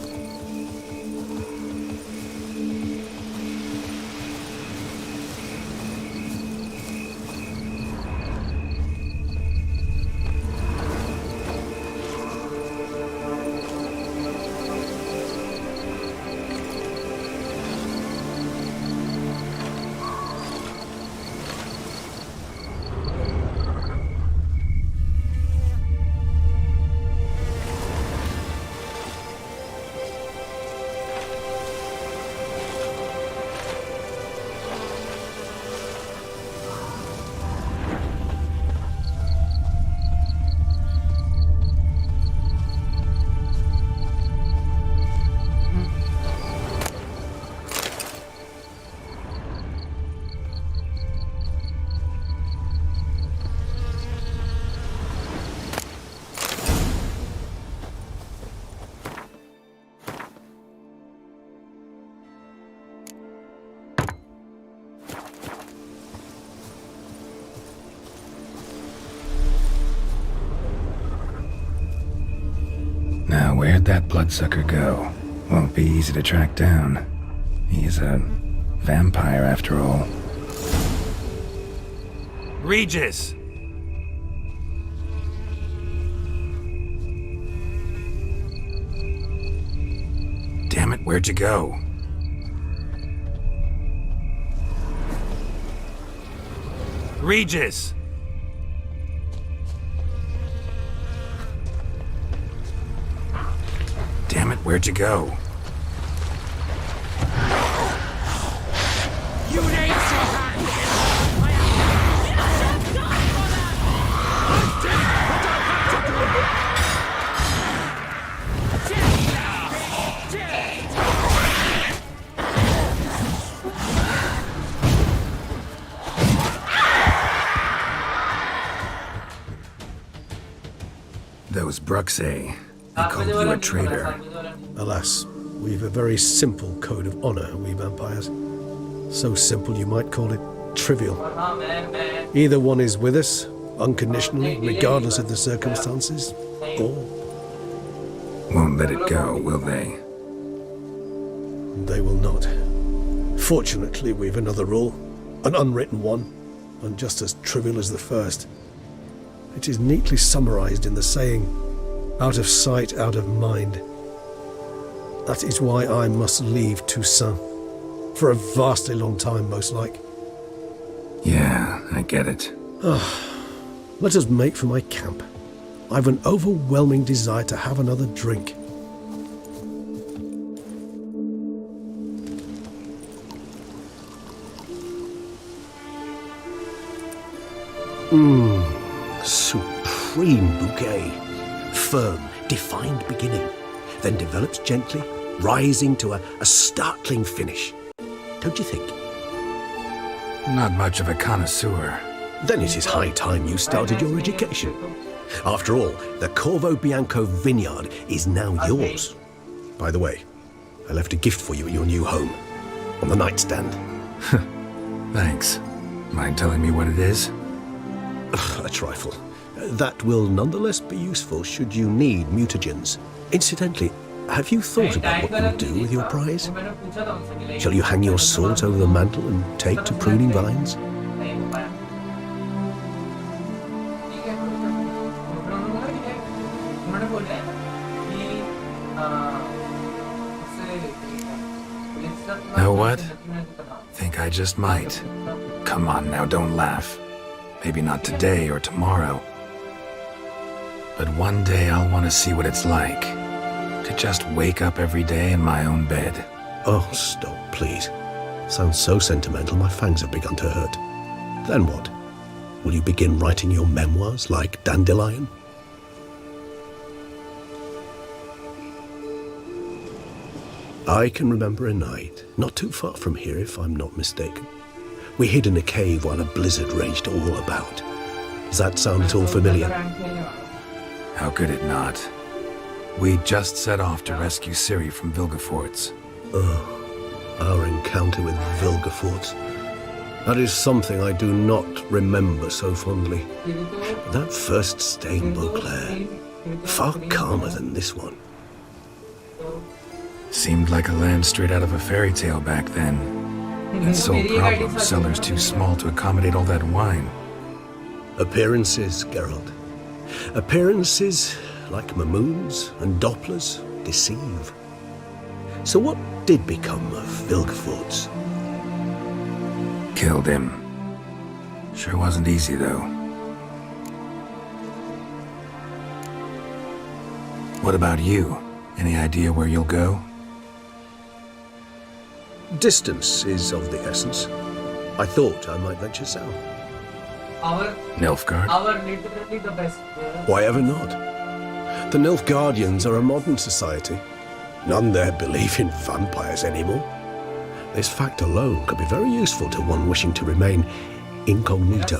Now, where'd that bloodsucker go? Won't be easy to track down. He's a vampire, after all. Regis! Damn it, where'd you go? Regis! Damn it, where'd you go? You raise your hand! Those Bruxay, they called you a traitor. Alas, we've a very simple code of honor, we vampires. So simple you might call it trivial. Either one is with us, unconditionally, regardless of the circumstances, or... Won't let it go, will they? They will not. Fortunately, we've another rule, an unwritten one, and just as trivial as the first. It is neatly summarized in the saying, out of sight, out of mind. That is why I must leave Toussaint. For a vastly long time, most like. Yeah, I get it. Let us make for my camp. I've an overwhelming desire to have another drink. Supreme bouquet. Firm, defined beginning, then develops gently, rising to a startling finish. Don't you think? Not much of a connoisseur. Then it is high time you started your education. After all, the Corvo Bianco vineyard is now yours. By the way, I left a gift for you at your new home, on the nightstand. Thanks. Mind telling me what it is? A trifle. That will nonetheless be useful should you need mutagens. Incidentally, have you thought about what you'll do with your prize? Shall you hang your sword over the mantle and take to pruning vines? Know what? Think I just might. Come on now, don't laugh. Maybe not today or tomorrow. But one day I'll want to see what it's like. To just wake up every day in my own bed. Oh, stop, please. Sounds so sentimental, my fangs have begun to hurt. Then what? Will you begin writing your memoirs like Dandelion? I can remember a night, not too far from here if I'm not mistaken. We hid in a cave while a blizzard raged all about. Does that sound at all familiar? How could it not? We just set off to rescue Ciri from Vilgefortz. Oh, our encounter with Vilgefortz. That is something I do not remember so fondly. That first stay in Beauclair, far calmer than this one. Seemed like a land straight out of a fairy tale back then. And sole problem, cellars too small to accommodate all that wine. Appearances, Geralt. Appearances, like Mamoons and Dopplers, deceive. So what did become of Vilgefortz? Killed him. Sure wasn't easy, though. What about you? Any idea where you'll go? Distance is of the essence. I thought I might venture south. Nilfgaard? Literally the best. Why ever not? The Nilfgaardians are a modern society. None there believe in vampires anymore. This fact alone could be very useful to one wishing to remain incognito.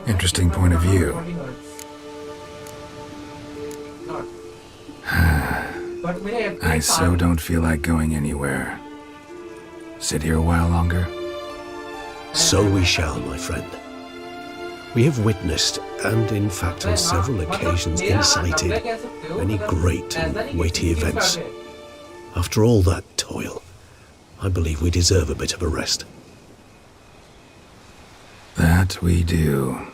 Interesting point of view. I so don't feel like going anywhere. Sit here a while longer? So we shall, my friend. We have witnessed, and in fact on several occasions incited, many great and weighty events. After all that toil, I believe we deserve a bit of a rest. That we do.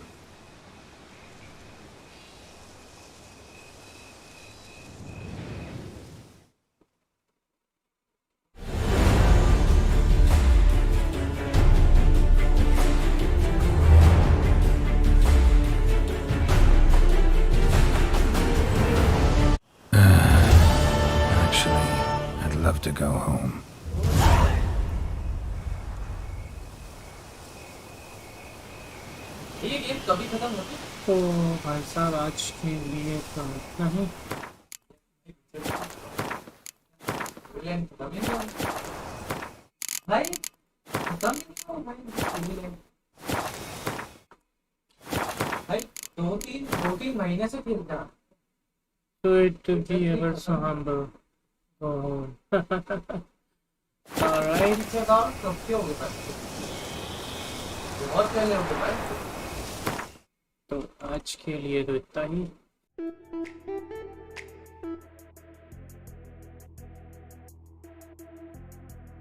To go home. तो भाई साहब आज के लिए तो इतना ही भाई खत्म नहीं हो भाई 2-3 महीने से खेलता। So it will be ever so humble. Go home. Alright. कब के हो गए? बहुत पहले हो गए भाई। तो आज के लिए तो इतना ही।